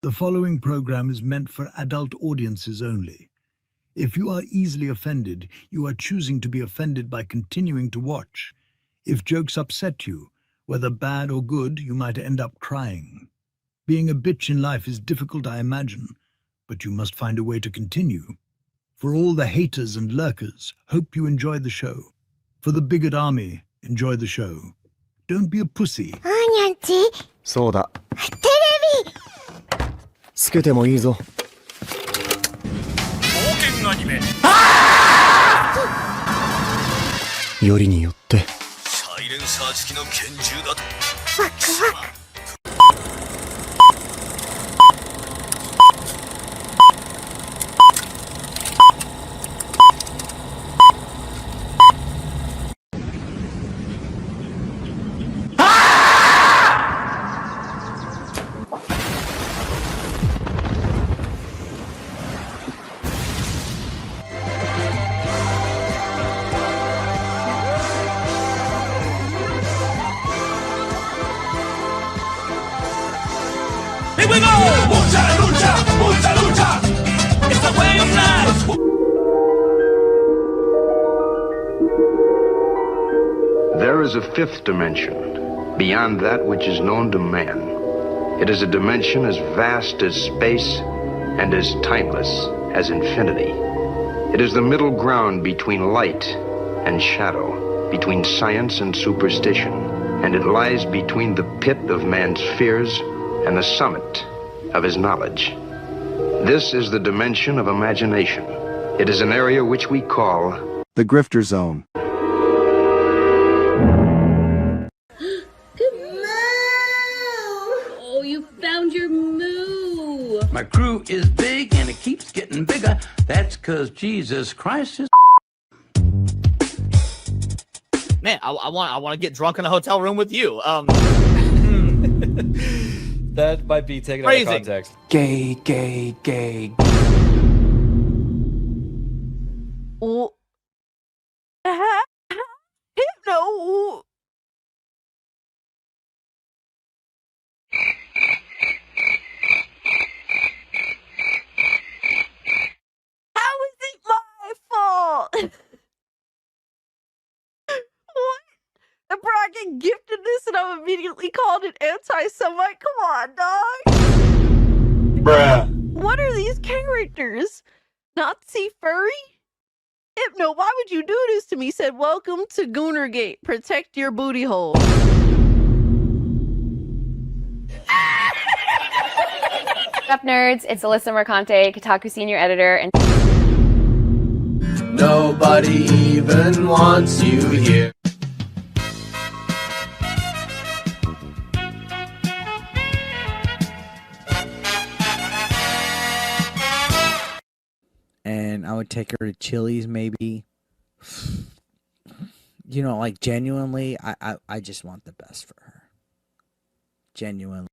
The following program is meant for adult audiences only. If you are easily offended, you are choosing to be offended by continuing to watch. If jokes upset you, whether bad or good, you might end up crying. Being a bitch in life is difficult, I imagine, but you must find a way to continue. For all the haters and lurkers, hope you enjoy the show. For the bigot army, enjoy the show. Don't be a pussy. にゃんちそうだ。テレビつけてもいいぞ。冒険アニメよりによってサイレンサー付きの拳銃だとワクワクThere is a fifth dimension, beyond that which is known to man. It is a dimension as vast as space and as timeless as infinity. It is the middle ground between light and shadow, between science and superstition, and it lies between the pit of man's fears and the summit of his knowledge. This is the dimension of imagination. It is an area which we call the Grifter Zone. Oh, you found your moo. My crew is big and it keeps getting bigger. That's 'cause Jesus Christ is. Man, I want to get drunk in a hotel room with you. That might be taken Crazy. out of context. Gay, gay, gay. Oh. No. How is it my fault? What? The bragging gifted this and I'm immediately called an anti-Semite? Come on, dog. Bruh. What are these characters? Nazi furry? Hypno, why would you do this to me? Said, welcome to Goonergate. Protect your booty hole. What's up, nerds? It's Alyssa Mercante, Kotaku senior editor, and nobody even wants you here. And I would take her to Chili's, maybe. You know, like, genuinely, I just want the best for her. Genuinely.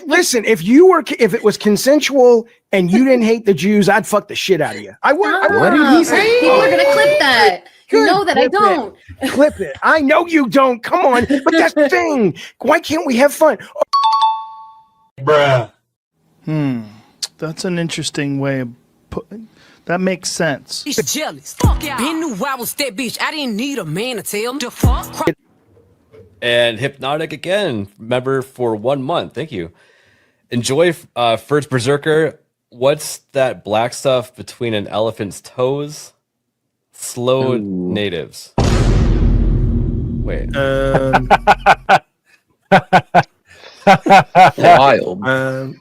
Listen, if it was consensual and you didn't hate the Jews, I'd fuck the shit out of you. I would. What did he say? People are gonna clip that. You know that I don't. Clip it. I know you don't. Come on. But that's the thing. Why can't we have fun? Bruh. That's an interesting way of putting. That makes sense. He's jealous. Fuck yeah. Been knew I was that bitch. I didn't need a man to tell him to fuck. And Hypnotic again, member for 1 month. Thank you. Enjoy First Berserker. What's that black stuff between an elephant's toes? Slow natives. Wait. Wild.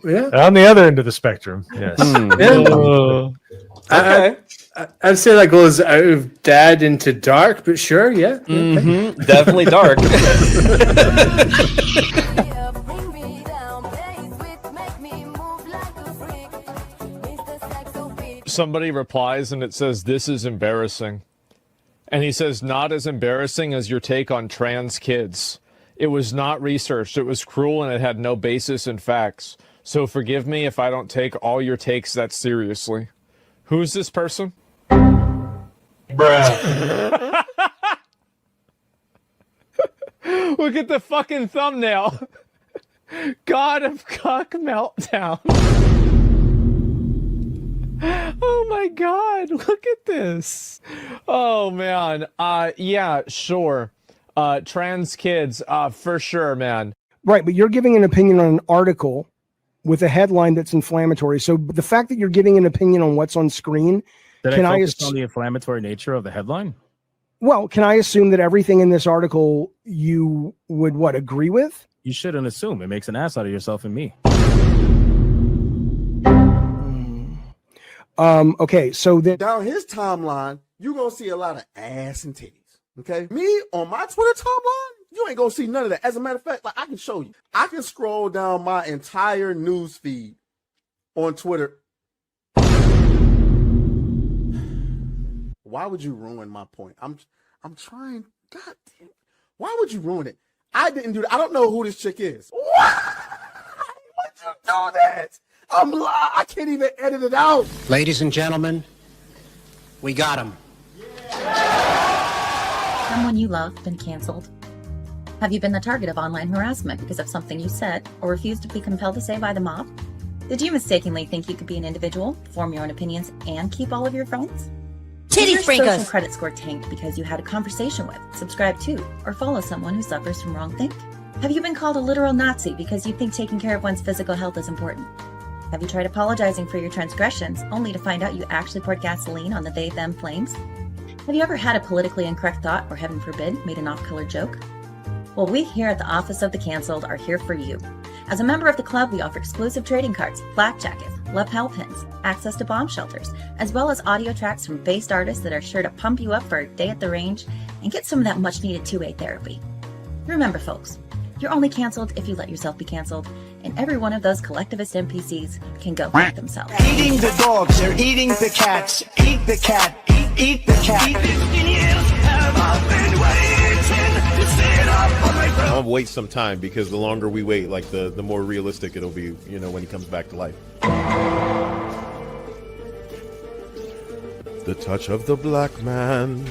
Yeah. On the other end of the spectrum. Yes. Okay. I'd say that goes out of dad into dark, but sure, yeah. Definitely dark. Somebody replies and it says, "This is embarrassing." And he says, "Not as embarrassing as your take on trans kids. It was not researched. It was cruel and it had no basis in facts. So forgive me if I don't take all your takes that seriously." Who's this person? Bruh. Look at the fucking thumbnail. God of Cock Meltdown. Oh my God, look at this. Oh man. Yeah, sure. Trans kids, for sure, man. Right, but you're giving an opinion on an article with a headline that's inflammatory. So the fact that you're giving an opinion on what's on screen, Did I focus on the inflammatory nature of the headline? Well, can I assume that everything in this article you would agree with? You shouldn't assume. It makes an ass out of yourself and me. Okay, so down his timeline, you're gonna see a lot of ass and titties. Okay, me on my Twitter timeline, you ain't gonna see none of that. As a matter of fact, like I can show you, I can scroll down my entire news feed on Twitter. Why would you ruin my point? I'm trying. God damn. Why would you ruin it? I didn't do that. I don't know who this chick is. Why would you do that? I can't even edit it out. Ladies and gentlemen, we got him. Someone you love been canceled? Have you been the target of online harassment because of something you said or refused to be compelled to say by the mob? Did you mistakenly think you could be an individual, form your own opinions, and keep all of your friends? Did your social credit score tanked because you had a conversation with, subscribe to, or follow someone who suffers from wrongthink? Have you been called a literal Nazi because you think taking care of one's physical health is important? Have you tried apologizing for your transgressions only to find out you actually poured gasoline on the they-them flames? Have you ever had a politically incorrect thought or, heaven forbid, made an off-color joke? Well, we here at the Office of the Cancelled are here for you. As a member of the club, we offer exclusive trading cards, flak jackets, lapel pins, access to bomb shelters, as well as audio tracks from based artists that are sure to pump you up for a day at the range and get some of that much-needed two-way therapy. Remember, folks, you're only canceled if you let yourself be canceled, and every one of those collectivist NPCs can go fuck themselves. Eating the dogs, they're eating the cats. Eat the cat, eat the cat. I'll wait some time because the longer we wait, like the more realistic it'll be, you know, when he comes back to life. The touch of the black man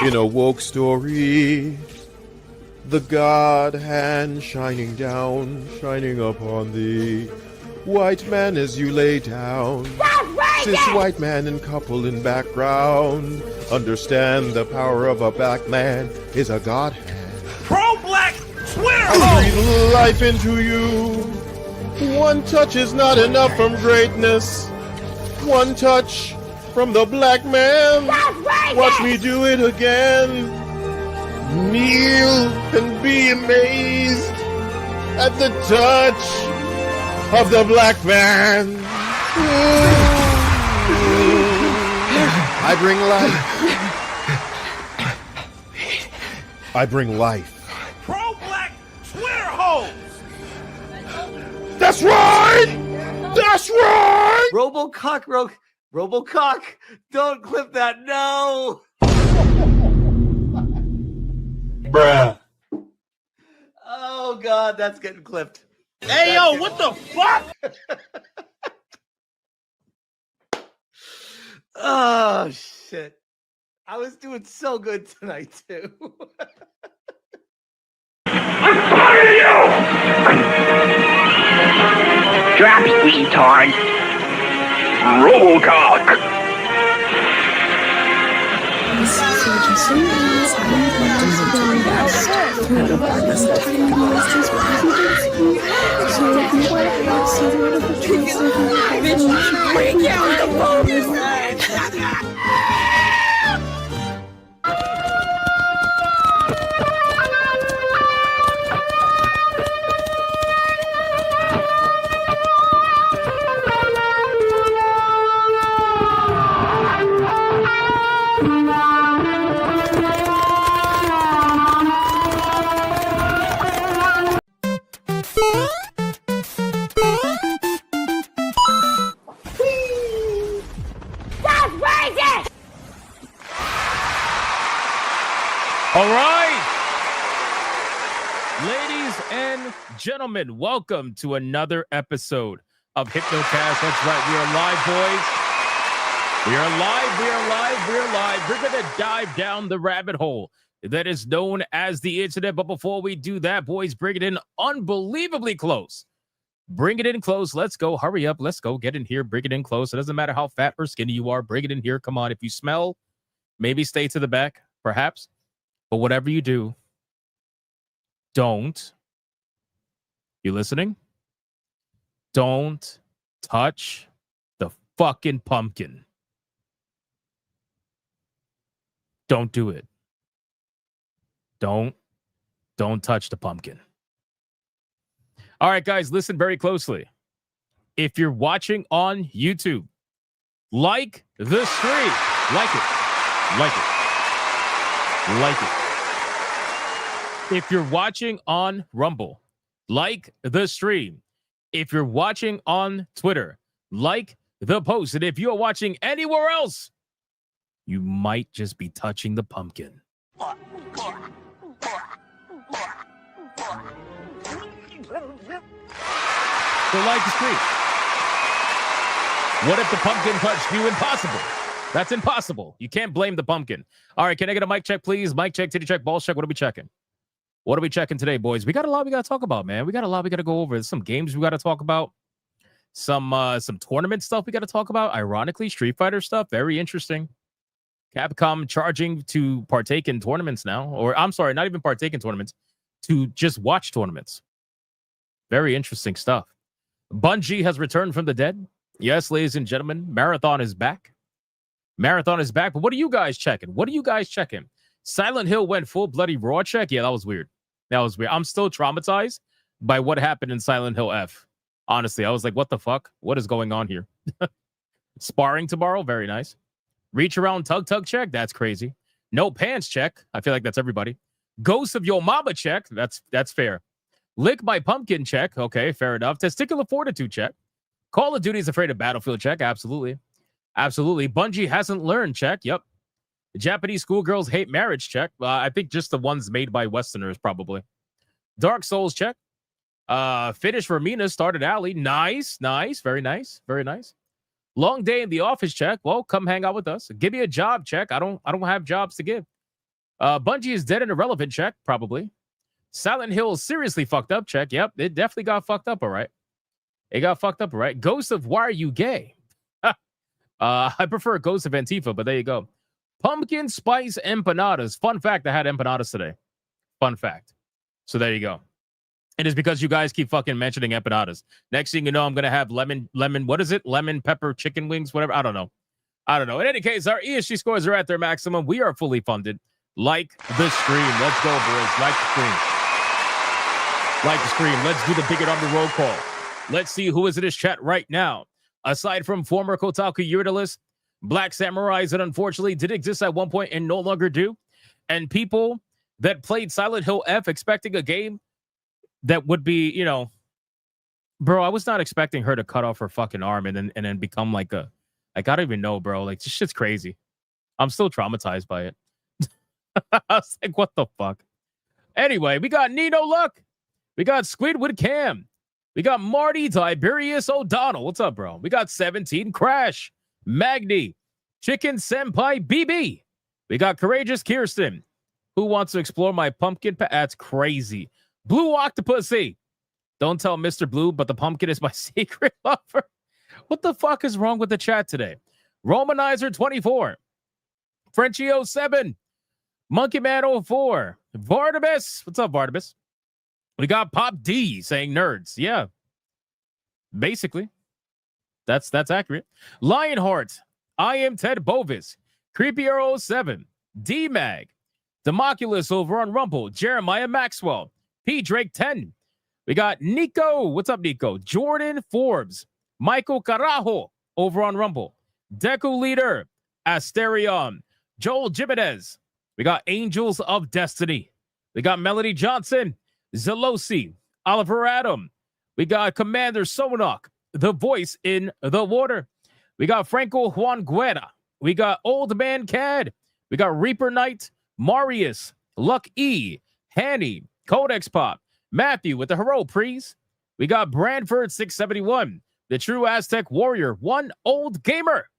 in a woke story. The God hand shining down, shining upon thee. White man as you lay down. Cis white man and couple in background. Understand the power of a black man is a God hand. Pro-black Twitter I breathe life into you. One touch is not enough from greatness. One touch from the black man. Watch me do it again. Kneel and be amazed at the touch of the black man. I bring life. I bring life. Pro-black Twitter hoes. That's right! That's right! Robocock, don't clip that, no! Bruh. Oh God, that's getting clipped. Hey yo, what the fuck? Oh shit. I was doing so good tonight too. I'm tired of you! Drop it, retard. Robocock. Bring out the bonus. All right. Ladies and gentlemen, welcome to another episode of Hypnocast. That's right. We are live, boys. We are live. We are live. We are live. We're going to dive down the rabbit hole that is known as the internet. But before we do that, boys, bring it in unbelievably close. Bring it in close. Let's go. Hurry up. Let's go. Get in here. Bring it in close. It doesn't matter how fat or skinny you are. Bring it in here. Come on. If you smell, maybe stay to the back, perhaps. But whatever you do, don't. You listening? Don't touch the fucking pumpkin. Don't do it. Don't touch the pumpkin. All right, guys, listen very closely. If you're watching on YouTube, like the stream. Like it. Like it. Like it. If you're watching on Rumble, like the stream. If you're watching on Twitter, like the post. And if you're watching anywhere else, you might just be touching the pumpkin. So like the stream. What if the pumpkin touched you? Impossible. That's impossible. You can't blame the pumpkin. All right, can I get a mic check, please? Mic check, titty check, balls check. What are we checking? What are we checking today, boys? We got a lot we got to talk about, man. We got a lot we got to go over. There's some games we got to talk about. Some tournament stuff we got to talk about. Ironically, Street Fighter stuff. Very interesting. Capcom charging to partake in tournaments now. Or, I'm sorry, not even partake in tournaments. To just watch tournaments. Very interesting stuff. Bungie has returned from the dead. Yes, ladies and gentlemen, Marathon is back. Marathon is back. But what are you guys checking? What are you guys checking? Silent Hill went full bloody raw check. Yeah, that was weird. That was weird. I'm still traumatized by what happened in Silent Hill F. Honestly, I was like, what the fuck? What is going on here? Sparring tomorrow. Very nice. Reach around tug check. That's crazy. No pants check. I feel like that's everybody. Ghost of Your Mama check. That's fair. Lick my pumpkin check. Okay, fair enough. Testicular fortitude check. Call of Duty is afraid of Battlefield check. Absolutely. Absolutely. Bungie hasn't learned check. Yep. Japanese schoolgirls hate marriage check. I think just the ones made by Westerners, probably. Dark Souls check. Finish for Mina, started Alley. Nice. Very nice. Very nice. Long day in the office check. Well, come hang out with us. Give me a job check. I don't have jobs to give. Bungie is dead and irrelevant check, probably. Silent Hill seriously fucked up check. Yep, it definitely got fucked up, all right. It got fucked up, all right. Ghost of Why Are You Gay? I prefer Ghost of Antifa, but there you go. Pumpkin spice empanadas. Fun fact, I had empanadas today. Fun fact. So there you go. It is because you guys keep fucking mentioning empanadas. Next thing you know, I'm going to have lemon, what is it? Lemon pepper chicken wings, whatever. I don't know. In any case, our ESG scores are at their maximum. We are fully funded. Like the stream. Let's go, boys. Like the stream. Like the stream. Let's do the bigot on the roll call. Let's see who is in this chat right now. Aside from former Kotaku Yuridalis, Black Samurais that unfortunately did exist at one point and no longer do, and people that played Silent Hill F expecting a game that would be, you know, bro, I was not expecting her to cut off her fucking arm and then become like a, like, I don't even know, bro. Like, this shit's crazy. I'm still traumatized by it. I was like, what the fuck? Anyway, we got Nino Luck. We got Squidward Cam. We got Marty Tiberius O'Donnell. What's up, bro? We got 17 Crash. Magni. Chicken Senpai BB. We got Courageous Kirsten. Who wants to explore my pumpkin? That's crazy. Blue Octopussy. Don't tell Mr. Blue, but the pumpkin is my secret lover. What the fuck is wrong with the chat today? Romanizer 24. Frenchie 07. Monkey Man 04. Vardabus. What's up, Vardabus? We got Pop D saying nerds. Yeah. Basically. That's accurate. Lionheart. I am Ted Bovis. Creepy 07. D-Mag. Democulus over on Rumble. Jeremiah Maxwell. P. Drake 10. We got Nico. What's up, Nico? Jordan Forbes. Michael Carajo over on Rumble. Deku Leader. Asterion. Joel Jimenez. We got Angels of Destiny. We got Melody Johnson. Zelosi. Oliver Adam. We got Commander Sonok. The voice in the water. We got Franco Juan Guerra. We got Old Man Cad. We got Reaper Knight. Marius. Luck E. Hanny. Codex Pop. Matthew with the Hero Prees. We got Brandford 671. The True Aztec Warrior. One Old Gamer.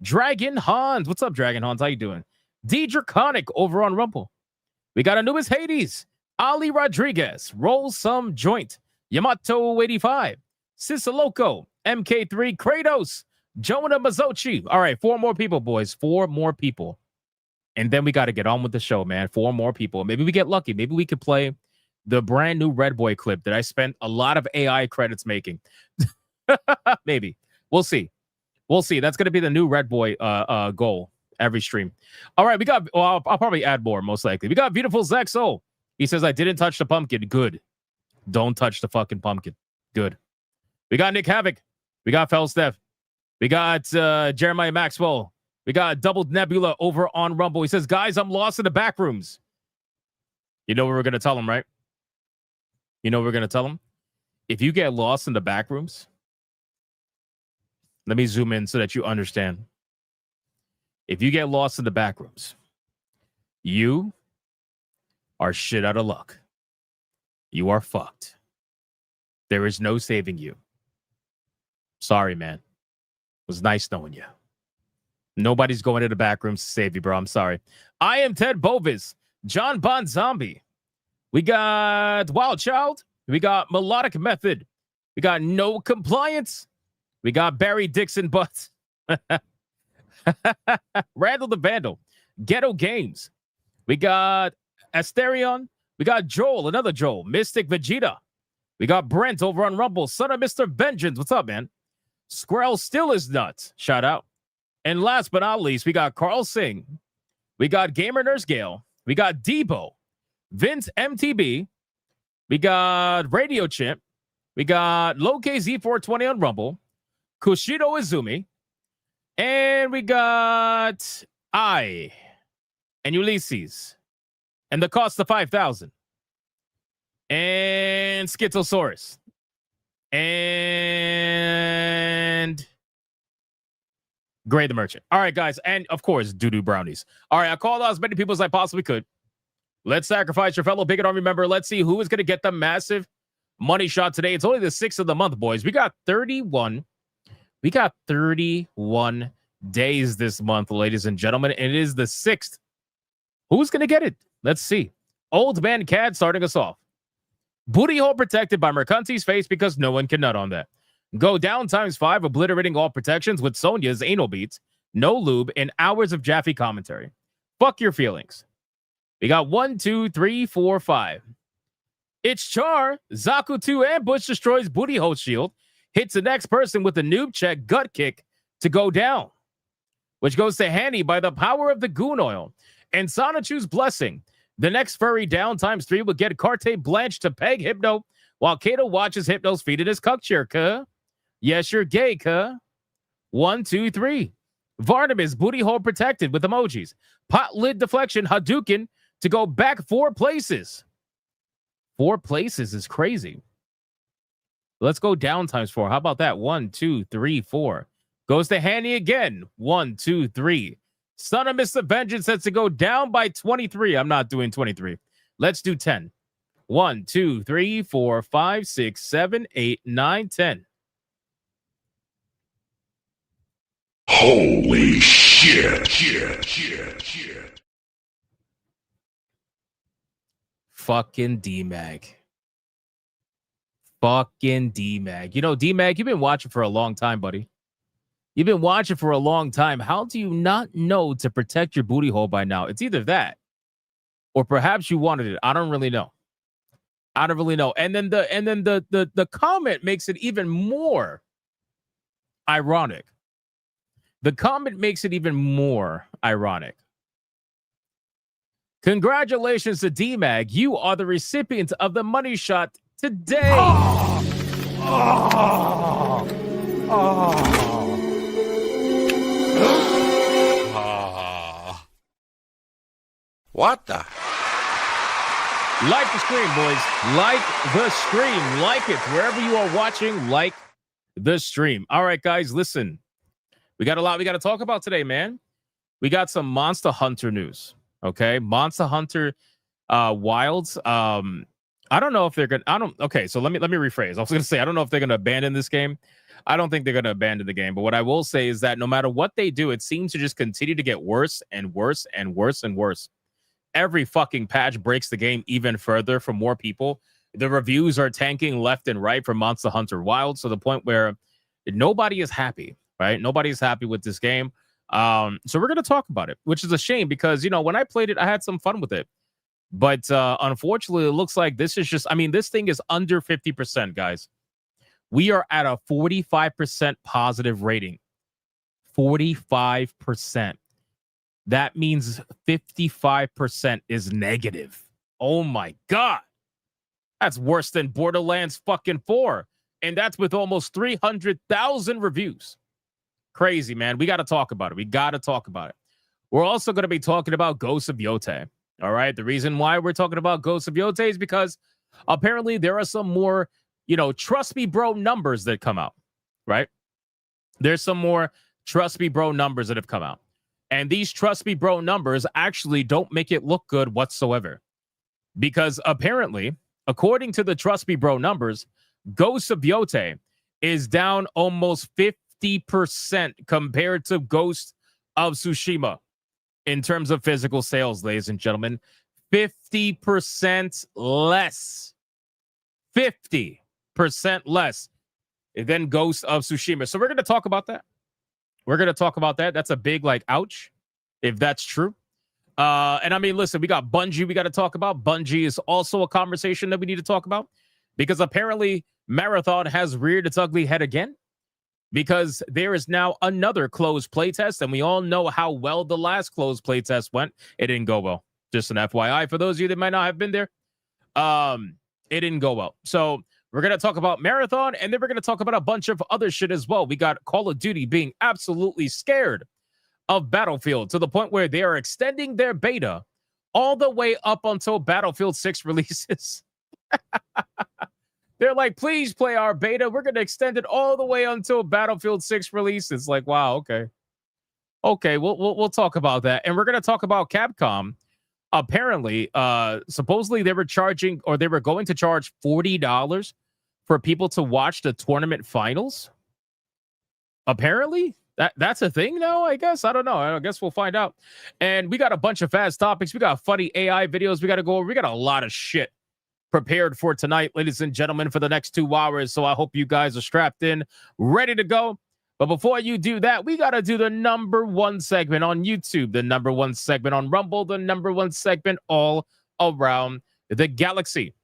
Dragon Hans. What's up, Dragon Hans? How you doing? D Draconic over on Rumble. We got Anubis Hades, Ali Rodriguez, Roll Some Joint, Yamato 85, Sisaloco, MK3, Kratos, Jonah Mazzochi. All right, 4 more people, boys. 4 more people. And then we got to get on with the show, man. 4 more people. Maybe we get lucky. Maybe we could play the brand new Red Boy clip that I spent a lot of AI credits making. Maybe. We'll see. We'll see. That's going to be the new Red Boy goal every stream. All right, we got, well, I'll probably add more, most likely. We got Beautiful Zexo. He says, I didn't touch the pumpkin. Good. Don't touch the fucking pumpkin. Good. We got Nick Havoc. We got Felsteph. We got Jeremiah Maxwell. We got Double Nebula over on Rumble. He says, guys, I'm lost in the back rooms. You know what we're going to tell him, right? You know what we're going to tell him? If you get lost in the back rooms, let me zoom in so that you understand. If you get lost in the back rooms, you are shit out of luck. You are fucked. There is no saving you. Sorry, man. It was nice knowing you. Nobody's going to the back rooms to save you, bro. I'm sorry. I am Ted Bovis. John Bon Zombie. We got Wild Child. We got Melodic Method. We got No Compliance. We got Barry Dixon Butts. Randall the Vandal. Ghetto Games. We got Asterion. We got Joel, another Joel. Mystic Vegeta. We got Brent over on Rumble. Son of Mr. Vengeance. What's up, man? Squirrel still is nuts. Shout out. And last but not least, we got Carl Singh. We got Gamer Nurse Gale. We got Debo. Vince MTB. We got Radio Chimp. We got Low KZ420 on Rumble. Kushido Izumi. And we got I and Ulysses. And the cost of 5,000. And Schizosaurus. And Gray the Merchant. All right, guys. And, of course, Doo-Doo Brownies. All right, I called out as many people as I possibly could. Let's sacrifice your fellow Bigot Army member. Let's see who is going to get the massive money shot today. It's only the 6th of the month, boys. We got 31 days this month, ladies and gentlemen. And it is the 6th. Who's going to get it? Let's see. Old Man Cad starting us off. Booty hole protected by Mercanti's face because no one can nut on that. Go down ×5, obliterating all protections with Sonya's anal beats, no lube, and hours of Jaffe commentary. Fuck your feelings. We got 1, 2, 3, 4, 5. It's Char. Zaku 2 ambush destroys booty hole shield. Hits the next person with a noob check gut kick to go down. Which goes to Hanny by the power of the goon oil. And Sanachu's blessing. The next furry down ×3 will get Carte Blanche to peg Hypno while Kato watches Hypno's feet in his cuck chair, cuh. Yes, you're gay, cuh. 1, 2, 3. Varnum booty hole protected with emojis. Pot lid deflection, Hadouken to go back 4 places. 4 places is crazy. Let's go down ×4. How about that? 1, 2, 3, 4. Goes to Hanny again. 1, 2, 3. Son of Mr. Vengeance says to go down by 23. I'm not doing 23. Let's do 10. 1, 2, 3, 4, 5, 6, 7, 8, 9, 10. Holy shit. Fucking D-Mag. Fucking D-Mag. You know, D-Mag, you've been watching for a long time, buddy. You've been watching for a long time. How do you not know to protect your booty hole by now? It's either that, or perhaps you wanted it. I don't really know. And then the comment makes it even more ironic. Congratulations to D-Mag. You are the recipient of the money shot today. What the? Like the stream, boys. Like the stream. Like it. Wherever you are watching, like the stream. All right, guys, listen. We got a lot we got to talk about today, man. We got some Monster Hunter news. Okay. Monster Hunter Wilds. I don't know if they're going to, okay. So let me rephrase. I was going to say, I don't know if they're going to abandon this game. I don't think they're going to abandon the game. But what I will say is that no matter what they do, it seems to just continue to get worse and worse and worse and worse. every fucking patch breaks the game even further for more people. The reviews are tanking left and right for Monster Hunter Wilds to the point where nobody is happy, right? Nobody's happy with this game. So we're going to talk about it, which is a shame because, when I played it, I had some fun with it. But unfortunately, it looks like this is just, this thing is under 50%, guys. We are at a 45% positive rating. 45%. That means 55% is negative. Oh my God. That's worse than Borderlands fucking 4. And that's with almost 300,000 reviews. Crazy, man. We got to talk about it. We're also going to be talking about Ghosts of Yotei. All right. The reason why we're talking about Ghosts of Yotei is because apparently there are some more, trust me, bro numbers that come out. Right. There's some more trust me, bro numbers that have come out. And these trust me, bro numbers actually don't make it look good whatsoever. Because apparently, according to the trust me, bro numbers, Ghosts of Yotei is down almost 50% compared to Ghost of Tsushima in terms of physical sales, ladies and gentlemen. 50% less. 50% less than Ghost of Tsushima. So we're going to talk about that. That's a big, ouch, if that's true. And listen, we got Bungie we got to talk about. Bungie is also a conversation that we need to talk about because apparently Marathon has reared its ugly head again because there is now another closed playtest, and we all know how well the last closed playtest went. It didn't go well. Just an FYI for those of you that might not have been there. It didn't go well. So we're going to talk about Marathon, and then we're going to talk about a bunch of other shit as well. We got Call of Duty being absolutely scared of Battlefield to the point where they are extending their beta all the way up until Battlefield 6 releases. They're like, please play our beta. We're going to extend it all the way until Battlefield 6 releases. Like, wow, okay. Okay, we'll talk about that. And we're going to talk about Capcom. Apparently, supposedly they were charging, or they were going to charge $40 for people to watch the tournament finals. Apparently, that's a thing now, I guess. I don't know. I guess we'll find out. And we got a bunch of fast topics. We got funny AI videos we got to go over. We got a lot of shit prepared for tonight, ladies and gentlemen, for the next 2 hours. So I hope you guys are strapped in, ready to go. But before you do that, we got to do the number one segment on YouTube, the number one segment on Rumble, the number one segment all around the galaxy.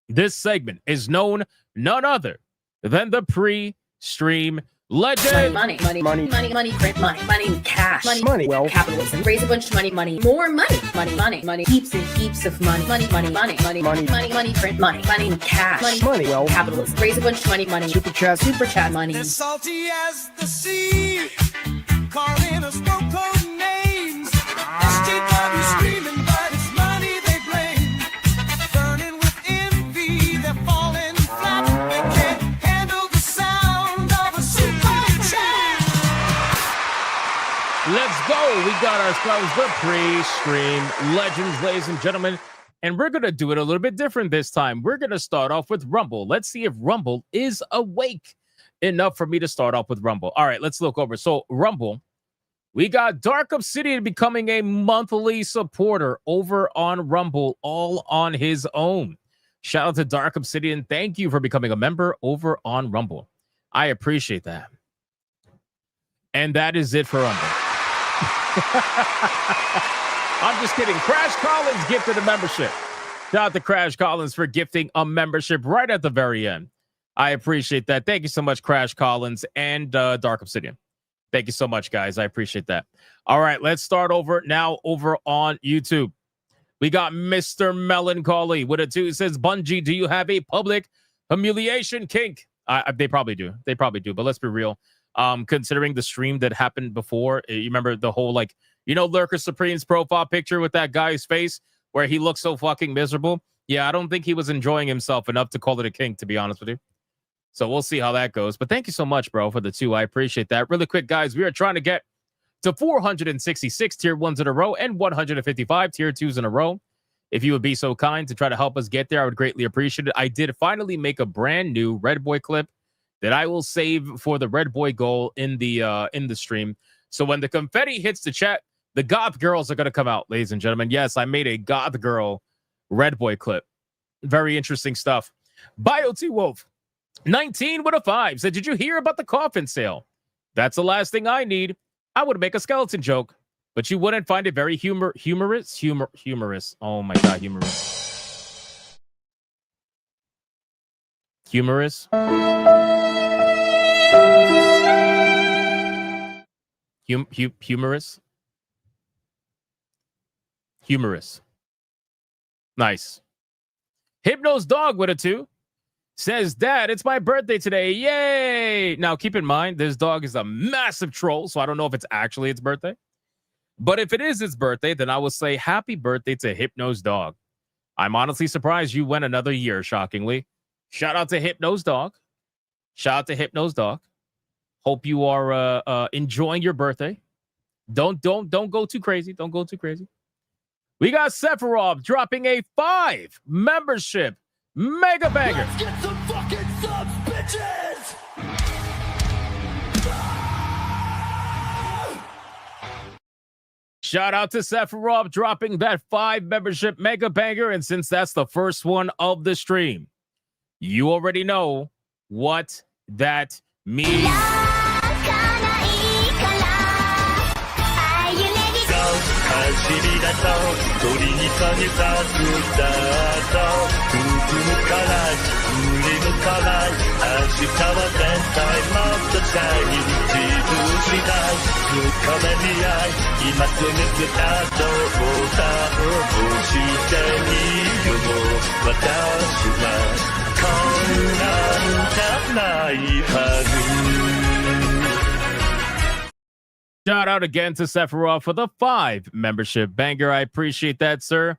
This segment is known none other than the pre-stream legend. Money, print money, cash, money, well, capitalism, raise a bunch of money, more money, heaps and heaps of money, print money, cash, money, well, capitalism, raise a bunch of money, super chat money. As salty as the sea, calling us no-code names. SJW screaming, but it's money they blame. Burning with envy, they're falling flat. They can't handle the sound of a super chat. Let's go. We got ourselves the pre-stream legends, ladies and gentlemen. And we're going to do it a little bit different this time. We're going to start off with Rumble. Let's see if Rumble is awake enough for me to start off with Rumble. All right, let's look over. So Rumble, we got Dark Obsidian becoming a monthly supporter over on Rumble, all on his own. Shout out to Dark Obsidian. Thank you for becoming a member over on Rumble. I appreciate that. And that is it for Rumble. I'm just kidding. Crash Collins gifted a membership. Shout out to Crash Collins for gifting a membership right at the very end. I appreciate that. Thank you so much, Crash Collins and Dark Obsidian. Thank you so much, guys. I appreciate that. All right, let's start over now over on YouTube. We got Mr. Melancholy with a 2. It says, Bungie, do you have a public humiliation kink? They probably do. They probably do. But let's be real. Considering the stream that happened before, you remember the whole, Lurker Supreme's profile picture with that guy's face where he looks so fucking miserable? Yeah, I don't think he was enjoying himself enough to call it a kink, to be honest with you. So we'll see how that goes. But thank you so much, bro, for the 2. I appreciate that. Really quick, guys, we are trying to get to 466 tier 1s in a row and 155 tier 2s in a row. If you would be so kind to try to help us get there, I would greatly appreciate it. I did finally make a brand new Red Boy clip that I will save for the Red Boy goal in the stream. So when the confetti hits the chat, The goth girls are going to come out, ladies and gentlemen. Yes, I made a goth girl Red Boy clip. Very interesting stuff. Bio T Wolf, 19 with a 5, said, did you hear about the coffin sale? That's the last thing I need. I would make a skeleton joke, but you wouldn't find it very humorous. Oh my God, humorous. Humorous. Humorous. Humorous. Nice. Hypno's dog with a 2 says, Dad, it's my birthday today. Yay! Now, keep in mind, this dog is a massive troll, so I don't know if it's actually its birthday. But if it is its birthday, then I will say happy birthday to Hypno's dog. I'm honestly surprised you went another year, shockingly. Shout out to Hypno's dog. Shout out to Hypno's dog. Hope you are enjoying your birthday. Don't go too crazy. Don't go too crazy. We got Sephiroth dropping a 5 membership mega banger. Let's get some fucking subs, bitches! Shout out to Sephiroth dropping that 5 membership mega banger. And since that's the first one of the stream, you already know what that means. Shout out again to Sephiroth for the 5 membership banger. I appreciate that, sir.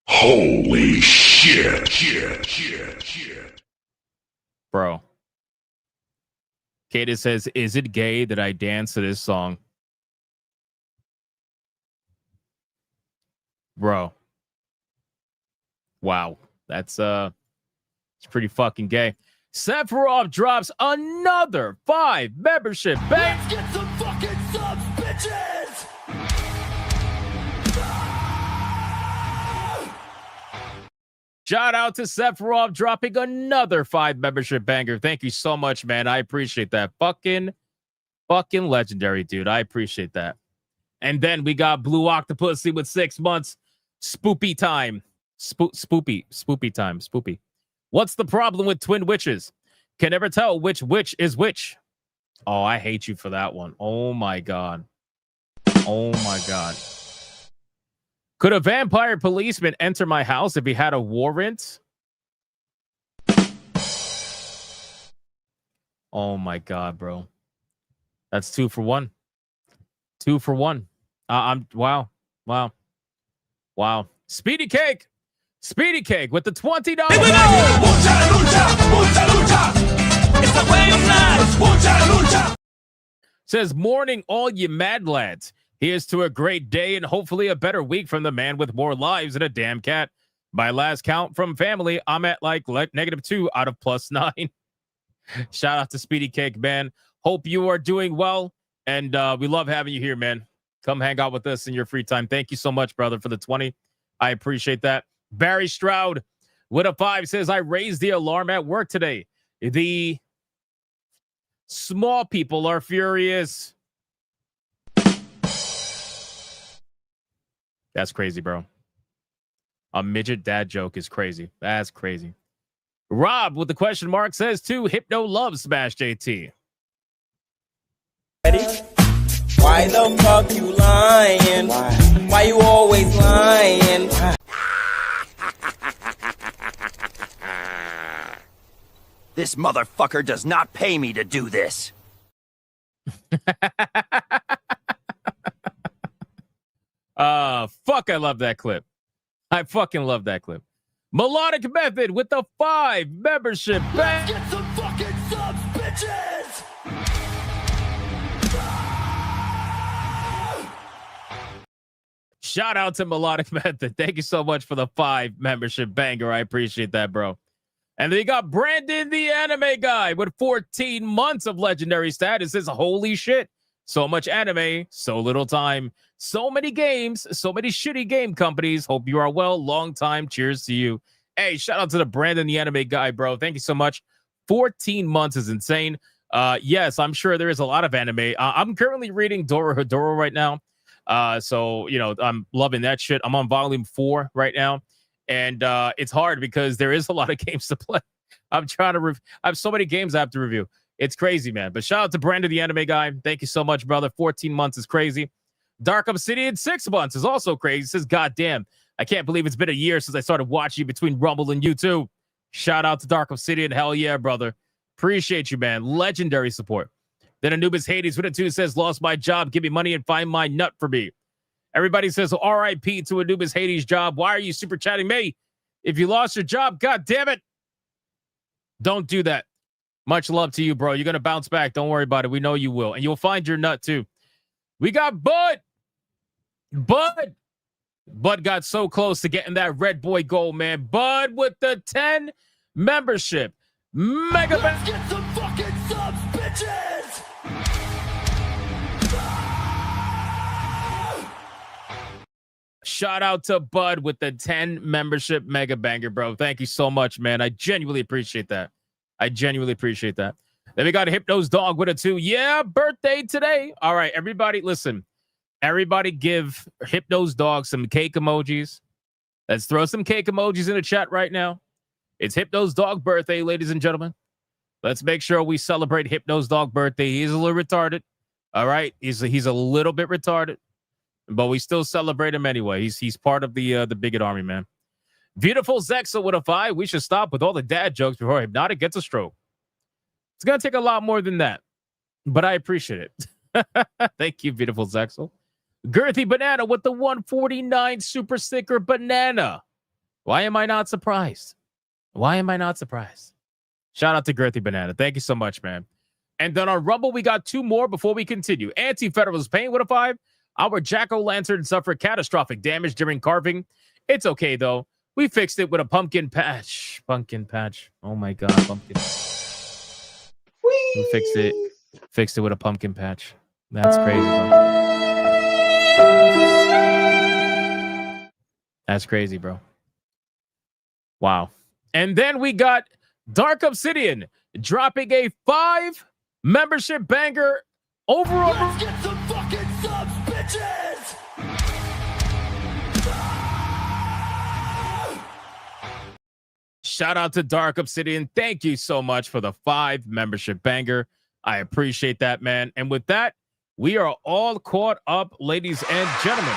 Holy shit. Bro. Kata says, is it gay that I dance to this song? Bro. Wow. That's it's pretty fucking gay. Sephiroth drops another 5 membership bang. Let's get some fucking subs, bitches! Shout out to Sephiroth dropping another 5 membership banger. Thank you so much, man. I appreciate that. Fucking legendary, dude. I appreciate that. And then we got Blue Octopussy with 6 months. Spoopy time. Spoopy time. Spoopy. What's the problem with twin witches? Can never tell which witch is which. Oh, I hate you for that one. Oh my God. Oh my God. Could a vampire policeman enter my house if he had a warrant? Oh my God, bro. That's 2 for 1. 2 for 1. Wow. Speedy Cake with the $20. Says, morning, all you mad lads. Here's to a great day and hopefully a better week from the man with more lives than a damn cat. By last count from family, I'm at like -2 out of +9. Shout out to Speedy Cake, man. Hope you are doing well. And we love having you here, man. Come hang out with us in your free time. Thank you so much, brother, for the 20. I appreciate that. Barry Stroud with a 5 says, I raised the alarm at work today. The small people are furious. That's crazy, bro. A midget dad joke is crazy. That's crazy. Rob with the question mark says, too, Hypno loves Smash JT. Ready? Why the fuck you lying? Why you always lying? This motherfucker does not pay me to do this. Fuck, I love that clip. I fucking love that clip. Melodic Method with the 5 membership. Let's get some fucking subs, bitches! Shout out to Melodic Method. Thank you so much for the 5 membership banger. I appreciate that, bro. And then you got Brandon, the anime guy, with 14 months of legendary status. Says, holy shit. So much anime, so little time, so many games, so many shitty game companies. Hope you are well. Long time. Cheers to you. Hey, shout out to the Brandon, the anime guy, bro. Thank you so much. 14 months is insane. Yes, I'm sure there is a lot of anime. I'm currently reading Dorohedoro right now. So, you know, I'm loving that shit. I'm on volume 4 right now. And it's hard because there is a lot of games to play. I'm trying to I have so many games I have to review. It's crazy, man. But shout out to Brandon, the anime guy. Thank you so much, brother. 14 months is crazy. Dark Obsidian, 6 months is also crazy. Says, God damn, I can't believe it's been a year since I started watching you between Rumble and YouTube. Shout out to Dark Obsidian. Hell yeah, brother. Appreciate you, man. Legendary support. Then Anubis Hades with a 2 says, lost my job. Give me money and find my nut for me. Everybody says, RIP to Anubis Hades' job. Why are you super chatting me? If you lost your job, God damn it. Don't do that. Much love to you, bro. You're going to bounce back. Don't worry about it. We know you will. And you'll find your nut, too. We got Bud. Bud got so close to getting that red boy goal, man. Bud with the 10 membership. Mega Let's get some fucking subs, bitches! Shout out to Bud with the 10 membership mega banger, bro. Thank you so much, man. I genuinely appreciate that. Then we got Hypno's Dog with a 2. Yeah, birthday today. All right, everybody, listen. Everybody give Hypno's Dog some cake emojis. Let's throw some cake emojis in the chat right now. It's Hypno's Dog birthday, ladies and gentlemen. Let's make sure we celebrate Hypno's Dog birthday. He's a little retarded. All right, he's a little bit retarded, but we still celebrate him anyway. He's part of the bigot army, man. Beautiful Zexa with a 5. We should stop with all the dad jokes before Hypnotic gets a stroke. It's gonna take a lot more than that, but I appreciate it. Thank you, beautiful Zexel. Girthy Banana with the 149 super sticker banana. Why am I not surprised? Shout out to Girthy Banana. Thank you so much, man. And then on Rumble, we got 2 more before we continue. Anti-Federalist Pain with a 5. Our jack-o'-lantern suffered catastrophic damage during carving. It's okay, though. We fixed it with a pumpkin patch. Oh, my God, pumpkin. We fixed it with a pumpkin patch. That's crazy, bro. That's crazy, bro. Wow. And then we got Dark Obsidian dropping a 5 membership banger overall. Let's get some fucking subs, bitches! Shout out to Dark Obsidian. Thank you so much for the 5 membership banger. I appreciate that, man. And with that, we are all caught up, ladies and gentlemen.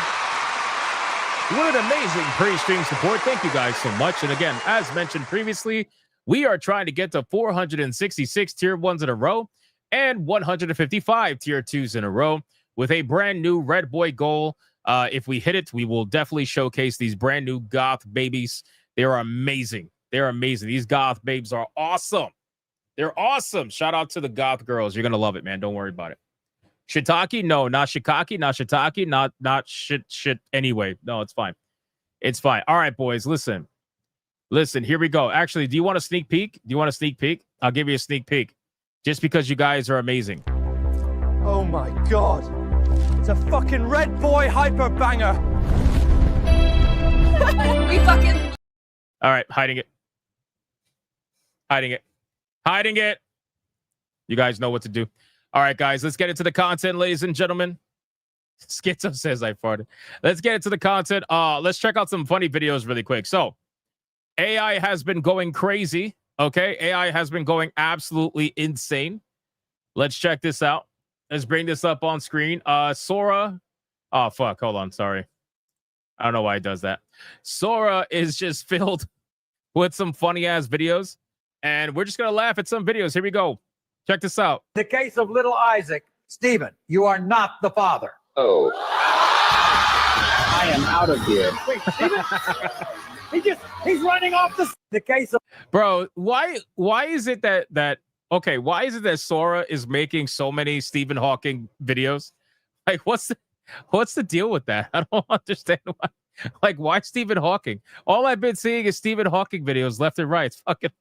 What an amazing pre-stream support. Thank you guys so much. And again, as mentioned previously, we are trying to get to 466 tier 1s in a row and 155 tier 2s in a row with a brand new Red Boy goal. If we hit it, we will definitely showcase these brand new goth babies. They are amazing. They're amazing. These goth babes are awesome. They're awesome. Shout out to the goth girls. You're going to love it, man. Don't worry about it. Shiitake? No, not shikaki, not shiitake, not shit anyway. No, it's fine. It's fine. All right, boys, listen. Here we go. Actually, do you want a sneak peek? I'll give you a sneak peek just because you guys are amazing. Oh my God. It's a fucking Red Boy hyper banger. We fucking... All right, hiding it. You guys know what to do. All right, guys, let's get into the content, ladies and gentlemen. Schizo says I farted. Let's get into the content. Let's check out some funny videos really quick. So, AI has been going crazy, okay? AI has been going absolutely insane. Let's check this out. Let's bring this up on screen. Sora. Oh, fuck. Hold on. Sorry. I don't know why it does that. Sora is just filled with some funny-ass videos, and we're just going to laugh at some videos. Here we go. Check this out. The case of little Isaac. Stephen, you are not the father. Oh. I am out of here. Wait, Stephen? he's running off the case of... Bro, why is it that why is it that Sora is making so many Stephen Hawking videos? Like, what's the deal with that? I don't understand why. Like, why Stephen Hawking? All I've been seeing is Stephen Hawking videos left and right. It's fucking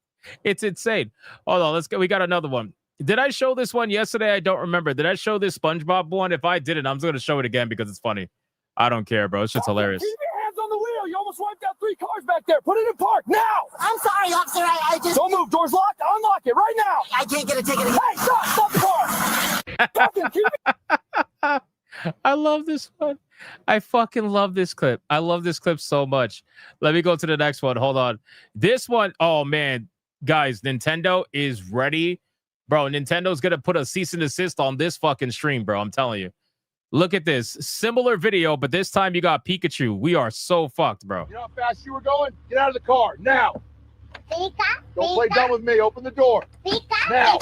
It's insane. Hold on, let's go. We got another one. Did I show this one yesterday? I don't remember. Did I show this SpongeBob one? If I didn't, I'm just going to show it again because it's funny. I don't care, bro. It's just hilarious. Keep your hands on the wheel. You almost wiped out 3 cars back there. Put it in park now. I'm sorry, officer. I just Don't move. Door's locked. Unlock it right now. I can't get a ticket. Hey, stop the car. Fucking keep it. I love this one. I fucking love this clip. I love this clip so much. Let me go to the next one. Hold on. This one, oh man, guys, Nintendo is ready. Bro, Nintendo's going to put a cease and desist on this fucking stream, bro. I'm telling you. Look at this. Similar video, but this time you got Pikachu. We are so fucked, bro. You know how fast you were going? Get out of the car now. Pika, Don't play dumb with me. Open the door. Pika, Now.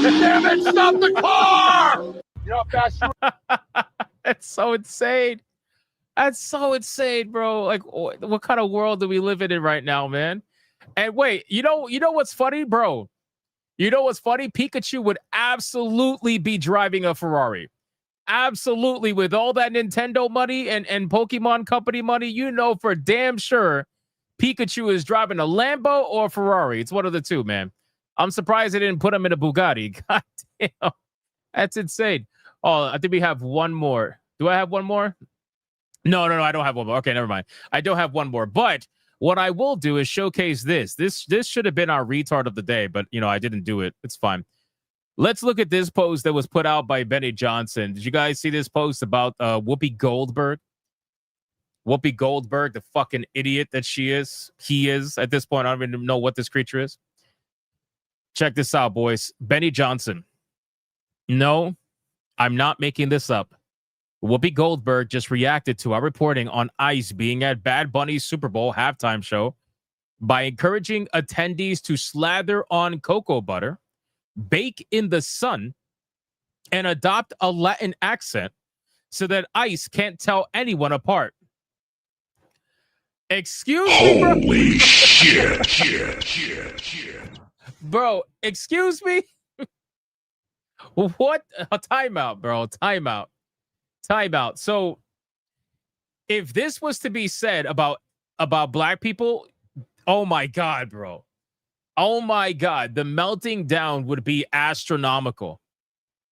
Damn it, stop the car! You know how fast you were? That's so insane. That's so insane, bro. Like, what kind of world do we live in right now, man? And wait, you know what's funny, bro? You know what's funny? Pikachu would absolutely be driving a Ferrari. Absolutely. With all that Nintendo money and Pokemon Company money, you know for damn sure Pikachu is driving a Lambo or a Ferrari. It's one of the two, man. I'm surprised they didn't put him in a Bugatti. God damn. That's insane. Oh, I think we have one more. Do I have one more? No, I don't have one more. Okay, never mind. I don't have one more. But what I will do is showcase this. This should have been our retard of the day, but, I didn't do it. It's fine. Let's look at this post that was put out by Benny Johnson. Did you guys see this post about Whoopi Goldberg? Whoopi Goldberg, the fucking idiot that she is. He is at this point. I don't even know what this creature is. Check this out, boys. Benny Johnson. No, I'm not making this up. Whoopi Goldberg just reacted to our reporting on ICE being at Bad Bunny's Super Bowl halftime show by encouraging attendees to slather on cocoa butter, bake in the sun, and adopt a Latin accent so that ICE can't tell anyone apart. Excuse me, bro. Holy shit. Bro, excuse me? What? A timeout, bro. Timeout. So if this was to be said about black people, oh my God, bro. Oh my God. The melting down would be astronomical.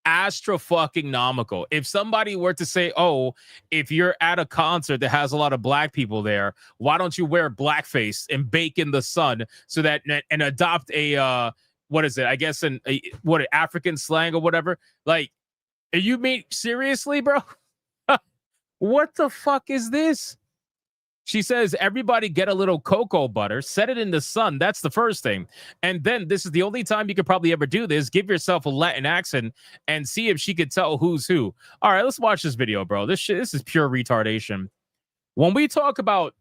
Astro-fucking-nomical. If somebody were to say, oh, if you're at a concert that has a lot of black people there, why don't you wear blackface and bake in the sun so that and adopt a what is it? I guess what African slang or whatever. Like, you mean seriously, bro? What the fuck is this? She says, everybody get a little cocoa butter, set it in the sun. That's the first thing. And then this is the only time you could probably ever do this. Give yourself a Latin accent and see if she could tell who's who. All right, let's watch this video, bro. This is pure retardation. When we talk about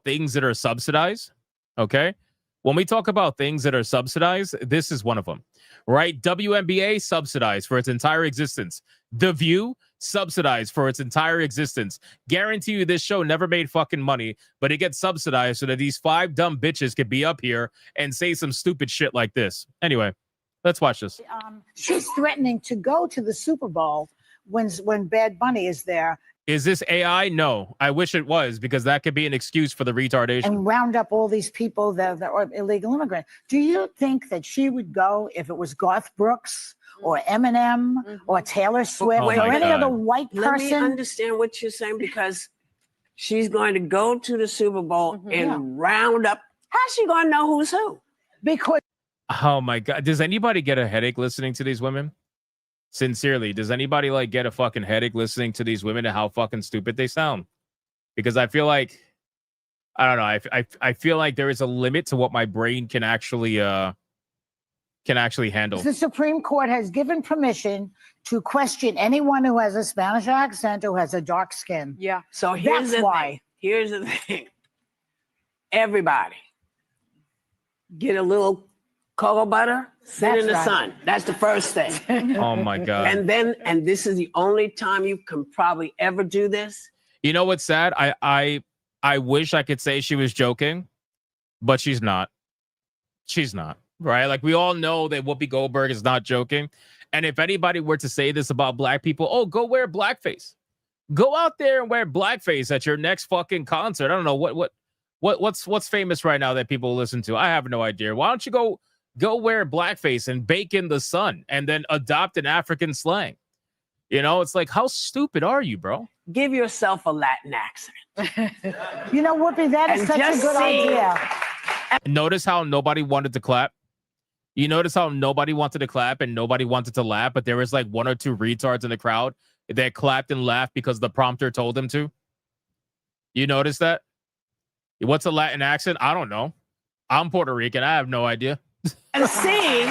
things that are subsidized, okay? When we talk about things that are subsidized, this is one of them, right? WNBA subsidized for its entire existence. The View subsidized for its entire existence. Guarantee you this show never made fucking money, but it gets subsidized so that these 5 dumb bitches could be up here and say some stupid shit like this. Anyway, let's watch this. She's threatening to go to the Super Bowl when Bad Bunny is there. Is this AI? No. I wish it was, because that could be an excuse for the retardation. And round up all these people that are illegal immigrants. Do you think that she would go if it was Garth Brooks or Eminem or Taylor Swift or any other white person? Let me understand what you're saying, because she's going to go to the Super Bowl and round up. How's she going to know who's who? Because. Oh my God. Does anybody get a headache listening to these women? Sincerely, does anybody get a fucking headache listening to these women and how fucking stupid they sound? Because I feel like, I don't know. I feel like there is a limit to what my brain can actually handle. The Supreme Court has given permission to question anyone who has a Spanish accent or has a dark skin. Yeah. So here's Here's the thing. Everybody get a little cocoa butter, sit in the sun. That's the first thing. Oh my God. And this is the only time you can probably ever do this. You know what's sad? I wish I could say she was joking, but she's not. She's not, right? Like, we all know that Whoopi Goldberg is not joking. And if anybody were to say this about black people, oh, go wear blackface. Go out there and wear blackface at your next fucking concert. I don't know what What's famous right now that people listen to? I have no idea. Why don't you go wear blackface and bake in the sun and then adopt an African slang? You know, it's like, how stupid are you, bro? Give yourself a Latin accent. You know, Whoopi, that is And such a just good sing. idea. Notice how nobody wanted to clap? You notice how nobody wanted to clap and nobody wanted to laugh, but there was like one or two retards in the crowd that clapped and laughed because the prompter told them to? You notice that? What's a Latin accent? I don't know. I'm Puerto Rican. I have no idea. And seeing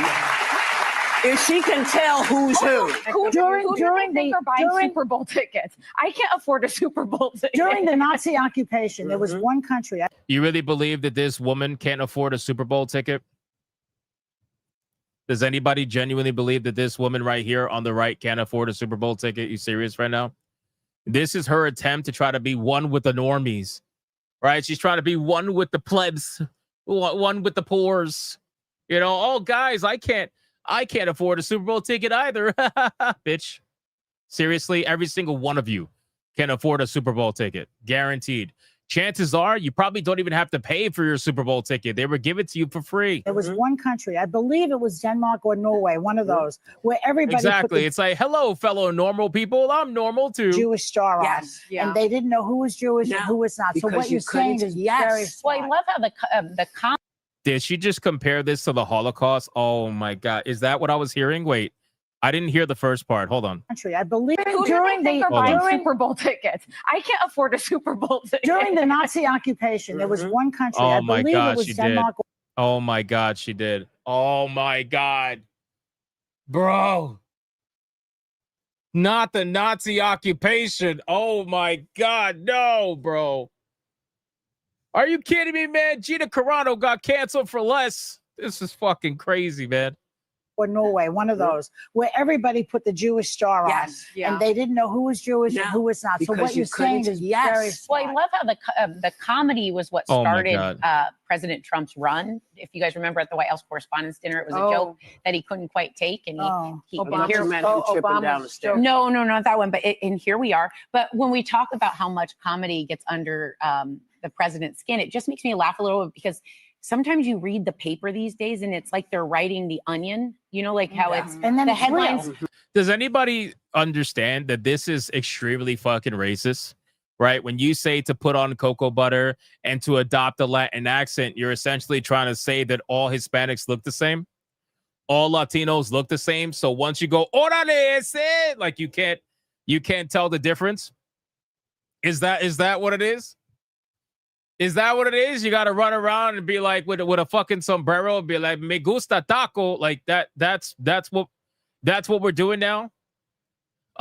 if she can tell who's who. Who do you think are buying Super Bowl tickets? I can't afford a Super Bowl ticket. During the Nazi occupation, there was one country. You really believe that this woman can't afford a Super Bowl ticket? Does anybody genuinely believe that this woman right here on the right can't afford a Super Bowl ticket? You serious right now? This is her attempt to try to be one with the normies, right? She's trying to be one with the plebs, one with the poors. You know, oh guys, I can't afford a Super Bowl ticket either. Bitch. Seriously, every single one of you can afford a Super Bowl ticket. Guaranteed. Chances are you probably don't even have to pay for your Super Bowl ticket. They would give it to you for free. There was one country, I believe it was Denmark or Norway, one of those, where everybody Exactly. It's like, hello, fellow normal people. I'm normal too. Jewish star on. Yes, yeah. And they didn't know who was Jewish and who was not. So because what you you're saying couldn't- is yes. very Well, I love how the Did she just compare this to the Holocaust? Oh my God. Is that what I was hearing? Wait, I didn't hear the first part. Hold on. country. I believe Who do you think are buying Super Bowl tickets? I can't afford a Super Bowl ticket. during the Nazi occupation, there was one country. I Oh my believe God, it was she Denmark. did. Oh my God, she did. Oh my God. Bro. Not the Nazi occupation. Oh my God, no, bro. Are you kidding me, man? Gina Carano got canceled for less. This is fucking crazy, man. Or Norway, one of those, where everybody put the Jewish star on. Yes, yeah. And they didn't know who was Jewish and who was not. So because what you you're saying couldn't- is yes. very Well, I love how the comedy was what Oh my started God. President Trump's run. If you guys remember at the White House Correspondents' Dinner, it was a Oh. joke that he couldn't quite take, and he Obama here. meant him tripping down the stairs. No, not that one. But and here we are. But when we talk about how much comedy gets under the president's skin, it just makes me laugh a little bit because sometimes you read the paper these days and it's like they're writing The Onion. You know, like how it's And then the it's real. headlines. Does anybody understand that this is extremely fucking racist? Right? When you say to put on cocoa butter and to adopt a Latin accent, you're essentially trying to say that all Hispanics look the same. All Latinos look the same. So once you go, orale ese, like you can't tell the difference. Is that what it is? Is that what it is? You got to run around and be like with a fucking sombrero and be like, me gusta taco. Like that's what we're doing now.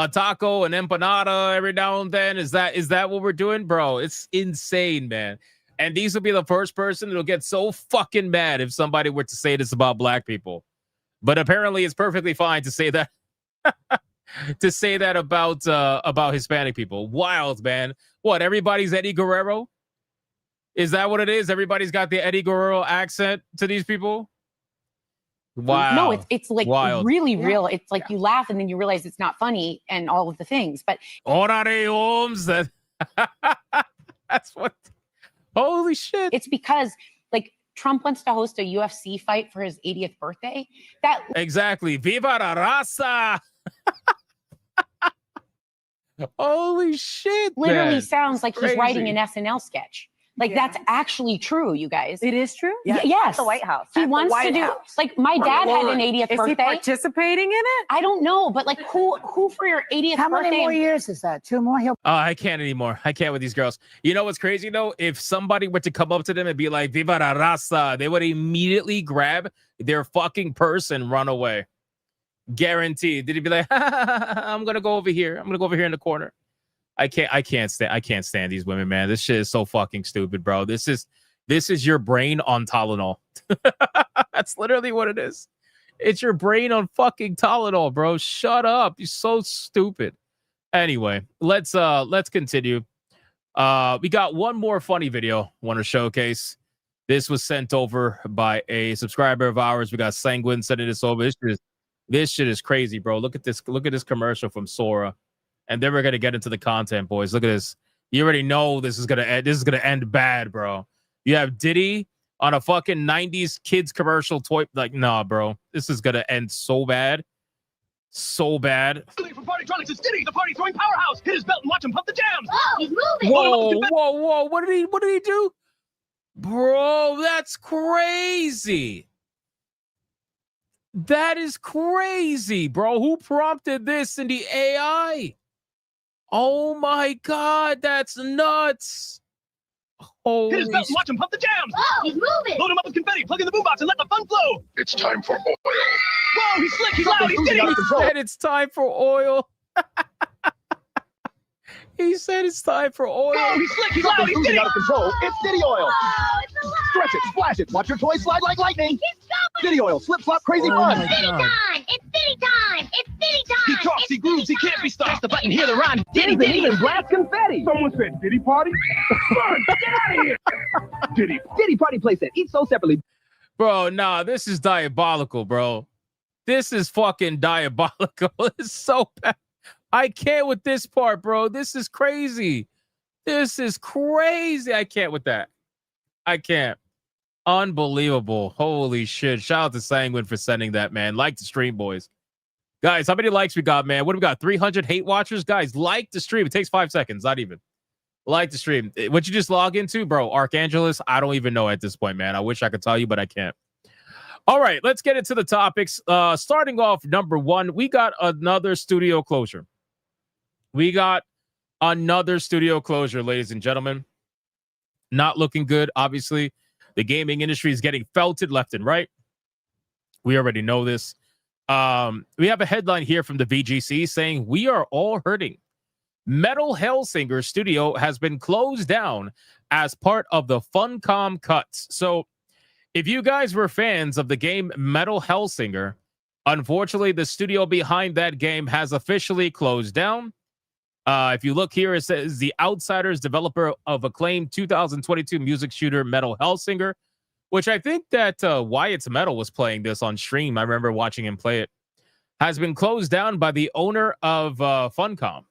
A taco, an empanada every now and then. Is that what we're doing? Bro, it's insane, man. And these will be the first person that'll get so fucking mad if somebody were to say this about black people. But apparently it's perfectly fine to say that to say that about Hispanic people. Wild, man. What, everybody's Eddie Guerrero? Is that what it is? Everybody's got the Eddie Guerrero accent to these people? Wow. No, it's like wild. really real. It's like you laugh and then you realize it's not funny and all of the things. But Orare Holmes. That's what. Holy shit. It's because like Trump wants to host a UFC fight for his 80th birthday. That Exactly. Viva la raza. Holy shit. literally man. sounds like Crazy. he's writing an SNL sketch. Like that's actually true, you guys. It is true? Yes. At the White House. He At the wants White to do House. like my dad had an 80th Is birthday. he participating in it? I don't know, but like who for your 80th How birthday? many more years is that? 2 more? He'll I can't anymore. I can't with these girls. You know what's crazy though? If somebody were to come up to them and be like, Viva la raza, they would immediately grab their fucking purse and run away. Guaranteed. Did he be like, I'm gonna go over here. I'm gonna go over here in the corner. I can't stand these women, man. This shit is so fucking stupid, bro. This is your brain on Tylenol. That's literally what it is. It's your brain on fucking Tylenol, bro. Shut up. You're so stupid. Anyway, let's continue. We got one more funny video want to showcase. This was sent over by a subscriber of ours. We got Sanguine sending this over. This shit is crazy, bro. Look at this commercial from Sora. And then we're gonna get into the content, boys. Look at this. You already know this is gonna end. This is gonna end bad, bro. You have Diddy on a fucking 90s kids commercial toy. Like, nah, bro. This is going to end so bad. So bad. From Partytronics, it's Diddy, the party throwing powerhouse. Hit his belt and watch him pump the jams. Oh, he's moving. Whoa. What did he do? Bro, that's crazy. That is crazy, bro. Who prompted this in the AI? Oh my God, that's nuts. Holy Hit his belt and watch him pump the jams. Oh, he's moving. Load him up with confetti, plug in the boombox, and let the fun flow. It's time for oil. Whoa, he's slick, he's loud, he's Diddy. He said it's time for oil. He said it's time for oil. Whoa, he's slick, he's loud, he's Diddy. Out of control. It's Diddy oil. Oh, it's alive. Stretch it, splash it, watch your toy slide like lightning. He's going. Diddy oil, slip, slop, crazy fun. It's Diddy time. It's Diddy time. It's Diddy time. He talks, he grooves, he can't be stopped. Press the button, hear the rhyme. Diddy, They Diddy. even blast confetti. Someone said Diddy party? Run, get out of here. Diddy party. Diddy party playset, eat sold separately. Bro, nah, this is diabolical, bro. This is fucking diabolical. It's so bad. I can't with this part, bro. This is crazy. This is crazy. I can't with that. I can't. Unbelievable. Holy shit. Shout out to Sanguine for sending that, man. Like the stream, boys. Guys, how many likes we got, man? What do we got? 300 hate watchers? Guys, like the stream. It takes 5 seconds. Not even. Like the stream. What you just log into, bro? Archangelus? I don't even know at this point, man. I wish I could tell you, but I can't. All right, let's get into the topics. Starting off, number one, we got another studio closure. Ladies and gentlemen. Not looking good, obviously. The gaming industry is getting felted left and right. We already know this. We have a headline here from the VGC saying, "We are all hurting. Metal Hellsinger Studio has been closed down as part of the Funcom cuts." So if you guys were fans of the game Metal Hellsinger, unfortunately, the studio behind that game has officially closed down. If you look here, it says the Outsiders, developer of acclaimed 2022 music shooter Metal Hellsinger, which I think that Wyatt's Metal was playing this on stream. I remember watching him play it. Has been closed down by the owner of Funcom.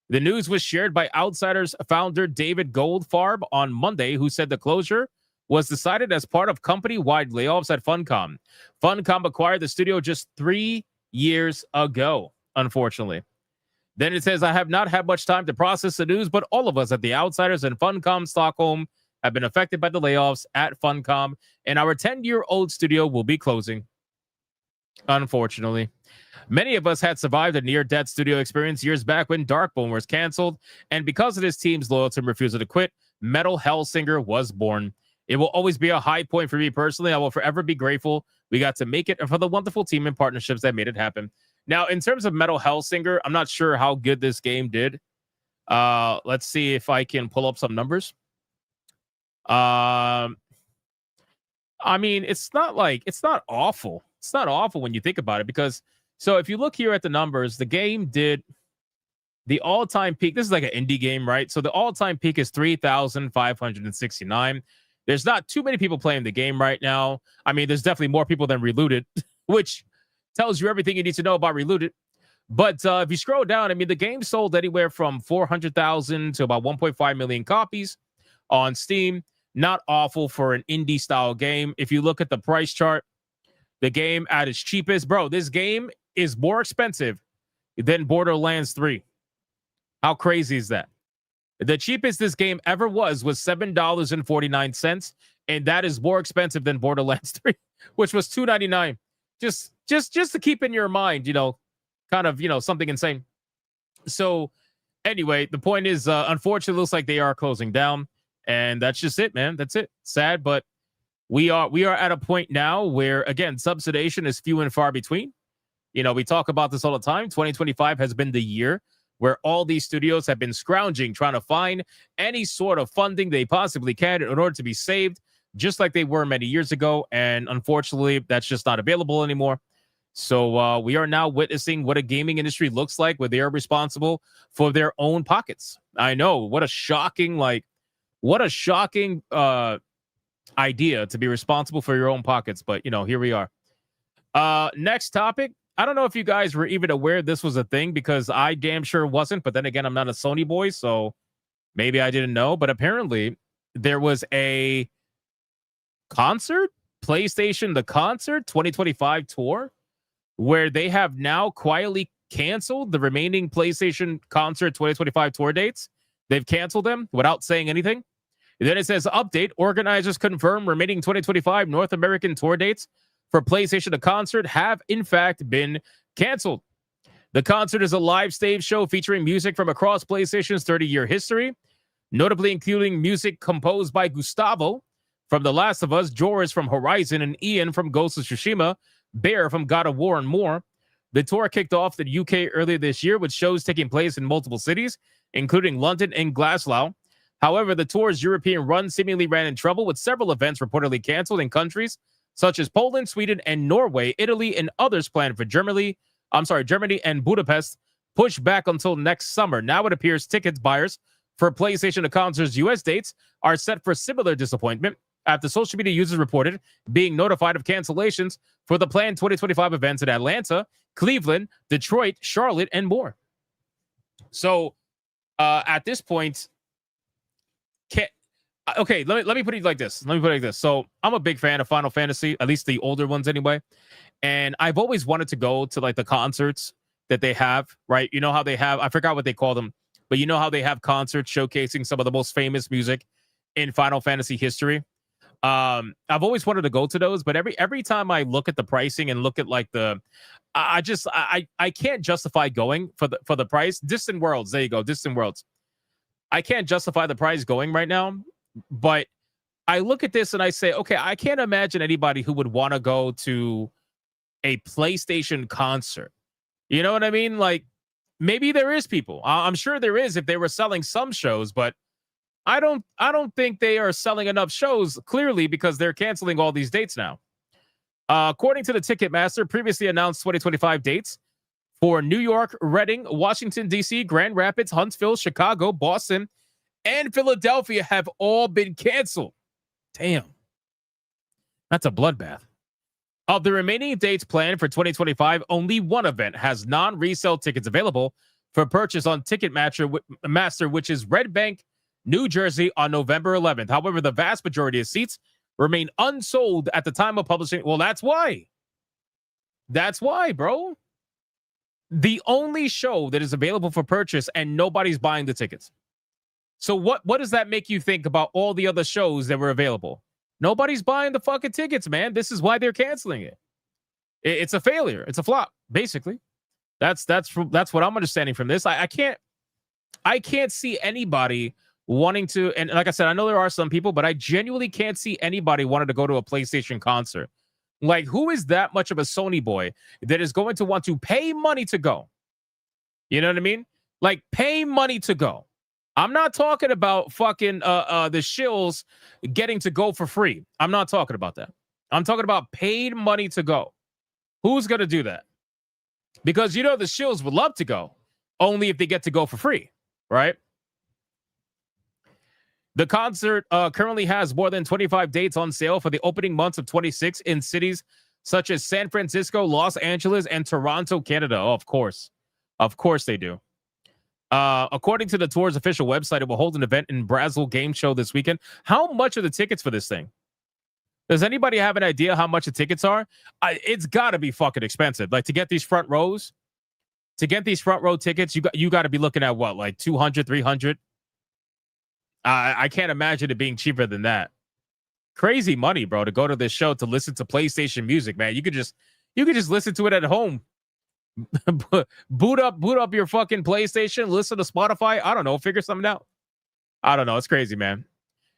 The news was shared by Outsiders founder David Goldfarb on Monday, who said the closure was decided as part of company-wide layoffs at Funcom. Funcom acquired the studio just 3 years ago, unfortunately. Then it says, "I have not had much time to process the news, but all of us at the Outsiders and Funcom Stockholm have been affected by the layoffs at Funcom, and our 10-year-old studio will be closing, unfortunately. Many of us had survived a near-death studio experience years back when Darkbone was canceled, and because of this team's loyalty and refusal to quit, Metal Hellsinger was born. It will always be a high point for me personally. I will forever be grateful we got to make it, and for the wonderful team and partnerships that made it happen." Now, in terms of Metal Hellsinger, I'm not sure how good this game did. Let's see if I can pull up some numbers. I mean, it's not awful. It's not awful when you think about it, because so if you look here at the numbers, the game did the all-time peak. This is like an indie game, right? So the all-time peak is 3,569. There's not too many people playing the game right now. I mean, there's definitely more people than Reloaded, which tells you everything you need to know about Reloaded. But if you scroll down, I mean, the game sold anywhere from 400,000 to about 1.5 million copies on Steam. Not awful for an indie style game. If you look at the price chart, the game at its cheapest, bro, this game is more expensive than Borderlands 3. How crazy is that? The cheapest this game ever was $7.49, and that is more expensive than Borderlands 3, which was $2.99. Just to keep in your mind, kind of, something insane. So anyway, the point is, unfortunately, it looks like they are closing down, and that's just it, man. That's it. Sad, but we are at a point now where, again, subsidization is few and far between. We talk about this all the time. 2025 has been the year where all these studios have been scrounging, trying to find any sort of funding they possibly can in order to be saved, just like they were many years ago. And unfortunately, that's just not available anymore. So we are now witnessing what a gaming industry looks like, where they are responsible for their own pockets. I know, what a shocking idea to be responsible for your own pockets. But, here we are. Next topic. I don't know if you guys were even aware this was a thing, because I damn sure wasn't. But then again, I'm not a Sony boy, so maybe I didn't know. But apparently there was a concert, PlayStation the Concert 2025 tour, where they have now quietly canceled the remaining PlayStation Concert 2025 tour dates. They've canceled them without saying anything. And then it says, update, organizers confirm remaining 2025 North American tour dates for PlayStation the Concert have in fact been canceled. The concert is a live stage show featuring music from across PlayStation's 30-year history, notably including music composed by Gustavo from The Last of Us, Joris from Horizon, and Ian from Ghost of Tsushima, Bear from God of War, and more. The tour kicked off in the UK earlier this year with shows taking place in multiple cities, including London and Glasgow. However, the tour's European run seemingly ran in trouble, with several events reportedly canceled in countries such as Poland, Sweden, and Norway, Italy, and others planned for Germany and Budapest pushed back until next summer. Now it appears tickets buyers for PlayStation the Concert's US dates are set for similar disappointment after social media users reported being notified of cancellations for the planned 2025 events in Atlanta, Cleveland, Detroit, Charlotte, and more. So at this point, let me put it like this. So I'm a big fan of Final Fantasy, at least the older ones anyway. And I've always wanted to go to like the concerts that they have, right? You know how they have, I forgot what they call them, but you know how they have concerts showcasing some of the most famous music in Final Fantasy history. I've always wanted to go to those, but every time I look at the pricing and look at like I can't justify going for the price. Distant Worlds, there you go, Distant Worlds. I can't justify the price going right now, but I look at this and I say, okay, I can't imagine anybody who would want to go to a PlayStation concert. You know what I mean? Like, maybe there is people. I'm sure there is if they were selling some shows, but I don't think they are selling enough shows, clearly, because they're canceling all these dates now. According to the Ticketmaster, previously announced 2025 dates for New York, Reading, Washington, D.C., Grand Rapids, Huntsville, Chicago, Boston, and Philadelphia have all been canceled. Damn. That's a bloodbath. Of the remaining dates planned for 2025, only one event has non-resale tickets available for purchase on Ticketmaster, which is Red Bank, New Jersey, on November 11th. However, the vast majority of seats remain unsold at the time of publishing. Well, that's why. That's why, bro. The only show that is available for purchase and nobody's buying the tickets. So what does that make you think about all the other shows that were available? Nobody's buying the fucking tickets, man. This is why they're canceling it. It's a failure. It's a flop, basically. That's what I'm understanding from this. I can't see anybody wanting to, and like I said, I know there are some people, but I genuinely can't see anybody wanting to go to a PlayStation concert. Like, who is that much of a Sony boy that is going to want to pay money to go? You know what I mean? Like, pay money to go. I'm not talking about fucking the shills getting to go for free. I'm not talking about that. I'm talking about paid money to go. Who's going to do that? Because, you know, the shills would love to go, only if they get to go for free, right? The concert currently has more than 25 dates on sale for the opening months of 26 in cities such as San Francisco, Los Angeles, and Toronto, Canada. Oh, of course. Of course they do. According to the tour's official website, it will hold an event in Brazil Game Show this weekend. How much are the tickets for this thing? Does anybody have an idea how much the tickets are? It's got to be fucking expensive. Like, to get these front rows, tickets, you got to be looking at what, like 200, 300? I can't imagine it being cheaper than that. Crazy money, bro, to go to this show to listen to PlayStation music, man. You could just listen to it at home. boot up your fucking PlayStation, listen to Spotify. I don't know, figure something out. I don't know. It's crazy, man.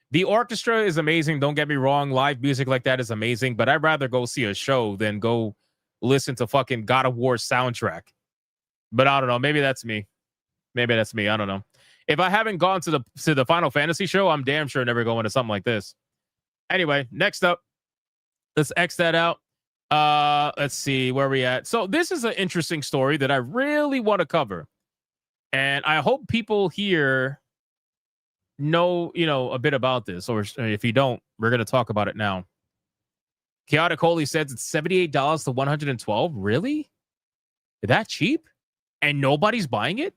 The orchestra is amazing. Don't get me wrong. Live music like that is amazing, but I'd rather go see a show than go listen to fucking God of War soundtrack. But I don't know. Maybe that's me. I don't know. If I haven't gone to the Final Fantasy show, I'm damn sure never going to something like this. Anyway, next up, let's X that out. Let's see where we at. So this is an interesting story that I really want to cover, and I hope people here know, a bit about this, or if you don't, we're going to talk about it now. Chaotic Holy says it's $78 to $112. Really? That cheap? And nobody's buying it?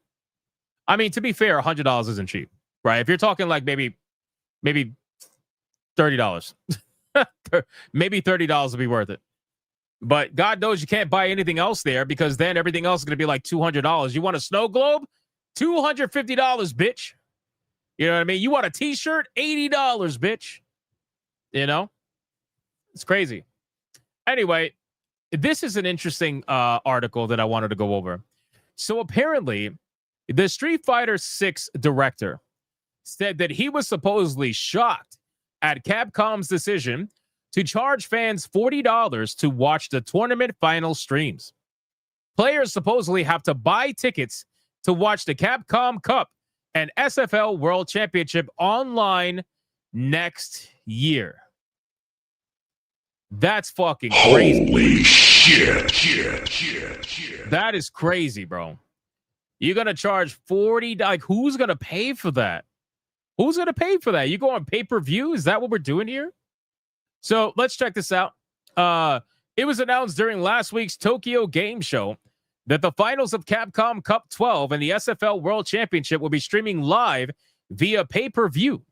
I mean, to be fair, $100 isn't cheap, right? If you're talking like maybe $30. Maybe $30 will be worth it. But God knows you can't buy anything else there because then everything else is going to be like $200. You want a snow globe? $250, bitch. You know what I mean? You want a t-shirt? $80, bitch. You know? It's crazy. Anyway, this is an interesting article that I wanted to go over. So apparently, the Street Fighter 6 director said that he was supposedly shocked at Capcom's decision to charge fans $40 to watch the tournament final streams. Players supposedly have to buy tickets to watch the Capcom Cup and SFL World Championship online next year. That's fucking crazy. Holy shit. That is crazy, bro. You're going to charge $40. Like, who's going to pay for that? Who's going to pay for that? You go on pay-per-view? Is that what we're doing here? So let's check this out. It was announced during last week's Tokyo Game Show that the finals of Capcom Cup 12 and the SFL World Championship will be streaming live via pay-per-view.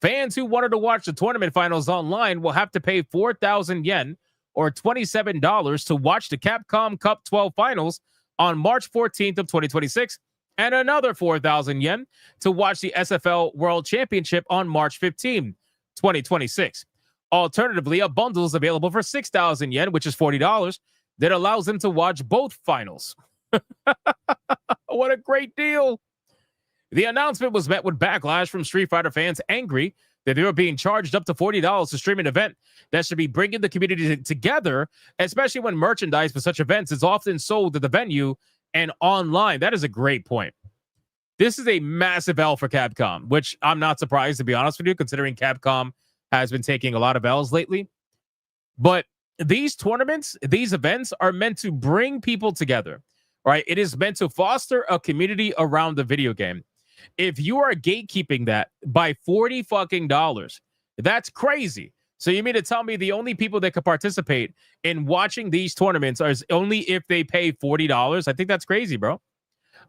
Fans who wanted to watch the tournament finals online will have to pay 4,000 yen or $27 to watch the Capcom Cup 12 finals on March 14th of 2026 and another 4,000 yen to watch the SFL World Championship on March 15th, 2026. Alternatively, a bundle is available for 6,000 yen, which is $40, that allows them to watch both finals. What a great deal. The announcement was met with backlash from Street Fighter fans angry that they were being charged up to $40 to stream an event that should be bringing the community together, especially when merchandise for such events is often sold at the venue and online. That is a great point. This is a massive L for Capcom, which I'm not surprised, to be honest with you, considering Capcom has been taking a lot of L's lately. But these tournaments, these events are meant to bring people together, right? It is meant to foster a community around the video game. If you are gatekeeping that by $40 fucking dollars, that's crazy. So you mean to tell me the only people that could participate in watching these tournaments are only if they pay $40? I think that's crazy, bro.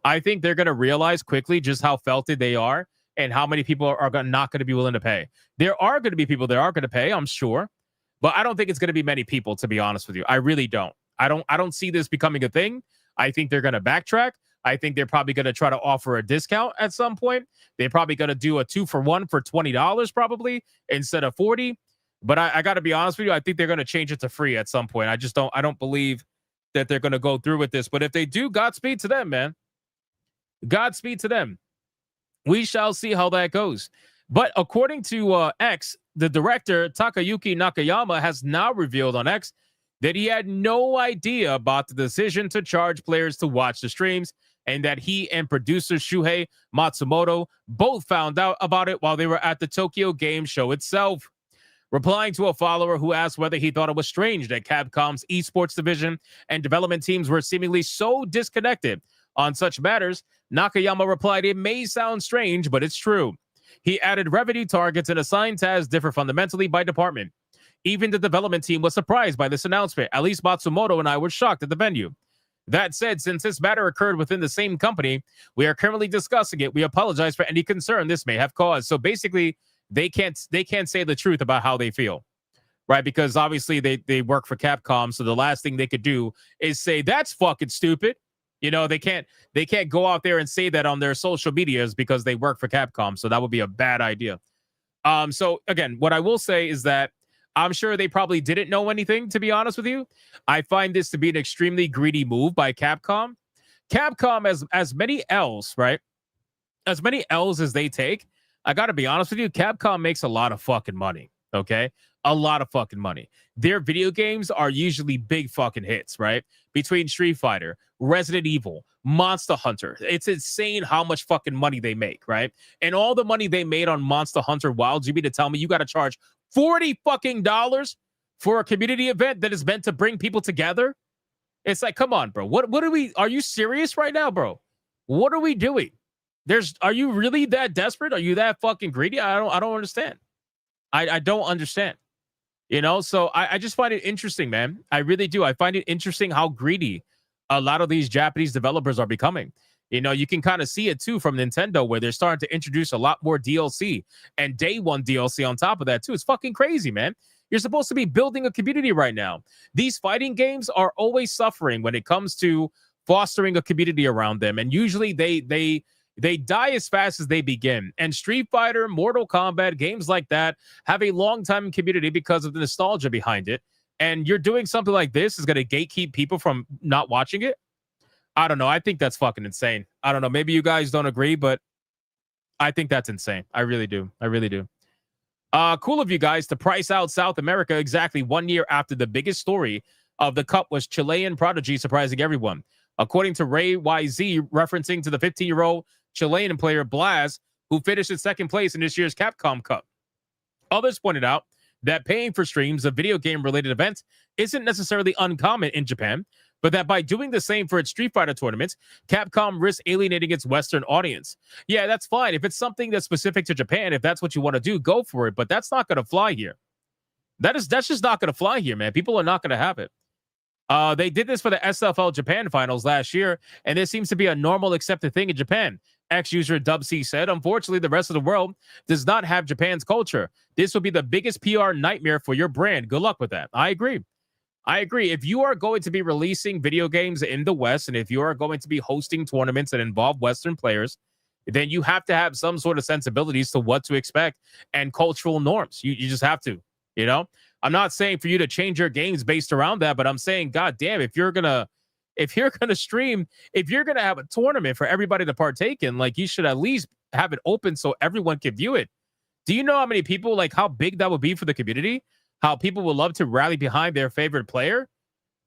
I think they're going to realize quickly just how felted they are and how many people are not going to be willing to pay. There are going to be people that are going to pay, I'm sure, but I don't think it's going to be many people, to be honest with you. I really don't. I don't see this becoming a thing. I think they're going to backtrack. I think they're probably going to try to offer a discount at some point. They're probably going to do a 2-for-1 for $20 probably instead of $40. But I got to be honest with you. I think they're going to change it to free at some point. I don't believe that they're going to go through with this. But if they do, Godspeed to them, man. Godspeed to them. We shall see how that goes. But according to X, the director, Takayuki Nakayama, has now revealed on X that he had no idea about the decision to charge players to watch the streams, and that he and producer Shuhei Matsumoto both found out about it while they were at the Tokyo Game Show itself. Replying to a follower who asked whether he thought it was strange that Capcom's esports division and development teams were seemingly so disconnected on such matters, Nakayama replied, "It may sound strange, but it's true." He added revenue targets and assigned tasks differ fundamentally by department. Even the development team was surprised by this announcement. At least Matsumoto and I were shocked at the venue. That said, since this matter occurred within the same company, we are currently discussing it. We apologize for any concern this may have caused. So basically, they can't say the truth about how they feel, right? Because obviously they work for Capcom, so the last thing they could do is say that's fucking stupid. You know, they can't go out there and say that on their social medias because they work for Capcom. So that would be a bad idea. So again, what I will say is that I'm sure they probably didn't know anything, to be honest with you. I find this to be an extremely greedy move by Capcom. Capcom, as many L's, right? As many L's as they take, I got to be honest with you, Capcom makes a lot of fucking money, okay? A lot of fucking money. Their video games are usually big fucking hits, right? Between Street Fighter, Resident Evil, Monster Hunter. It's insane how much fucking money they make, right? And all the money they made on Monster Hunter Wilds, you mean to tell me you got to charge $40 fucking dollars for a community event that is meant to bring people together? It's like, come on, bro. Are you serious right now, bro? What are we doing? Are you really that desperate? Are you that fucking greedy? I don't understand. I don't understand. You know, so I just find it interesting, man. I really do. I find it interesting how greedy a lot of these Japanese developers are becoming. You know, you can kind of see it too from Nintendo, where they're starting to introduce a lot more DLC and day one DLC on top of that too. It's fucking crazy, man. You're supposed to be building a community right now. These fighting games are always suffering when it comes to fostering a community around them, and usually they die as fast as they begin. And Street Fighter, Mortal Kombat, games like that have a long-time community because of the nostalgia behind it. And you're doing something like this is going to gatekeep people from not watching it. I don't know. I think that's fucking insane. I don't know. Maybe you guys don't agree, but I think that's insane. I really do. I really do. Cool of you guys to price out South America exactly 1 year after the biggest story of the Cup was Chilean prodigy surprising everyone. According to Ray YZ, referencing to the 15-year-old Chilean player Blaz, who finished in second place in this year's Capcom Cup. Others pointed out that paying for streams of video game-related events isn't necessarily uncommon in Japan, but that by doing the same for its Street Fighter tournaments, Capcom risks alienating its Western audience. Yeah, that's fine. If it's something that's specific to Japan, if that's what you want to do, go for it. But that's not going to fly here. That's just not going to fly here, man. People are not going to have it. They did this for the SFL Japan finals last year, and this seems to be a normal accepted thing in Japan. Ex-user DubC said, unfortunately, the rest of the world does not have Japan's culture. This will be the biggest PR nightmare for your brand. Good luck with that. I agree. If you are going to be releasing video games in the West, and if you are going to be hosting tournaments that involve Western players, then you have to have some sort of sensibilities to what to expect and cultural norms. You just have to, you know? I'm not saying for you to change your games based around that, but I'm saying, God damn, if you're gonna stream, if you're gonna have a tournament for everybody to partake in, like, you should at least have it open so everyone can view it. Do you know how many people, like, how big that would be for the community? How people would love to rally behind their favorite player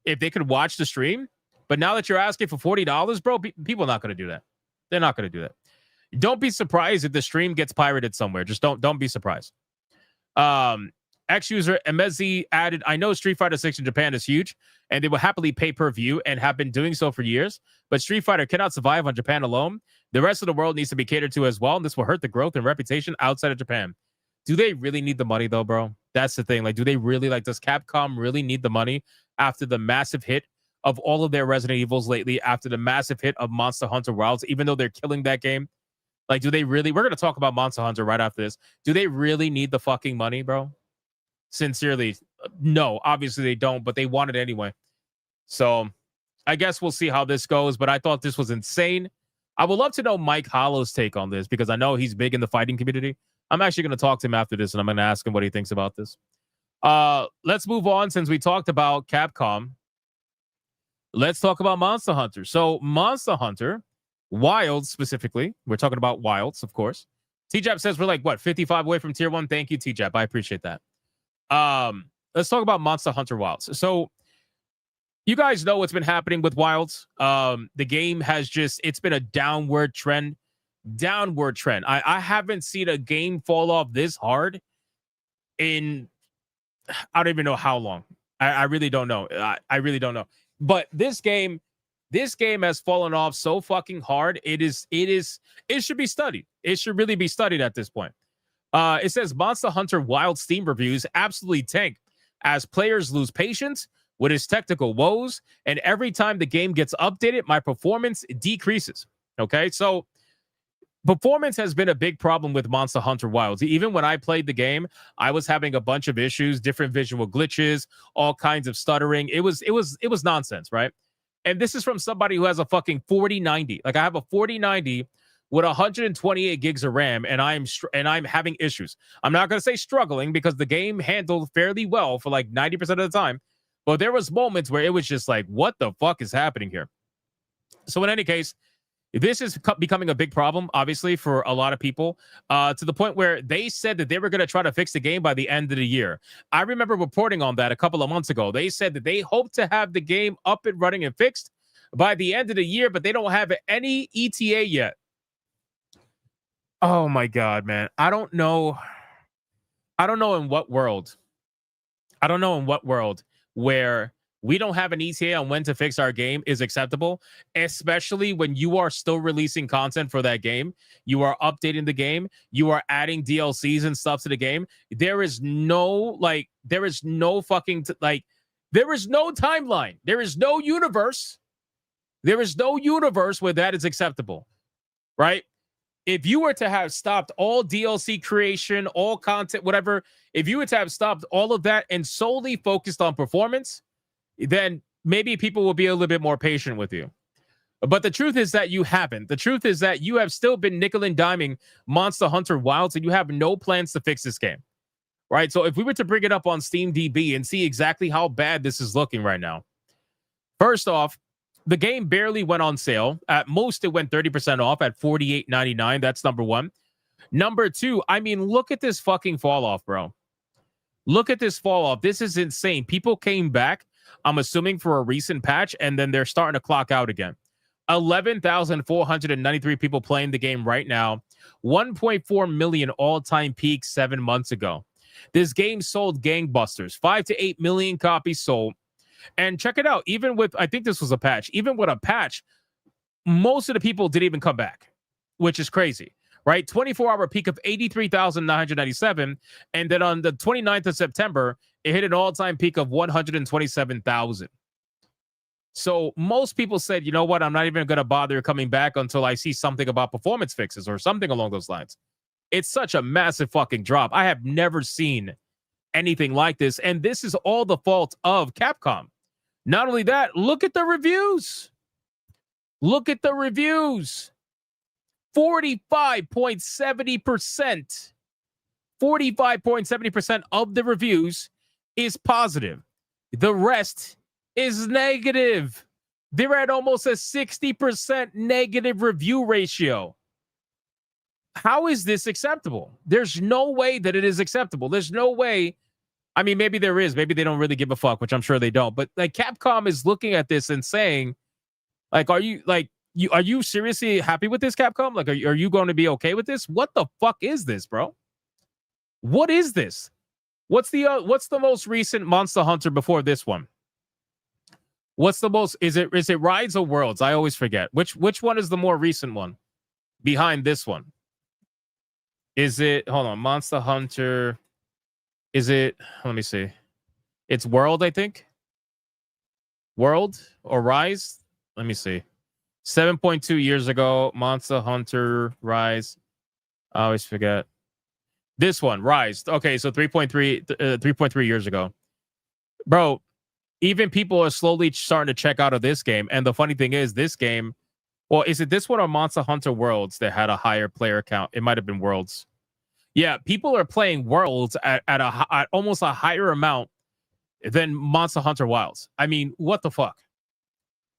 if they could watch the stream? But now that you're asking for $40, bro, people are not going to do that. They're not going to do that. Don't be surprised if the stream gets pirated somewhere. Just don't be surprised. Ex-user Emezi added, I know Street Fighter 6 in Japan is huge, and they will happily pay per view and have been doing so for years, but Street Fighter cannot survive on Japan alone. The rest of the world needs to be catered to as well, and this will hurt the growth and reputation outside of Japan. Do they really need the money, though, bro? That's the thing. Like, do they really, like, does Capcom really need the money after the massive hit of all of their Resident Evils lately, after the massive hit of Monster Hunter Wilds, even though they're killing that game? Like, do they really? We're going to talk about Monster Hunter right after this. Do they really need the fucking money, bro? Sincerely, no. Obviously, they don't, but they want it anyway. So, I guess we'll see how this goes, but I thought this was insane. I would love to know Mike Hollow's take on this, because I know he's big in the fighting community. I'm actually going to talk to him after this, and I'm going to ask him what he thinks about this. Let's move on. Since we talked about Capcom, let's talk about Monster Hunter. So Monster Hunter, Wilds specifically, we're talking about Wilds, of course. T-Jap says we're like, what, 55 away from tier 1? Thank you, T-Jap. I appreciate that. Let's talk about Monster Hunter Wilds. So you guys know what's been happening with Wilds. The game has it's been a downward trend. I haven't seen a game fall off this hard in, I don't even know how long. I really don't know. I really don't know. But this game has fallen off so fucking hard. It should be studied. It should really be studied at this point. It says Monster Hunter Wild Steam reviews absolutely tank as players lose patience with its technical woes, and every time the game gets updated, my performance decreases. Okay, so performance has been a big problem with Monster Hunter Wilds. Even when I played the game, I was having a bunch of issues, different visual glitches, all kinds of stuttering. It was nonsense, right? And this is from somebody who has a fucking 4090. Like, I have a 4090 with 128 gigs of RAM, and I'm having issues. I'm not going to say struggling, because the game handled fairly well for like 90% of the time. But there was moments where it was just like, what the fuck is happening here? So in any case, this is becoming a big problem, obviously, for a lot of people, to the point where they said that they were going to try to fix the game by the end of the year. I remember reporting on that a couple of months ago. They said that they hope to have the game up and running and fixed by the end of the year, but they don't have any ETA yet. Oh my God, man. I don't know in what world where we don't have an ETA on when to fix our game is acceptable, especially when you are still releasing content for that game. You are updating the game. You are adding DLCs and stuff to the game. There is no timeline. There is no timeline. There is no universe. There is no universe where that is acceptable, right? if you were to have stopped all DLC creation, all content, whatever, if you were to have stopped all of that and solely focused on performance, then maybe people will be a little bit more patient with you. But the truth is that you haven't. The truth is that you have still been nickel and diming Monster Hunter Wilds, and you have no plans to fix this game, right? So if we were to bring it up on SteamDB and see exactly how bad this is looking right now, first off, the game barely went on sale. At most, it went 30% off at $48.99. That's number one. Number two, I mean, look at this fucking fall off, bro. Look at this fall off. This is insane. People came back, I'm assuming, for a recent patch, and then they're starting to clock out again. 11,493 people playing the game right now. 1.4 million all-time peak 7 months ago. This game sold gangbusters. 5 to 8 million copies sold. And check it out. Even with, I think this was a patch. Even with a patch, most of the people didn't even come back, which is crazy, right? 24-hour peak of 83,997. And then on the 29th of September, it hit an all-time peak of 127,000. So most people said, you know what, I'm not even going to bother coming back until I see something about performance fixes or something along those lines. It's such a massive fucking drop. I have never seen anything like this. And this is all the fault of Capcom. Not only that, look at the reviews. Look at the reviews. 45.70%. 45.70% of the reviews is positive. The rest is negative. They're at almost a 60% negative review ratio. How is this acceptable? There's no way that it is acceptable. There's no way. I mean, maybe there is. Maybe they don't really give a fuck, which I'm sure they don't. But like Capcom is looking at this and saying, like, are you seriously happy with this, Capcom? Like, are you going to be okay with this? What the fuck is this, bro? What is this? What's the most recent Monster Hunter before this one? What's the most? Is it Rise of Worlds? I always forget. Which one is the more recent one behind this one? Is it, hold on, Monster Hunter? Is it, let me see. It's World, I think. World or Rise? Let me see. 7.2 years ago, Monster Hunter Rise. I always forget. This one, Rise. Okay, so 3.3 years ago. Bro, even people are slowly starting to check out of this game. And the funny thing is, this game, well, is it this one or Monster Hunter Worlds that had a higher player count? It might have been Worlds. Yeah, people are playing Worlds at almost a higher amount than Monster Hunter Wilds. I mean, what the fuck?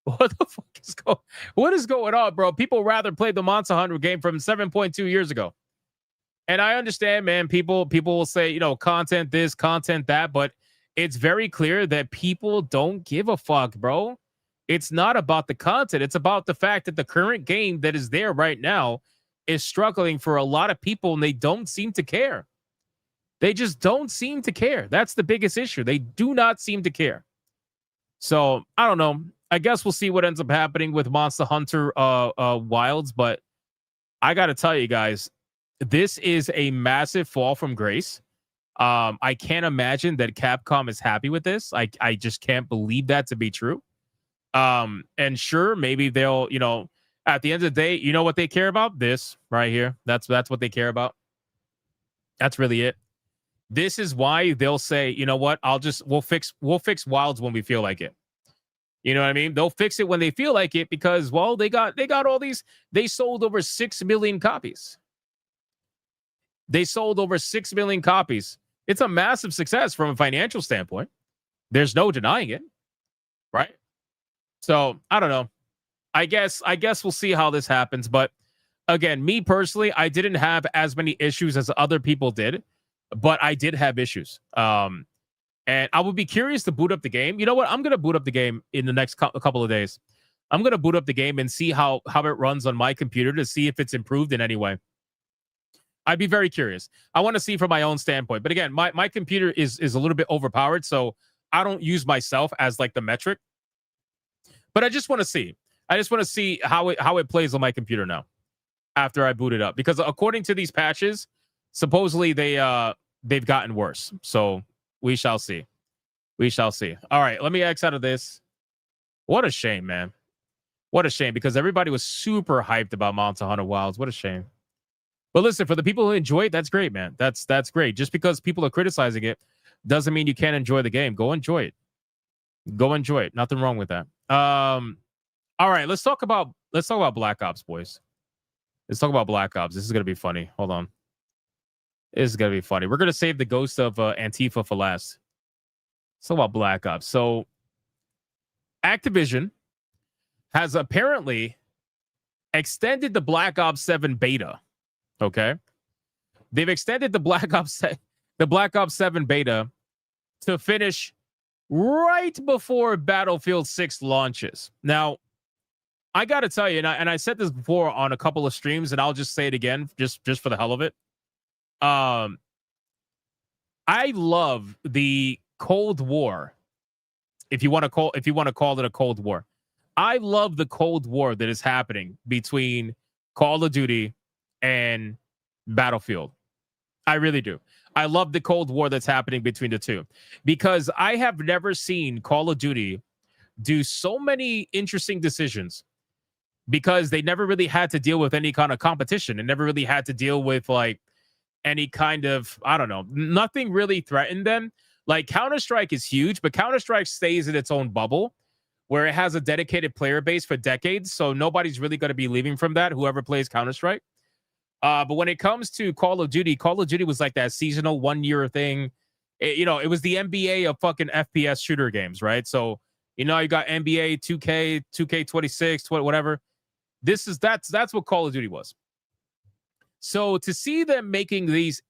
What the fuck what is going on, bro? People rather play the Monster Hunter game from 7.2 years ago. And I understand, man, people will say, you know, content this, content that, but it's very clear that people don't give a fuck, bro. It's not about the content. It's about the fact that the current game that is there right now is struggling for a lot of people, and they don't seem to care. They just don't seem to care. That's the biggest issue. They do not seem to care. So, I don't know. I guess we'll see what ends up happening with Monster Hunter Wilds, but I got to tell you guys, this is a massive fall from grace. I can't imagine that Capcom is happy with this. I just can't believe that to be true. And sure, maybe they'll, you know, at the end of the day, you know what they care about? This right here. That's what they care about. That's really it. This is why they'll say, you know what? We'll fix Wilds when we feel like it. You know what I mean? They'll fix it when they feel like it because, well, they got all these. They sold over 6 million copies. They sold over 6 million copies. It's a massive success from a financial standpoint. There's no denying it, right? So I don't know. I guess we'll see how this happens. But again, me personally, I didn't have as many issues as other people did, but I did have issues. And I would be curious to boot up the game. You know what? I'm going to boot up the game in the next couple of days. I'm going to boot up the game and see how it runs on my computer to see if it's improved in any way. I'd be very curious. I want to see from my own standpoint. But again, my computer is a little bit overpowered, so I don't use myself as like the metric. But I just want to see. I just want to see how it plays on my computer now after I boot it up. Because according to these patches, supposedly they've gotten worse. So we shall see. We shall see. All right, let me X out of this. What a shame, man. What a shame, because everybody was super hyped about Monster Hunter Wilds. What a shame. But listen, for the people who enjoy it, that's great, man. That's great. Just because people are criticizing it doesn't mean you can't enjoy the game. Go enjoy it. Go enjoy it. Nothing wrong with that. All right, let's talk about Black Ops, boys. Let's talk about Black Ops. This is gonna be funny. Hold on. This is gonna be funny. We're gonna save the ghost of Antifa for last. Let's talk about Black Ops. So Activision has apparently extended the Black Ops 7 beta. Okay. They've extended the Black Ops 7 beta to finish right before Battlefield 6 launches. Now, I got to tell you, and I said this before on a couple of streams, and I'll just say it again, just for the hell of it. I love the Cold War, if you want to call it a Cold War. I love the Cold War that is happening between Call of Duty and Battlefield. I really do. I love the Cold War that's happening between the two, because I have never seen Call of Duty do so many interesting decisions, because they never really had to deal with any kind of competition and never really had to deal with like any kind of, I don't know, nothing really threatened them. Like Counter-Strike is huge, but Counter-Strike stays in its own bubble where it has a dedicated player base for decades. So nobody's really going to be leaving from that, whoever plays Counter-Strike. But when it comes to Call of Duty was like that seasonal 1 year thing. It was the NBA of fucking FPS shooter games, right? So, you got NBA 2K, 2K26, whatever. That's what Call of Duty was. So to see them making these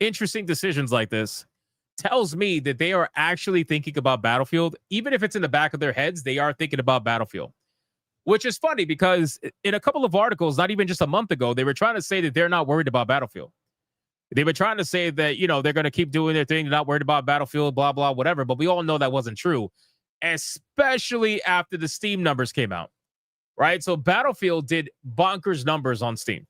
interesting decisions like this tells me that they are actually thinking about Battlefield. Even if it's in the back of their heads, they are thinking about Battlefield. Which is funny, because in a couple of articles, not even just a month ago, they were trying to say that they're not worried about Battlefield. They were trying to say that, they're going to keep doing their thing. They're not worried about Battlefield, blah, blah, whatever. But we all know that wasn't true, especially after the Steam numbers came out, right? So Battlefield did bonkers numbers on Steam.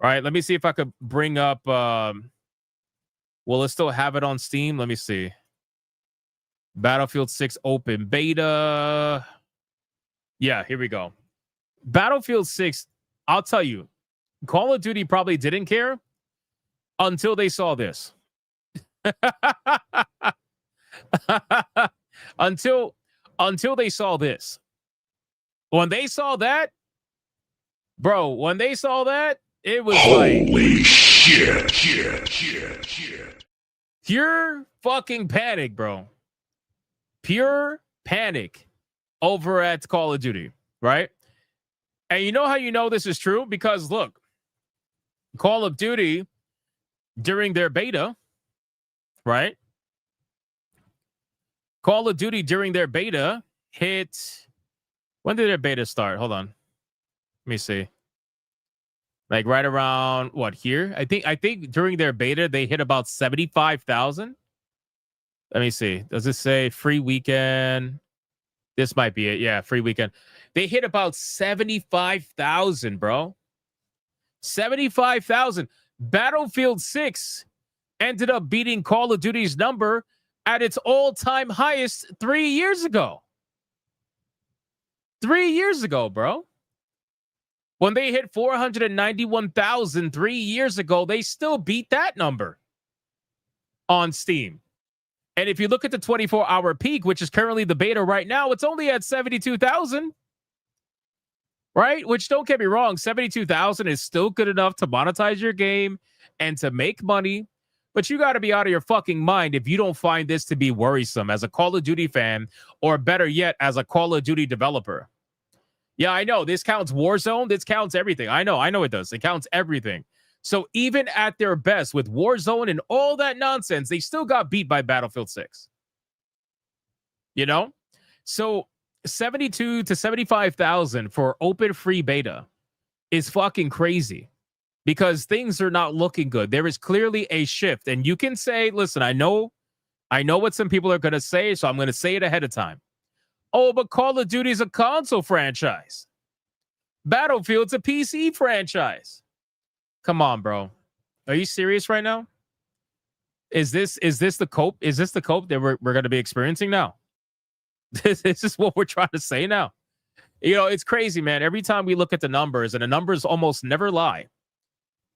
All right, let me see if I could bring up... will it still have it on Steam? Let me see. Battlefield 6 open beta. Yeah, here we go. Battlefield 6, I'll tell you, Call of Duty probably didn't care until they saw this. until they saw this. When they saw that, it was holy shit. Pure fucking panic, bro. Pure panic over at Call of Duty, right? And you know how you know this is true? Because look, Call of Duty during their beta, right? Call of Duty during their beta hit... When did their beta start? Hold on. Let me see. Like right around what here? I think during their beta they hit about 75,000. Let me see. Does it say free weekend? This might be it. Yeah, free weekend. They hit about 75,000, bro. 75,000. Battlefield 6 ended up beating Call of Duty's number at its all-time highest 3 years ago. 3 years ago, bro. When they hit 491,000 3 years ago, they still beat that number on Steam. And if you look at the 24-hour peak, which is currently the beta right now, it's only at 72,000. Right? Which, don't get me wrong, 72,000 is still good enough to monetize your game and to make money. But you got to be out of your fucking mind if you don't find this to be worrisome as a Call of Duty fan, or better yet, as a Call of Duty developer. Yeah, I know. This counts Warzone. This counts everything. I know it does. It counts everything. So even at their best with Warzone and all that nonsense, they still got beat by Battlefield 6. So 72 to 75,000 for open free beta is fucking crazy, because things are not looking good. There is clearly a shift, and you can say, listen, I know what some people are going to say, so I'm going to say it ahead of time. Oh, but Call of Duty is a console franchise. Battlefield's a PC franchise. Come on, bro. Are you serious right now? Is this the cope? Is this the cope that we're going to be experiencing now? This is what we're trying to say now. It's crazy, man. Every time we look at the numbers, and the numbers almost never lie.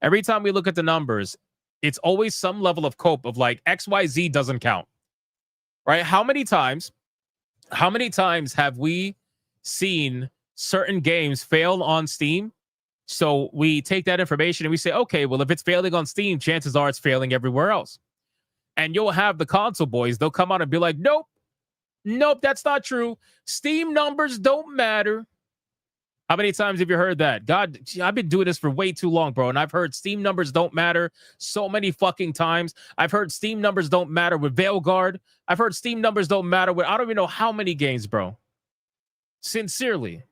Every time we look at the numbers, it's always some level of cope of like XYZ doesn't count. Right? How many times have we seen certain games fail on Steam? So we take that information and we say, okay, well, if it's failing on Steam, chances are it's failing everywhere else. And you'll have the console boys, they'll come out and be like, nope, that's not true. Steam numbers don't matter. How many times have you heard that? God, I've been doing this for way too long, bro. And I've heard Steam numbers don't matter so many fucking times. I've heard Steam numbers don't matter with Veilguard. I've heard Steam numbers don't matter with I don't even know how many games, bro. Sincerely.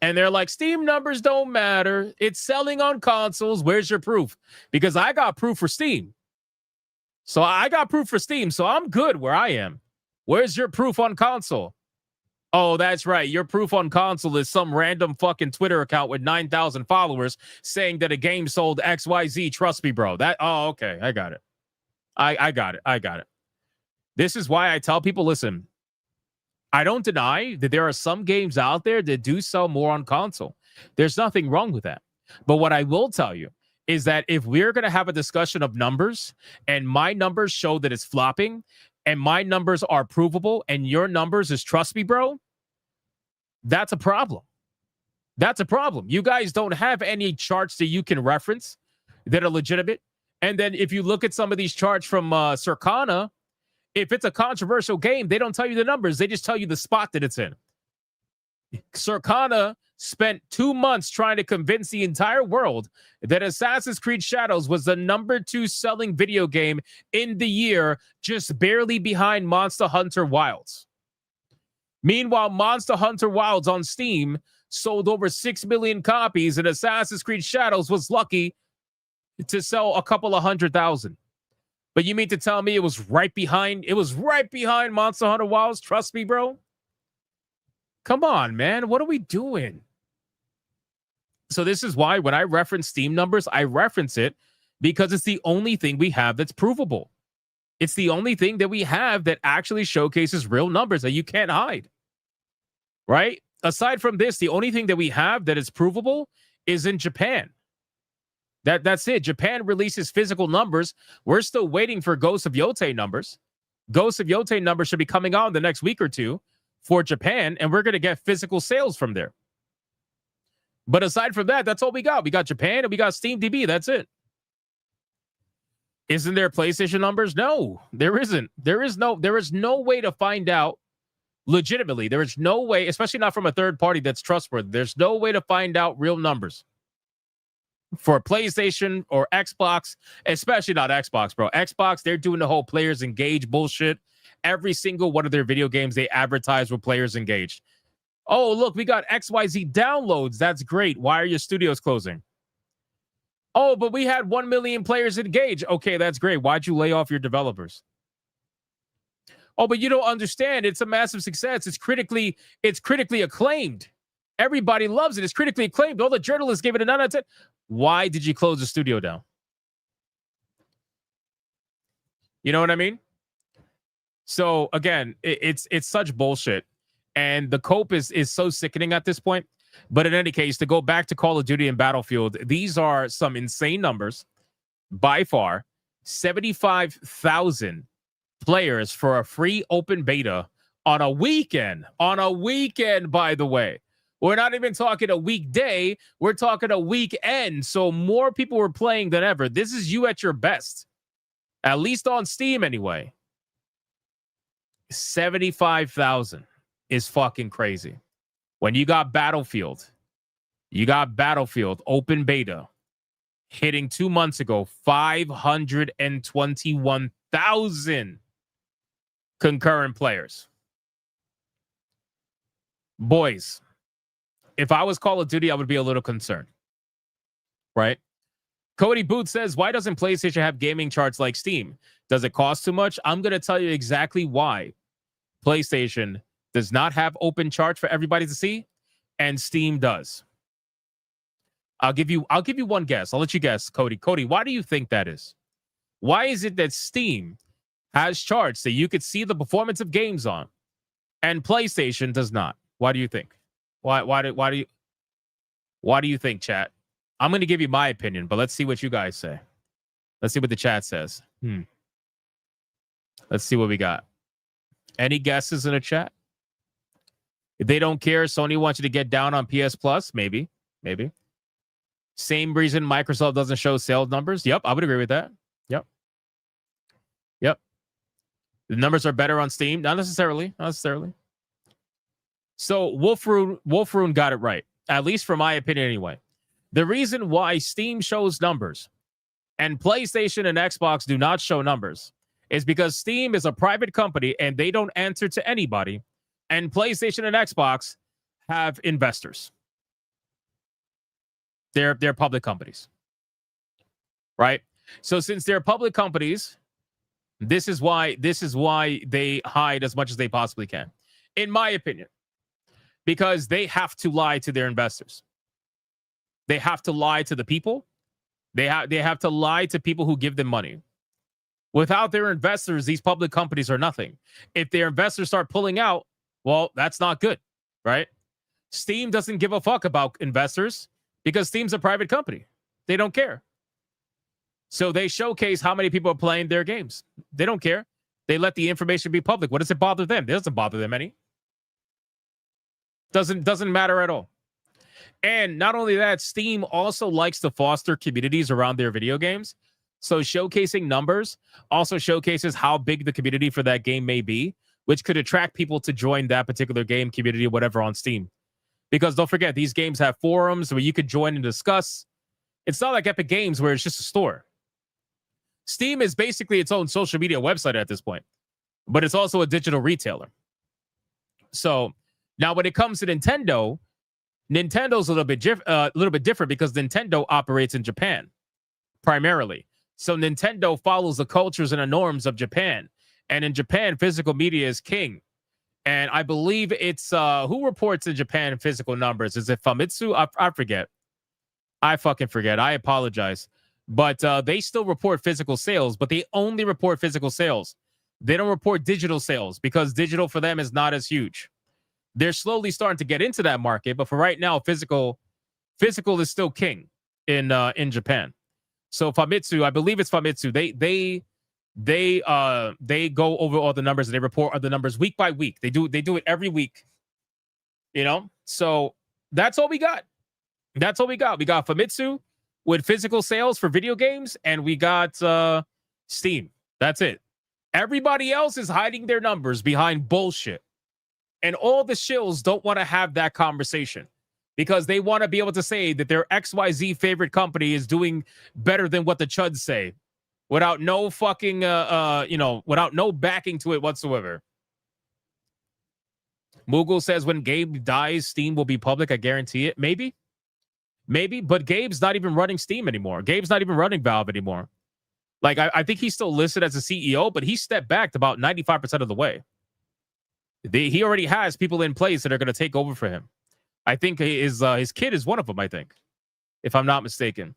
And they're like, Steam numbers don't matter. It's selling on consoles. Where's your proof? Because I got proof for Steam. So I'm good where I am. Where's your proof on console? Oh, that's right. Your proof on console is some random fucking Twitter account with 9,000 followers saying that a game sold XYZ. Trust me, bro. Okay. I got it. I got it. This is why I tell people, listen, I don't deny that there are some games out there that do sell more on console. There's nothing wrong with that. But what I will tell you is that if we're going to have a discussion of numbers and my numbers show that it's flopping and my numbers are provable and your numbers is trust me, bro, that's a problem. That's a problem. You guys don't have any charts that you can reference that are legitimate. And then if you look at some of these charts from Circana, if it's a controversial game, they don't tell you the numbers. They just tell you the spot that it's in. Circana spent 2 months trying to convince the entire world that Assassin's Creed Shadows was the #2 selling video game in the year, just barely behind Monster Hunter Wilds. Meanwhile, Monster Hunter Wilds on Steam sold over 6 million copies, and Assassin's Creed Shadows was lucky to sell a couple of 100,000. But you mean to tell me it was right behind Monster Hunter Wilds? Trust me, bro. Come on, man. What are we doing? So this is why when I reference Steam numbers, I reference it because it's the only thing we have that's provable. It's the only thing that we have that actually showcases real numbers that you can't hide. Right? Aside from this, the only thing that we have that is provable is in Japan. That's it. Japan releases physical numbers. We're still waiting for Ghost of Yotei numbers. Ghost of Yotei numbers should be coming out in the next week or two for Japan, and we're going to get physical sales from there. But aside from that, that's all we got. We got Japan and we got SteamDB. That's it. Isn't there PlayStation numbers? No, there isn't. There is no way to find out legitimately. There is no way, especially not from a third party that's trustworthy. There's no way to find out real numbers for PlayStation or Xbox, especially not Xbox, bro. Xbox, they're doing the whole players engaged bullshit. Every single one of their video games, they advertise with players engaged. Oh, look, we got XYZ downloads. That's great. Why are your studios closing? Oh, but we had 1 million players engaged. Okay, that's great. Why'd you lay off your developers? Oh, but you don't understand. It's a massive success. It's critically acclaimed. Everybody loves it. It's critically acclaimed. All the journalists gave it a 9 out of 10. Why did you close the studio down? You know what I mean? So again, it's such bullshit. And the cope is so sickening at this point. But in any case, to go back to Call of Duty and Battlefield, these are some insane numbers. By far, 75,000 players for a free open beta on a weekend. On a weekend, by the way. We're not even talking a weekday. We're talking a weekend. So more people were playing than ever. This is you at your best. At least on Steam, anyway. 75,000 is fucking crazy. When you got Battlefield open beta hitting 2 months ago, 521,000 concurrent players. Boys, if I was Call of Duty, I would be a little concerned. Right? Cody Booth says, why doesn't PlayStation have gaming charts like Steam? Does it cost too much? I'm going to tell you exactly why PlayStation does not have open charts for everybody to see, and Steam does. I'll give you one guess. I'll let you guess, Cody. Cody, why do you think that is? Why is it that Steam has charts that you could see the performance of games on, and PlayStation does not? Why do you think? Why do you think, chat? I'm going to give you my opinion, but let's see what you guys say. Let's see what the chat says. Let's see what we got. Any guesses in the chat? If they don't care, Sony wants you to get down on PS Plus? Maybe. Same reason Microsoft doesn't show sales numbers? Yep, I would agree with that. Yep. The numbers are better on Steam? Not necessarily. So Wolfroon got it right, at least for my opinion anyway. The reason why Steam shows numbers and PlayStation and Xbox do not show numbers is because Steam is a private company and they don't answer to anybody, and PlayStation and Xbox have investors. They're public companies, right? So since they're public companies, this is why they hide as much as they possibly can, in my opinion, because they have to lie to their investors. They have to lie to the people. They have to lie to people who give them money. Without their investors, these public companies are nothing. If their investors start pulling out, well, that's not good, right? Steam doesn't give a fuck about investors because Steam's a private company. They don't care. So they showcase how many people are playing their games. They don't care. They let the information be public. What does it bother them? It doesn't bother them any. Doesn't matter at all. And not only that, Steam also likes to foster communities around their video games. So showcasing numbers also showcases how big the community for that game may be, which could attract people to join that particular game community or whatever on Steam. Because don't forget, these games have forums where you could join and discuss. It's not like Epic Games where it's just a store. Steam is basically its own social media website at this point, but it's also a digital retailer. So now when it comes to Nintendo, Nintendo's a little bit different because Nintendo operates in Japan primarily. So Nintendo follows the cultures and the norms of Japan. And in Japan, physical media is king. And I believe it's who reports in Japan physical numbers? Is it Famitsu? I forget. I fucking forget. I apologize. But they still report physical sales, but they only report physical sales. They don't report digital sales because digital for them is not as huge. They're slowly starting to get into that market, but for right now, physical is still king in Japan. So Famitsu, I believe it's Famitsu. They go over all the numbers and they report all the numbers week by week. They do it every week. You know? So that's all we got. We got Famitsu with physical sales for video games, and we got Steam. That's it. Everybody else is hiding their numbers behind bullshit. And all the shills don't want to have that conversation because they want to be able to say that their XYZ favorite company is doing better than what the chuds say without no fucking, without no backing to it whatsoever. Moogle says when Gabe dies, Steam will be public. I guarantee it. Maybe, but Gabe's not even running Steam anymore. Gabe's not even running Valve anymore. Like, I think he's still listed as a CEO, but he stepped back about 95% of the way. He already has people in place that are going to take over for him. I think his kid is one of them, I think, if I'm not mistaken.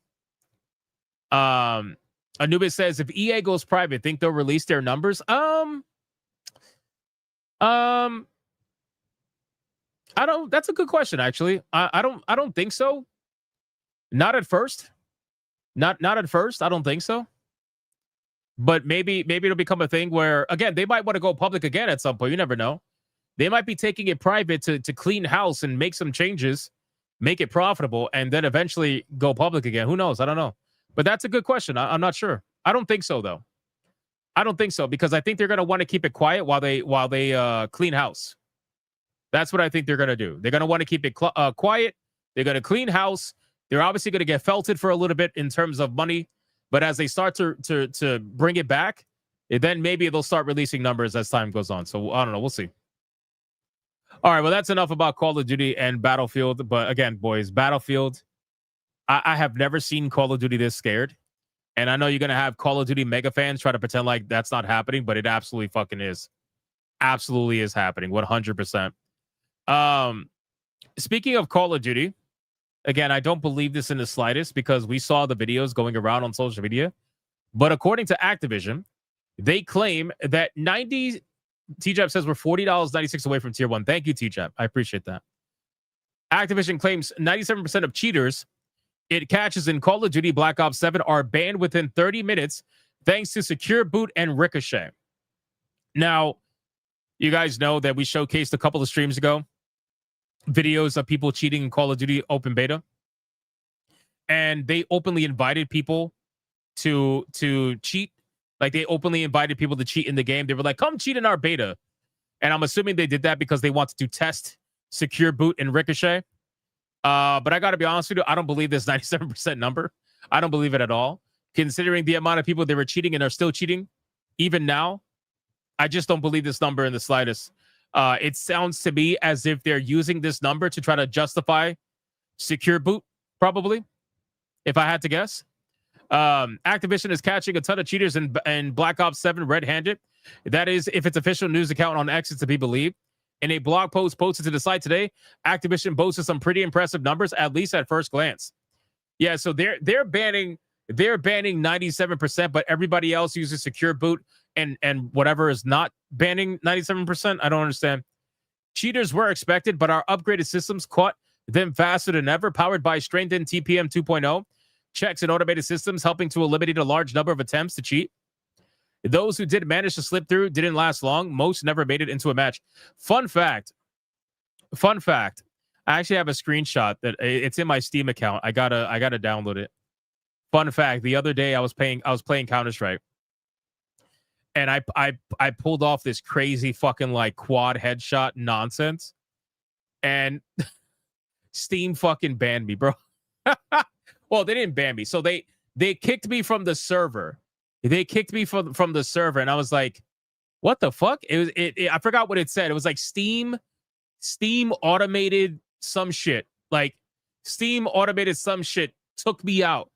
Anubis says, if EA goes private, think they'll release their numbers? That's a good question, actually. I don't think so. Not at first. Not at first. I don't think so. But maybe it'll become a thing where, again, they might want to go public again at some point. You never know. They might be taking it private to clean house and make some changes, make it profitable, and then eventually go public again. Who knows? I don't know. But that's a good question. I'm not sure. I don't think so, though. I don't think so, because I think they're going to want to keep it quiet while they clean house. That's what I think they're going to do. They're going to want to keep it quiet. They're going to clean house. They're obviously going to get felted for a little bit in terms of money. But as they start to bring it back, then maybe they'll start releasing numbers as time goes on. So I don't know. We'll see. All right, well, that's enough about Call of Duty and Battlefield. But again, boys, Battlefield, I have never seen Call of Duty this scared. And I know you're going to have Call of Duty mega fans try to pretend like that's not happening, but it absolutely fucking is. Absolutely is happening, 100%. Speaking of Call of Duty, again, I don't believe this in the slightest because we saw the videos going around on social media. But according to Activision, they claim that TJAP says we're $40.96 away from tier 1. Thank you, TJAP. I appreciate that. Activision claims 97% of cheaters It catches in Call of Duty Black Ops 7 are banned within 30 minutes thanks to Secure Boot and Ricochet. Now, you guys know that we showcased a couple of streams ago videos of people cheating in Call of Duty Open Beta. And they openly invited people to cheat. Like, they openly invited people to cheat in the game. They were like, come cheat in our beta. And I'm assuming they did that because they wanted to test Secure Boot and Ricochet. But I got to be honest with you, I don't believe this 97% number. I don't believe it at all. Considering the amount of people they were cheating and are still cheating, even now, I just don't believe this number in the slightest. It sounds to me as if they're using this number to try to justify Secure Boot, probably, if I had to guess. Activision is catching a ton of cheaters in Black Ops 7 red-handed. That is, if its official news account on X is to be believed. In a blog post posted to the site today, Activision boasted some pretty impressive numbers, at least at first glance. Yeah, so they're banning 97%, but everybody else uses Secure Boot and whatever is not banning 97%. I don't understand. Cheaters were expected, but our upgraded systems caught them faster than ever, powered by strengthened TPM 2.0 checks and automated systems, helping to eliminate a large number of attempts to cheat. Those who did manage to slip through didn't last long. Most never made it into a match. Fun fact. I actually have a screenshot that it's in my Steam account. I gotta download it. Fun fact. The other day I was playing Counter-Strike. And I pulled off this crazy fucking like quad headshot nonsense. And Steam fucking banned me, bro. Well, they didn't ban me. So they kicked me from the server. They kicked me from the server, and I was like, "What the fuck?" I forgot what it said. It was like Steam automated some shit. Like Steam automated some shit took me out,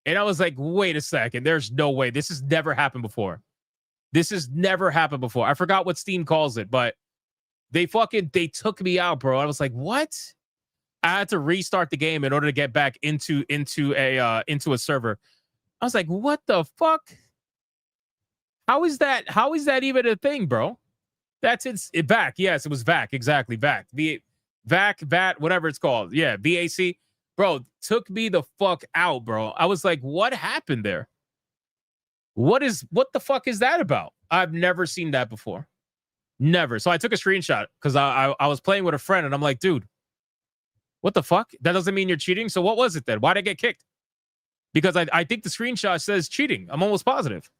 and I was like, "Wait a second. There's no way. This has never happened before. This has never happened before." I forgot what Steam calls it, but they took me out, bro. I was like, "What?" I had to restart the game in order to get back into a server. I was like, "What the fuck? How is that even a thing, bro?" That's it. VAC. Yes, it was VAC. Exactly. VAC. VAT, whatever it's called. Yeah. VAC. Bro, took me the fuck out, bro. I was like, what happened there? What the fuck is that about? I've never seen that before. Never. So I took a screenshot because I was playing with a friend and I'm like, dude, what the fuck? That doesn't mean you're cheating. So what was it then? Why'd I get kicked? Because I think the screenshot says cheating. I'm almost positive.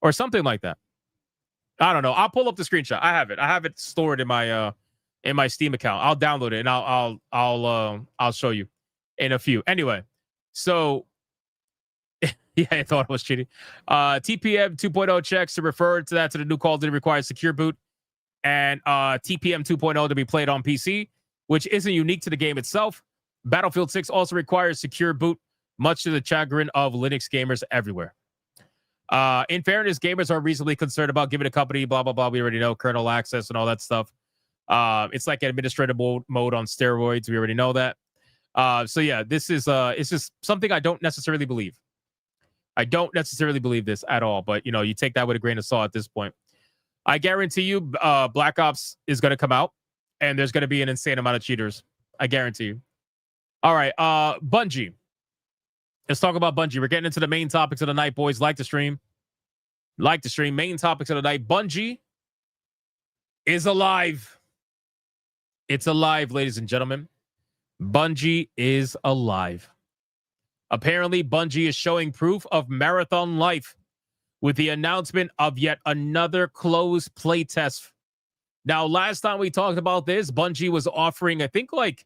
Or something like that. I don't know. I'll pull up the screenshot. I have it stored in my Steam account. I'll download it and I'll show you in a few. Anyway, so yeah, I thought it was cheating. TPM 2.0 checks to refer to that to the new Call of Duty requires Secure Boot and TPM 2.0 to be played on PC, which isn't unique to the game itself. Battlefield 6 also requires Secure Boot, much to the chagrin of Linux gamers everywhere. In fairness, gamers are reasonably concerned about giving a company blah, blah, blah. We already know kernel access and all that stuff. It's like an administrative mode on steroids. We already know that. So yeah, this is it's just something I don't necessarily believe. I don't necessarily believe this at all, but you take that with a grain of salt at this point. I guarantee you Black Ops is going to come out and there's going to be an insane amount of cheaters. I guarantee you. All right. Bungie. Let's talk about Bungie. We're getting into the main topics of the night, boys. Like the stream. Main topics of the night. Bungie is alive. It's alive, ladies and gentlemen. Bungie is alive. Apparently, Bungie is showing proof of marathon life with the announcement of yet another closed playtest. Now, last time we talked about this, Bungie was offering, I think, like,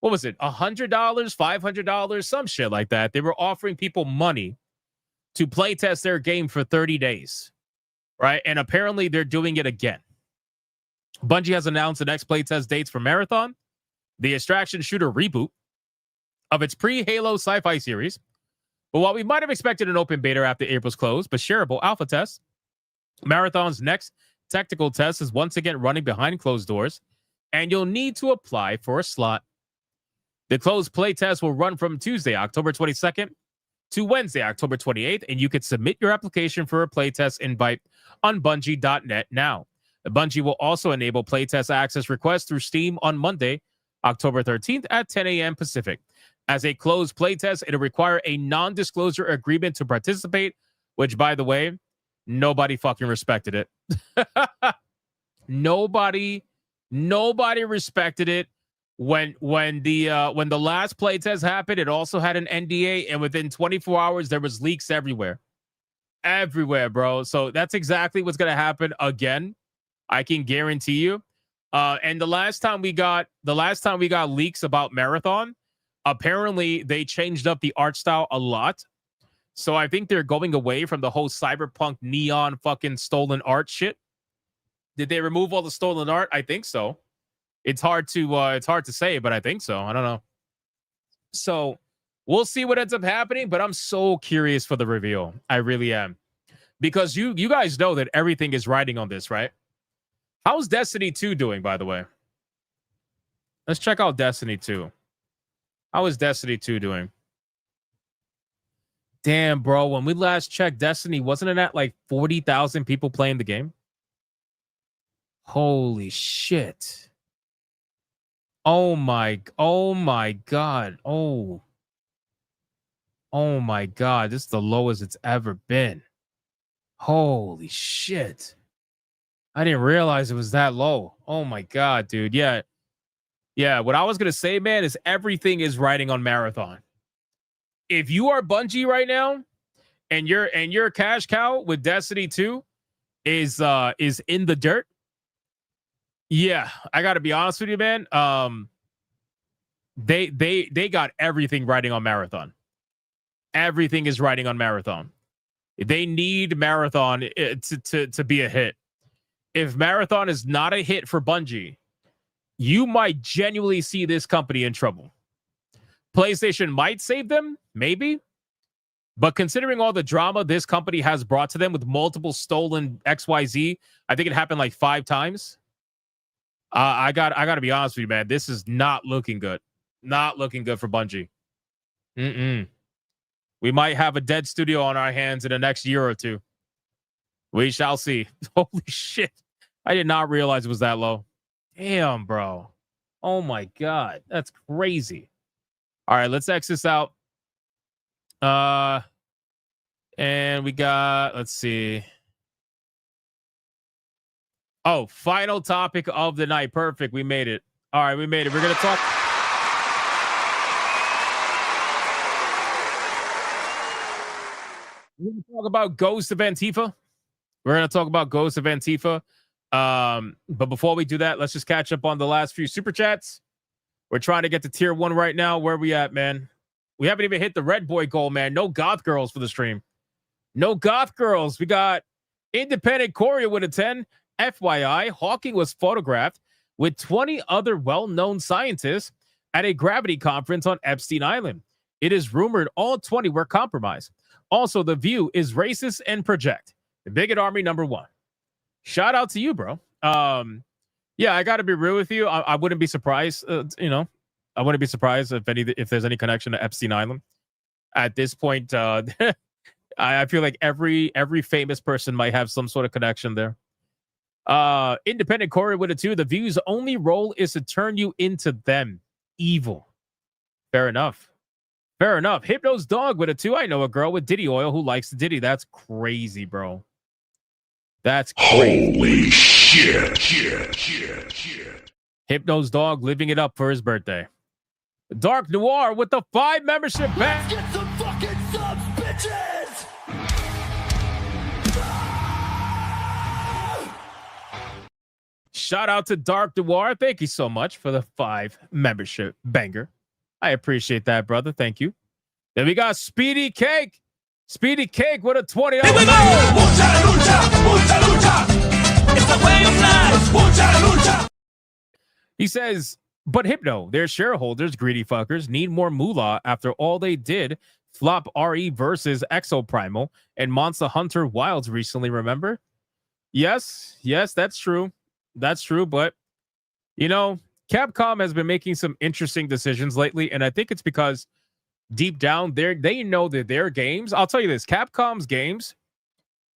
what was it? $100, $500, some shit like that. They were offering people money to play test their game for 30 days, right? And apparently they're doing it again. Bungie has announced the next playtest dates for Marathon, the extraction shooter reboot of its pre-Halo sci-fi series. But while we might have expected an open beta after April's close, but shareable alpha test, Marathon's next technical test is once again running behind closed doors, and you'll need to apply for a slot. The closed playtest will run from Tuesday, October 22nd to Wednesday, October 28th, and you can submit your application for a playtest invite on Bungie.net now. The Bungie will also enable playtest access requests through Steam on Monday, October 13th at 10 a.m. Pacific. as a closed playtest. It'll require a non-disclosure agreement to participate, which, by the way, nobody fucking respected it. Nobody respected it. When the last playtest happened, it also had an NDA, and within 24 hours, there was leaks everywhere. Everywhere, bro. So that's exactly what's gonna happen again. I can guarantee you. And the last time we got leaks about Marathon, apparently they changed up the art style a lot. So I think they're going away from the whole cyberpunk neon fucking stolen art shit. Did they remove all the stolen art? I think so. It's hard to say, but I think so. I don't know. So we'll see what ends up happening, but I'm so curious for the reveal. I really am. Because you guys know that everything is riding on this, right? How's Destiny 2 doing, by the way? Let's check out Destiny 2. How is Destiny 2 doing? Damn, bro. When we last checked Destiny, wasn't it at like 40,000 people playing the game? Holy shit. Oh my God. Oh my God. This is the lowest it's ever been. Holy shit. I didn't realize it was that low. Oh my God, dude. Yeah. What I was going to say, man, is everything is riding on Marathon. If you are Bungie right now and your cash cow with Destiny 2 is in the dirt. Yeah, I got to be honest with you, man. They got everything riding on Marathon. Everything is riding on Marathon. They need Marathon to be a hit. If Marathon is not a hit for Bungie, you might genuinely see this company in trouble. PlayStation might save them, maybe. But considering all the drama this company has brought to them with multiple stolen XYZ, I think it happened like 5 times. I got to be honest with you, man. This is not looking good. Not looking good for Bungie. We might have a dead studio on our hands in the next year or two. We shall see. Holy shit. I did not realize it was that low. Damn, bro. Oh my God. That's crazy. All right, let's X this out. And we got, let's see. Oh, final topic of the night. Perfect. We made it. All right, we made it. We're going to talk. We're going to talk about Ghost of Antifa. We're going to talk about Ghost of Antifa. But before we do that, let's just catch up on the last few super chats. We're trying to get to tier 1 right now. Where we at, man? We haven't even hit the red boy goal, man. No goth girls for the stream. No goth girls. We got Independent Courier with a 10. FYI, Hawking was photographed with 20 other well-known scientists at a gravity conference on Epstein Island. It is rumored all 20 were compromised. Also, The View is racist and project. The Bigot Army #1. Shout out to you, bro. Yeah, I got to be real with you. I wouldn't be surprised. I wouldn't be surprised if there's any connection to Epstein Island. At this point, I feel like every famous person might have some sort of connection there. Independent Courier with a 2. The View's only role is to turn you into them. Evil. Fair enough. Hypno's Dog with a 2. I know a girl with Diddy oil who likes to Diddy. That's crazy, bro. That's crazy. Holy shit. Hypno's Dog living it up for his birthday. Dark Noir with the 5 membership back. Let's get some fucking subs, bitches! Shout out to Dark Noir. Thank you so much for the 5 membership banger. I appreciate that, brother. Thank you. Then we got Speedy Cake. Speedy Cake with a $20. Here we go! Mucha lucha! It's a way of life! Mucha lucha! He says, but Hypno, their shareholders, greedy fuckers, need more moolah after all they did flop RE versus Exoprimal and Monster Hunter Wilds recently, remember? Yes, that's true. That's true, but, Capcom has been making some interesting decisions lately, and I think it's because deep down, they know that their games, I'll tell you this, Capcom's games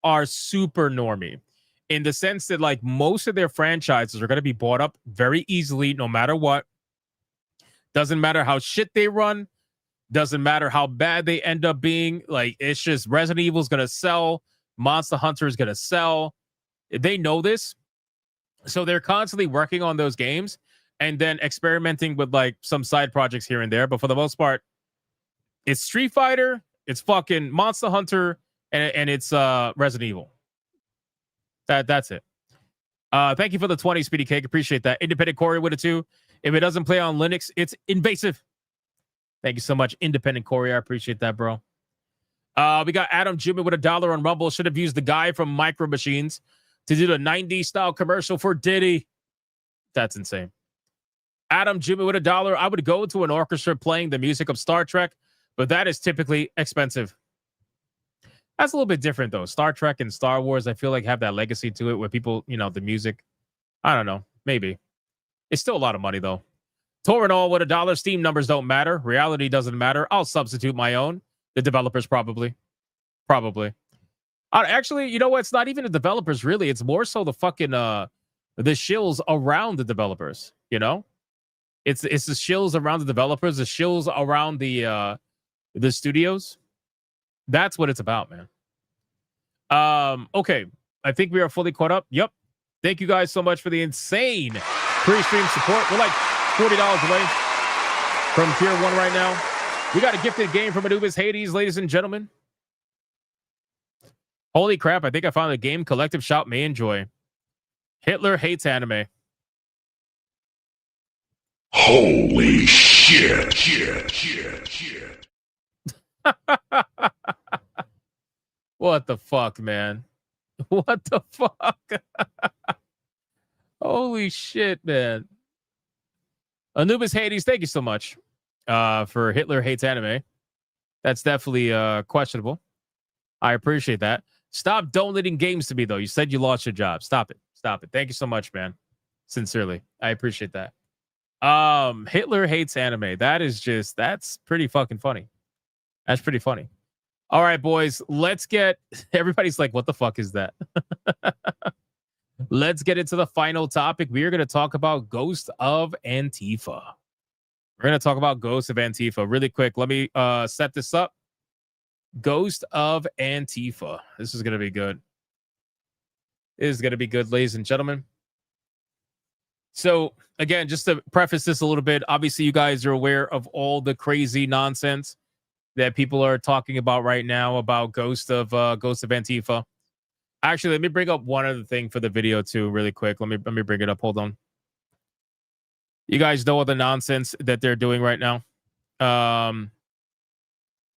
are super normie in the sense that, like, most of their franchises are going to be bought up very easily, no matter what. Doesn't matter how shit they run. Doesn't matter how bad they end up being. Like, it's just Resident Evil's going to sell. Monster Hunter is going to sell. They know this. So they're constantly working on those games and then experimenting with like some side projects here and there. But for the most part, it's Street Fighter, it's fucking Monster Hunter, and it's Resident Evil. That's it. Thank you for the 20, Speedy Cake. Appreciate that. Independent Corey with it too. If it doesn't play on Linux, it's invasive. Thank you so much, Independent Corey. I appreciate that, bro. We got Adam Jimmy with $1 on Rumble. Should have used the guy from Micro Machines to do the 90s style commercial for Diddy. That's insane. Adam Jimmy with $1. I would go to an orchestra playing the music of Star Trek, but that is typically expensive. That's a little bit different, though. Star Trek and Star Wars, I feel like, have that legacy to it where people, you know, the music. I don't know. Maybe. It's still a lot of money, though. Torinol with $1. Steam numbers don't matter. Reality doesn't matter. I'll substitute my own. The developers probably. Actually, you know what? It's not even the developers, really. It's more so the fucking the shills around the developers, you know? It's the shills around the developers, the shills around the studios. That's what it's about, man. Okay. I think we are fully caught up. Yep. Thank you guys so much for the insane pre-stream support. We're like $40 away from tier 1 right now. We got a gifted game from Anubis Hades, ladies and gentlemen. Holy crap, I think I found a game Collective Shop may enjoy. Hitler Hates Anime. Holy shit. What the fuck, man? What the fuck? Holy shit, man. Anubis Hades, thank you so much for Hitler Hates Anime. That's definitely questionable. I appreciate that. Stop donating games to me, though. You said you lost your job. Stop it. Thank you so much, man. Sincerely. I appreciate that. Hitler Hates Anime. That's pretty fucking funny. That's pretty funny. All right, boys. Let's get... Everybody's like, what the fuck is that? Let's get into the final topic. We are going to talk about Ghost of Antifa. We're going to talk about Ghost of Antifa. Really quick, let me set this up. Ghost of Antifa. This is going to be good. This is going to be good, ladies and gentlemen. So, again, just to preface this a little bit, obviously you guys are aware of all the crazy nonsense that people are talking about right now about Ghost of Antifa. Actually, let me bring up one other thing for the video too, really quick. Let me bring it up. Hold on. You guys know all the nonsense that they're doing right now.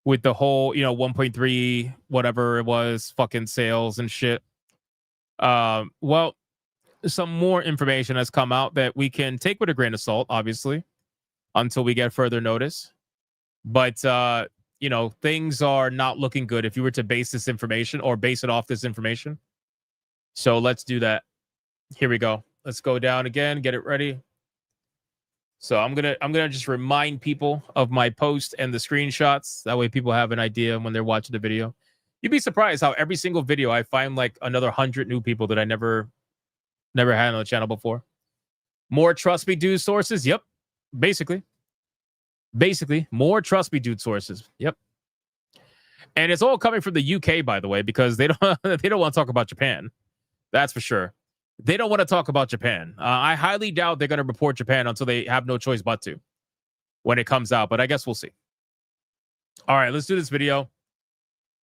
With the whole, 1.3, whatever it was, fucking sales and shit. Well, some more information has come out that we can take with a grain of salt, obviously, until we get further notice. But, things are not looking good if you were to base this information or base it off this information. So let's do that. Here we go. Let's go down again, get it ready. So I'm gonna just remind people of my post and the screenshots. That way people have an idea when they're watching the video. You'd be surprised how every single video I find like another 100 new people that I never had on the channel before. More Trust Me Dude sources. Yep. Basically, more Trust Me Dude sources. Yep. And it's all coming from the UK, by the way, because they don't want to talk about Japan. That's for sure. They don't want to talk about Japan. I highly doubt they're going to report Japan until they have no choice but to when it comes out. But I guess we'll see. All right, let's do this video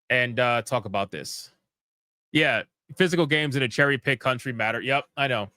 and talk about this. Yeah, physical games in a cherry pick country matter. Yep, I know.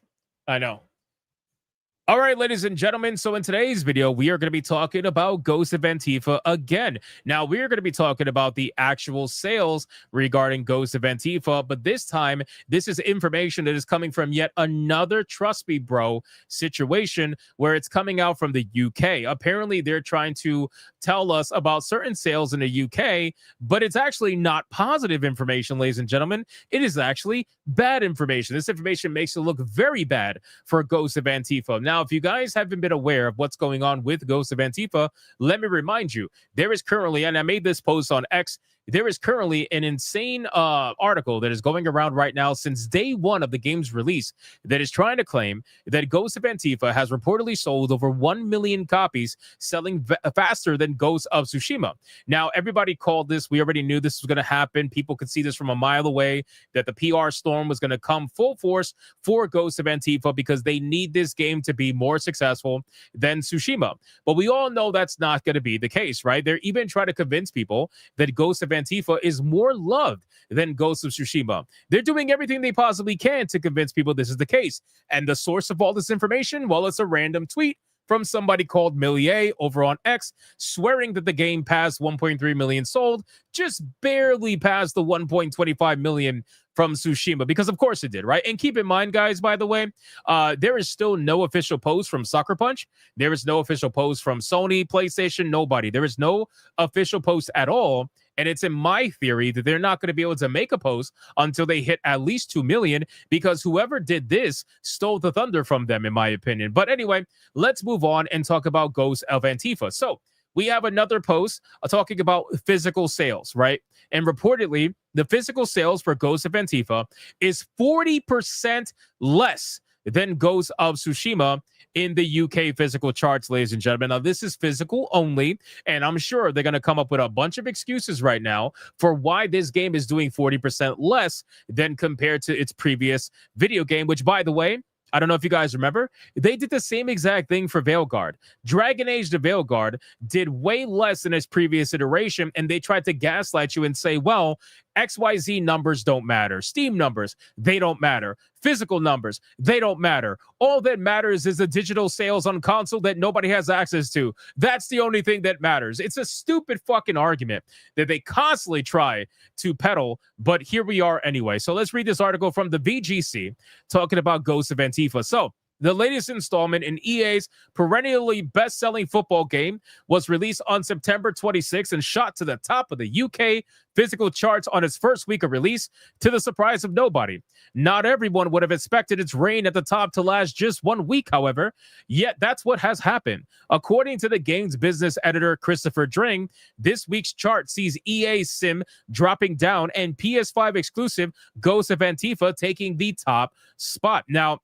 All right, ladies and gentlemen. So in today's video, we are going to be talking about Ghost of Antifa again. Now, we are going to be talking about the actual sales regarding Ghost of Antifa, but this time, this is information that is coming from yet another Trust Me Bro situation where it's coming out from the UK. Apparently, they're trying to tell us about certain sales in the UK, but it's actually not positive information, ladies and gentlemen. It is actually bad information. This information makes it look very bad for Ghost of Antifa. Now, if you guys haven't been aware of what's going on with Ghost of Antifa, let me remind you, there is currently, and I made this post on X there is currently an insane article that is going around right now since day one of the game's release that is trying to claim that Ghost of Antifa has reportedly sold over 1 million copies, selling faster than Ghost of Tsushima. Now, everybody called this. We already knew this was going to happen. People could see this from a mile away, that the PR storm was going to come full force for Ghost of Antifa because they need this game to be more successful than Tsushima. But we all know that's not going to be the case, right? They're even trying to convince people that Ghost of Antifa is more loved than Ghost of Tsushima. They're doing everything they possibly can to convince people this is the case. And the source of all this information, well, it's a random tweet from somebody called Millier over on X, swearing that the game passed 1.3 million sold, just barely passed the 1.25 million from Tsushima, because of course it did, right? And keep in mind, guys, by the way, there is still no official post from Sucker Punch. There is no official post from Sony, PlayStation, nobody. There is no official post at all. And it's in my theory that they're not going to be able to make a post until they hit at least 2 million, because whoever did this stole the thunder from them, in my opinion. But anyway, let's move on and talk about Ghost of Antifa. So we have another post talking about physical sales, right? And reportedly, the physical sales for Ghost of Antifa is 40% less than Ghost of Tsushima in the UK physical charts, ladies and gentlemen. Now, this is physical only, and I'm sure they're going to come up with a bunch of excuses right now for why this game is doing 40% less than compared to its previous video game, which, by the way, I don't know if you guys remember, they did the same exact thing for Veilguard. Dragon Age the Veilguard did way less than its previous iteration, and they tried to gaslight you and say, well, XYZ numbers don't matter. Steam numbers, they don't matter. Physical numbers, they don't matter. All that matters is the digital sales on console that nobody has access to. That's the only thing that matters. It's a stupid fucking argument that they constantly try to peddle, but here we are anyway. So let's read this article from the VGC talking about Ghost of Antifa. So, the latest installment in EA's perennially best-selling football game was released on September 26th and shot to the top of the UK physical charts on its first week of release, to the surprise of nobody. Not everyone would have expected its reign at the top to last just 1 week, however, yet that's what has happened. According to the game's business editor, Christopher Dring, this week's chart sees EA Sim dropping down and PS5 exclusive Ghost of Antifa taking the top spot. Now,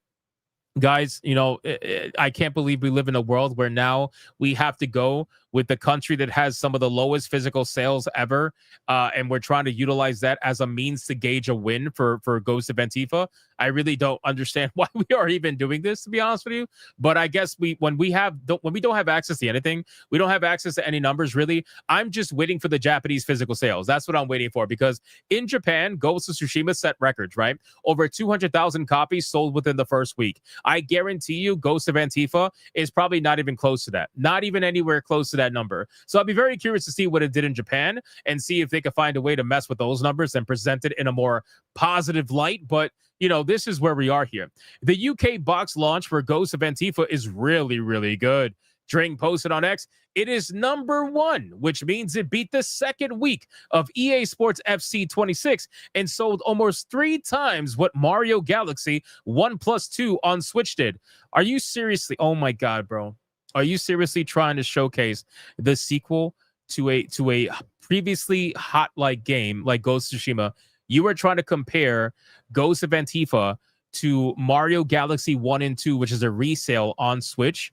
guys, you know, I can't believe we live in a world where now we have to go with the country that has some of the lowest physical sales ever, and we're trying to utilize that as a means to gauge a win for Ghost of Antifa. I really don't understand why we are even doing this, to be honest with you. But I guess when we don't have access to anything, we don't have access to any numbers, really. I'm just waiting for the Japanese physical sales. That's what I'm waiting for, because in Japan, Ghost of Tsushima set records, right? Over 200,000 copies sold within the first week. I guarantee you Ghost of Antifa is probably not even close to that. Not even anywhere close to that number. So I'll be very curious to see what it did in Japan and see if they could find a way to mess with those numbers and present it in a more positive light. But, you know, this is where we are here. The UK box launch for Ghost of Antifa is really, really good. Dring posted on X, it is #1, which means it beat the second week of EA Sports FC 26 and sold almost 3 times what Mario Galaxy 1+2 on Switch did. Are you seriously? Oh my God, bro. Are you seriously trying to showcase the sequel to a previously hot-like game like Ghost of Tsushima? You were trying to compare Ghost of Antifa to Mario Galaxy 1 and 2, which is a resale on Switch.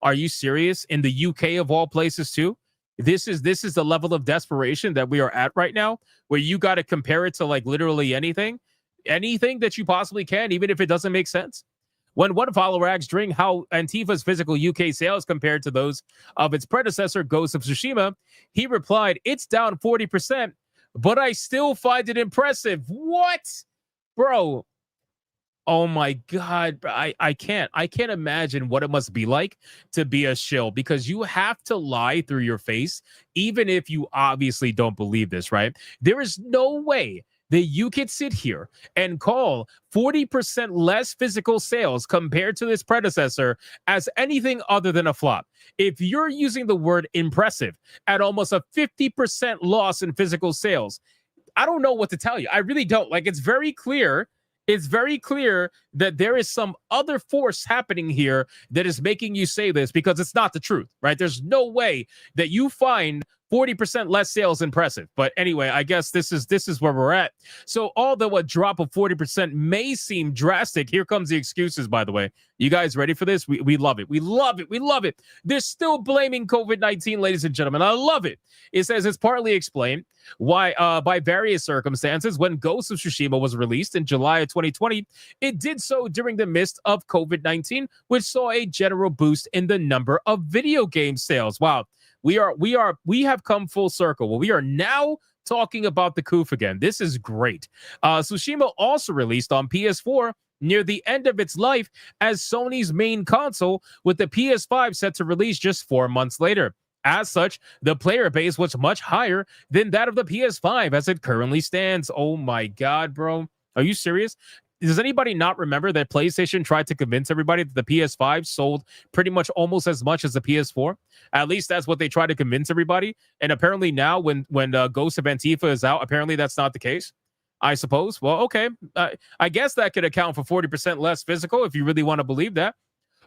Are you serious? In the UK of all places too? This is the level of desperation that we are at right now, where you got to compare it to like literally anything that you possibly can, even if it doesn't make sense. When one follower asked Dring how Antifa's physical UK sales compared to those of its predecessor, Ghost of Tsushima, he replied, "It's down 40%, but I still find it impressive." What? Bro. Oh my God. I can't imagine what it must be like to be a shill, because you have to lie through your face, even if you obviously don't believe this, right? There is no way that you could sit here and call 40% less physical sales compared to this predecessor as anything other than a flop. If you're using the word impressive at almost a 50% loss in physical sales, I don't know what to tell you. I really don't. Like, it's very clear. It's very clear that there is some other force happening here that is making you say this, because it's not the truth, right? There's no way that you find 40% less sales, impressive. But anyway, I guess this is where we're at. So although a drop of 40% may seem drastic, here comes the excuses, by the way. You guys ready for this? We love it. We love it. We love it. They're still blaming COVID-19, ladies and gentlemen. I love it. It says it's partly explained why by various circumstances. When Ghost of Tsushima was released in July of 2020, it did so during the midst of COVID-19, which saw a general boost in the number of video game sales. Wow. We have come full circle. Well, we are now talking about the Koof again. This is great. Tsushima also released on PS4 near the end of its life as Sony's main console, with the PS5 set to release just 4 months later. As such, the player base was much higher than that of the PS5 as it currently stands. Oh my God, bro. Are you serious? Does anybody not remember that PlayStation tried to convince everybody that the PS5 sold pretty much almost as much as the PS4? At least that's what they tried to convince everybody. And apparently now when Ghost of Antifa is out, apparently that's not the case, I suppose. Well, okay. I guess that could account for 40% less physical if you really want to believe that.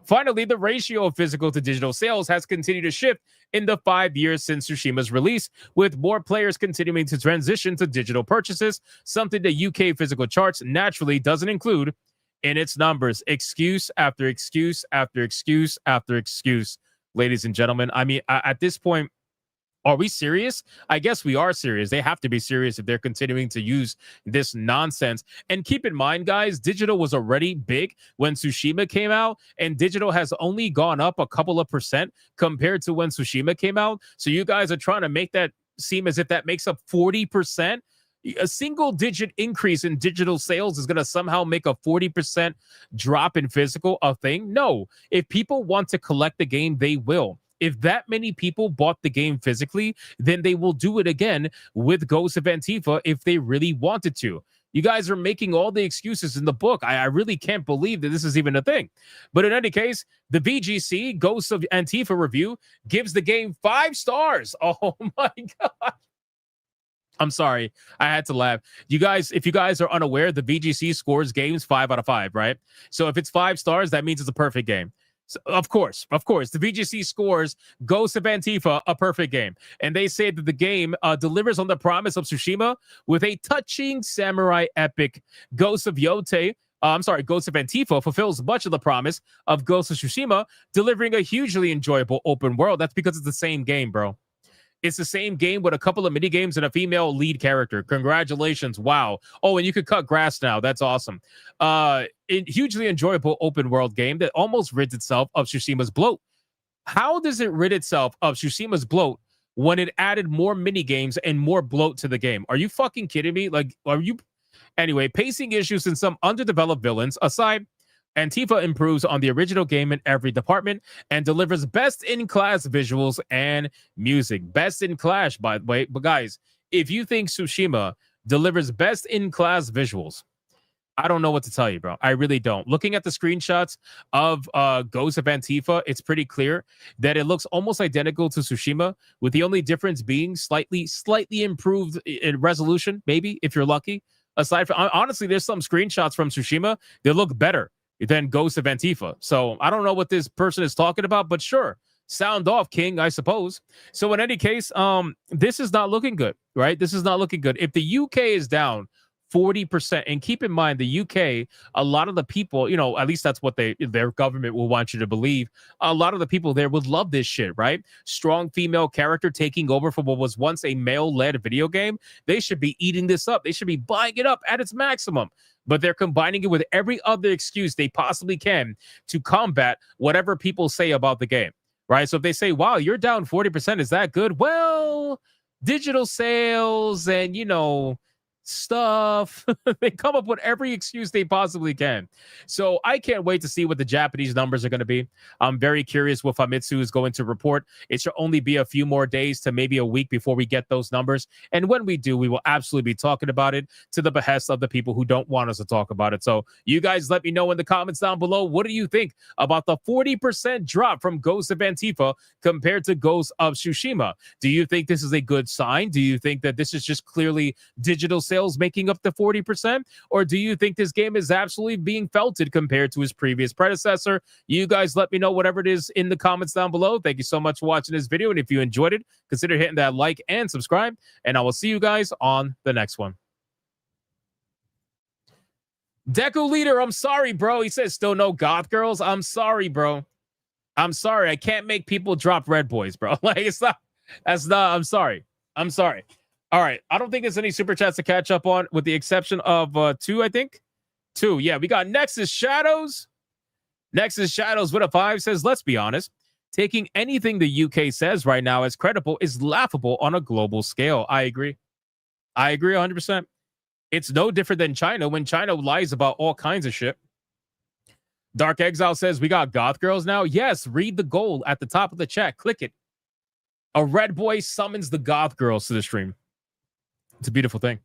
Finally, the ratio of physical to digital sales has continued to shift in the 5 years since Tsushima's release, with more players continuing to transition to digital purchases, something the UK physical charts naturally doesn't include in its numbers. Excuse after excuse after excuse after excuse, ladies and gentlemen. I mean, at this point, are we serious? I guess we are serious. They have to be serious if they're continuing to use this nonsense. And keep in mind, guys, digital was already big when Tsushima came out, and digital has only gone up a couple of percent compared to when Tsushima came out. So you guys are trying to make that seem as if that makes up 40%. A single-digit increase in digital sales is going to somehow make a 40% drop in physical a thing? No. If people want to collect the game, they will. If that many people bought the game physically, then they will do it again with Ghost of Antifa if they really wanted to. You guys are making all the excuses in the book. I really can't believe that this is even a thing. But in any case, the VGC Ghost of Antifa review gives the game 5 stars. Oh my God. I'm sorry. I had to laugh. You guys, if you guys are unaware, the VGC scores games 5 out of 5, right? So if it's 5 stars, that means it's a perfect game. So, of course, the VGC scores Ghost of Antifa a perfect game. And they say that the game delivers on the promise of Tsushima with a touching samurai epic. Ghost of Yotei, Ghost of Antifa fulfills much of the promise of Ghost of Tsushima, delivering a hugely enjoyable open world. That's because it's the same game, bro. It's the same game with a couple of mini games and a female lead character. Congratulations. Wow. Oh, and you could cut grass now. That's awesome. Hugely enjoyable open world game that almost rids itself of Tsushima's bloat. How does it rid itself of Tsushima's bloat when it added more mini games and more bloat to the game? Are you fucking kidding me? Like, are you? Anyway, pacing issues and some underdeveloped villains aside, Antifa improves on the original game in every department and delivers best-in-class visuals and music. Best-in-class, by the way. But guys, if you think Tsushima delivers best-in-class visuals, I don't know what to tell you, bro. I really don't. Looking at the screenshots of Ghost of Antifa, it's pretty clear that it looks almost identical to Tsushima, with the only difference being slightly improved in resolution, maybe, if you're lucky. Aside from, honestly, there's some screenshots from Tsushima that look better than Ghost of Antifa. So I don't know what this person is talking about, but sure, sound off, King, I suppose. So in any case, this is not looking good, right? This is not looking good. If the UK is down 40%, and keep in mind, the UK, a lot of the people, you know, at least that's what their government will want you to believe. A lot of the people there would love this shit, right? Strong female character taking over for what was once a male-led video game. They should be eating this up. They should be buying it up at its maximum. But they're combining it with every other excuse they possibly can to combat whatever people say about the game, right? So if they say, wow, you're down 40%, is that good? Well, digital sales and, you know, stuff. They come up with every excuse they possibly can. So I can't wait to see what the Japanese numbers are going to be. I'm very curious what Famitsu is going to report. It should only be a few more days to maybe a week before we get those numbers. And when we do, we will absolutely be talking about it to the behest of the people who don't want us to talk about it. So you guys let me know in the comments down below. What do you think about the 40% drop from Ghost of Antifa compared to Ghost of Tsushima? Do you think this is a good sign? Do you think that this is just clearly digital sales sales making up the 40%? Or do you think this game is absolutely being felted compared to his previous predecessor? You guys let me know whatever it is in the comments down below. Thank you so much for watching this video. And if you enjoyed it, consider hitting that like and subscribe. And I will see you guys on the next one. Deku Leader, I'm sorry, bro. He says still no goth girls. I'm sorry, bro. I'm sorry. I can't make people drop red boys, bro. Like, it's not, that's not, I'm sorry. I'm sorry. All right. I don't think there's any super chats to catch up on, with the exception of 2, I think. 2. Yeah, we got Nexus Shadows. Nexus Shadows with a 5 says, let's be honest. Taking anything the UK says right now as credible is laughable on a global scale. I agree. I agree 100%. It's no different than China when China lies about all kinds of shit. Dark Exile says, we got goth girls now. Yes, read the goal at the top of the chat. Click it. A red boy summons the goth girls to the stream. It's a beautiful thing.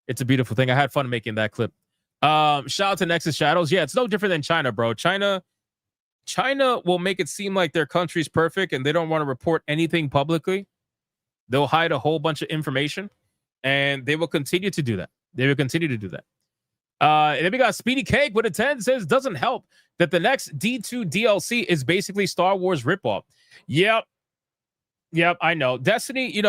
It's a beautiful thing. I had fun making that clip. Shout out to Nexus Shadows. Yeah, it's no different than China, bro. China will make it seem like their country's perfect and they don't want to report anything publicly. They'll hide a whole bunch of information and they will continue to do that. They will continue to do that. And then we got Speedy Cake with a 10 says, doesn't help that the next D2 DLC is basically Star Wars ripoff. Yep, I know. Destiny,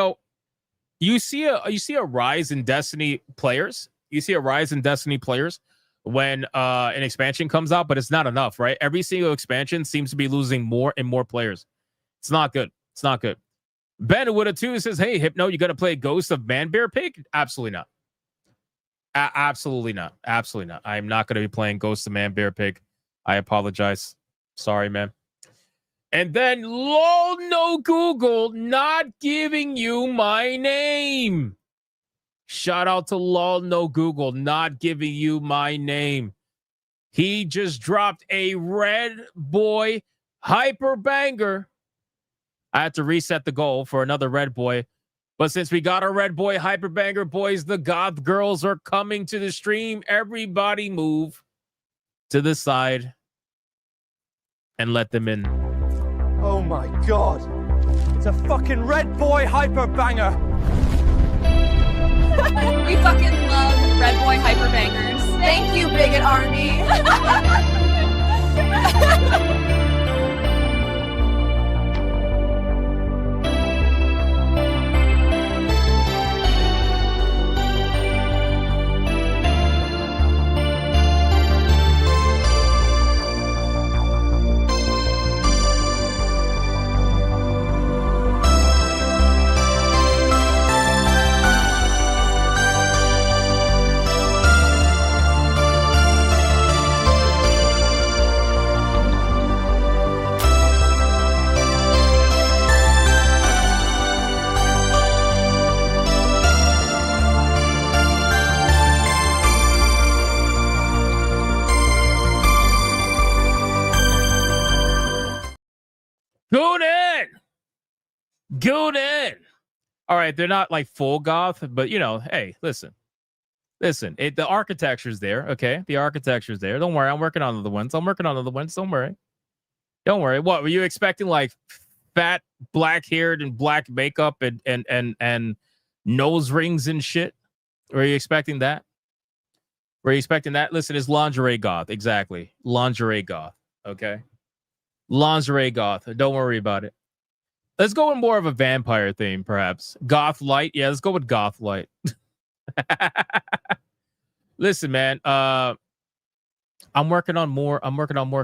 you see a rise in Destiny players. You see a rise in Destiny players when an expansion comes out, but it's not enough, right? Every single expansion seems to be losing more and more players. It's not good. It's not good. Ben with a 2 says, hey, Hypno, you got to play Ghost of Man Bear Pig? Absolutely not. Absolutely not. Absolutely not. I'm not going to be playing Ghost of Man Bear Pig. I apologize. Sorry, man. And then, lol, no Google, not giving you my name. Shout out to lol, no Google, not giving you my name. He just dropped a red boy hyper banger. I had to reset the goal for another red boy. But since we got a red boy hyper banger, boys, the goth girls are coming to the stream. Everybody move to the side and let them in. Oh my god. It's a fucking red boy hyper banger. We fucking love red boy hyper bangers. Thank you, Bigot Army. Goon in. All right, they're not like full goth, but hey, listen. The architecture's there, okay? The architecture's there. Don't worry, I'm working on other ones. Don't worry. What were you expecting? Like fat, black-haired, and black makeup and nose rings and shit? Were you expecting that? Listen, it's lingerie goth. Exactly. Lingerie goth. Okay. Lingerie goth. Don't worry about it. Let's go with more of a vampire theme, perhaps. Goth light. Yeah, let's go with goth light. Listen, man. I'm working on more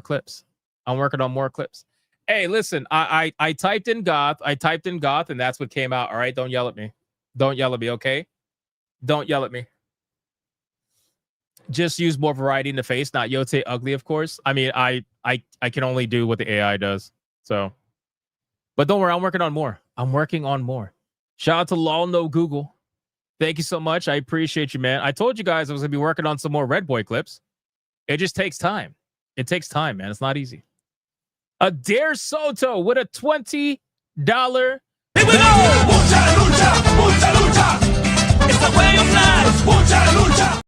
clips. Hey, listen, I typed in goth, and that's what came out. All right. Don't yell at me. Okay? Don't yell at me. Just use more variety in the face, not Yotei ugly, of course. I mean, I can only do what the AI does. So, but don't worry, I'm working on more. Shout out to lol no Google. Thank you so much. I appreciate you, man. I told you guys I was gonna be working on some more Red Boy clips. It just takes time. It takes time, man. It's not easy. Adair Soto with a $20. Here we go! Mucha lucha! It's the way of life! Mucha lucha!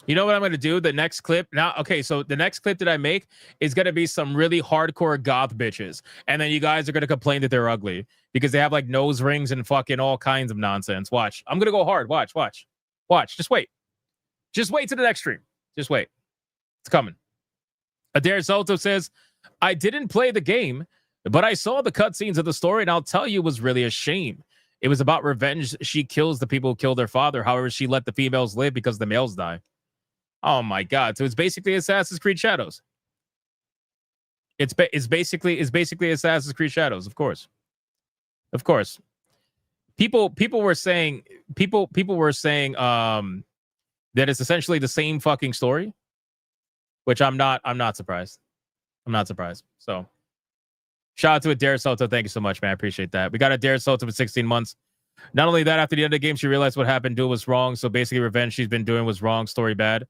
You know what I'm going to do? The next clip. Now, okay, so the next clip that I make is going to be some really hardcore goth bitches. And then you guys are going to complain that they're ugly because they have like nose rings and fucking all kinds of nonsense. Watch. I'm going to go hard. Watch. Watch. Just wait. Just wait to the next stream. Just wait. It's coming. Adair Soto says, I didn't play the game, but I saw the cutscenes of the story, and I'll tell you, it was really a shame. It was about revenge. She kills the people who killed their father. However, she let the females live because the males die. Oh my God! So it's basically Assassin's Creed Shadows. It's basically Assassin's Creed Shadows. Of course. People were saying that it's essentially the same fucking story, which I'm not surprised. I'm not surprised. So. Shout out to Adair Soto. Thank you so much, man. I appreciate that. We got Adair Soto for 16 months. Not only that, after the end of the game, she realized what happened. Do was wrong. So basically, revenge she's been doing was wrong. Story bad.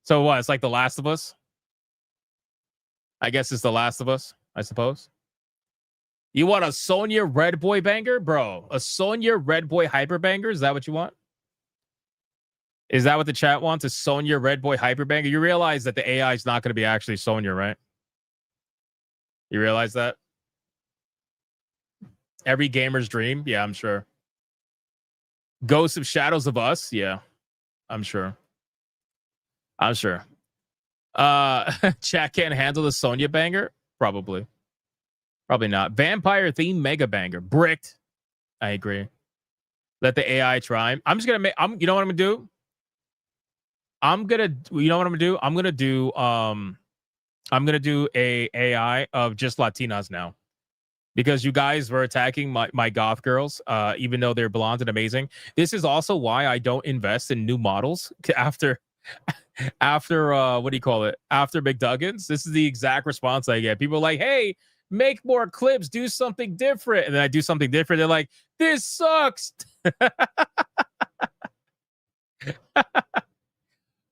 So what? It's like The Last of Us. I guess it's The Last of Us, I suppose. You want a Sonya Red Boy banger? Bro, a Sonya Red Boy hyper banger? Is that what you want? Is that what the chat wants? A Sonya Red Boy hyper banger? You realize that the AI is not going to be actually Sonya, right? You realize that? Every gamer's dream? Yeah, I'm sure. Ghosts of Shadows of Us? Yeah, I'm sure. Chat can't handle the Sonya banger? Probably not. Vampire theme mega banger. Bricked. I agree. Let the AI try. I'm just gonna make. You know what I'm gonna do? I'm gonna do a AI of just Latinas now. Because you guys were attacking my goth girls, even though they're blonde and amazing. This is also why I don't invest in new models after what do you call it? After McDuggins. This is the exact response I get. People are like, hey, make more clips, do something different. And then I do something different. They're like, this sucks.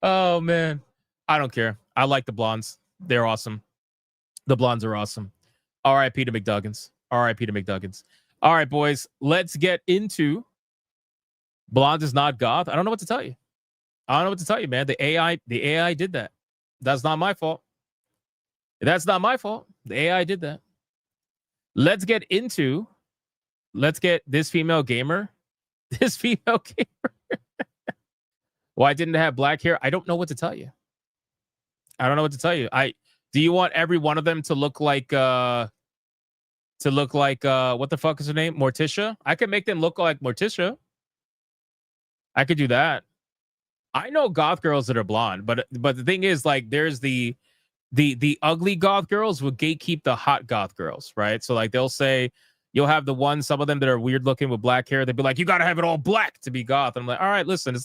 Oh, man. I don't care. I like the blondes. They're awesome. The blondes are awesome. R.I.P. to McDuggins. R.I.P. to McDuggins. All right, boys. Let's get into Blonde is Not Goth. I don't know what to tell you. Man. The AI did that. That's not my fault. The AI did that. Let's get this female gamer. Why didn't it have black hair? I don't know what to tell you. Do you want every one of them to look like what the fuck is her name? Morticia? I could make them look like Morticia. I could do that. I know goth girls that are blonde, but the thing is, like, there's the ugly goth girls will gatekeep the hot goth girls, right? So like they'll say you'll have some of them that are weird looking with black hair. They'd be like, you gotta have it all black to be goth. And I'm like, all right, listen,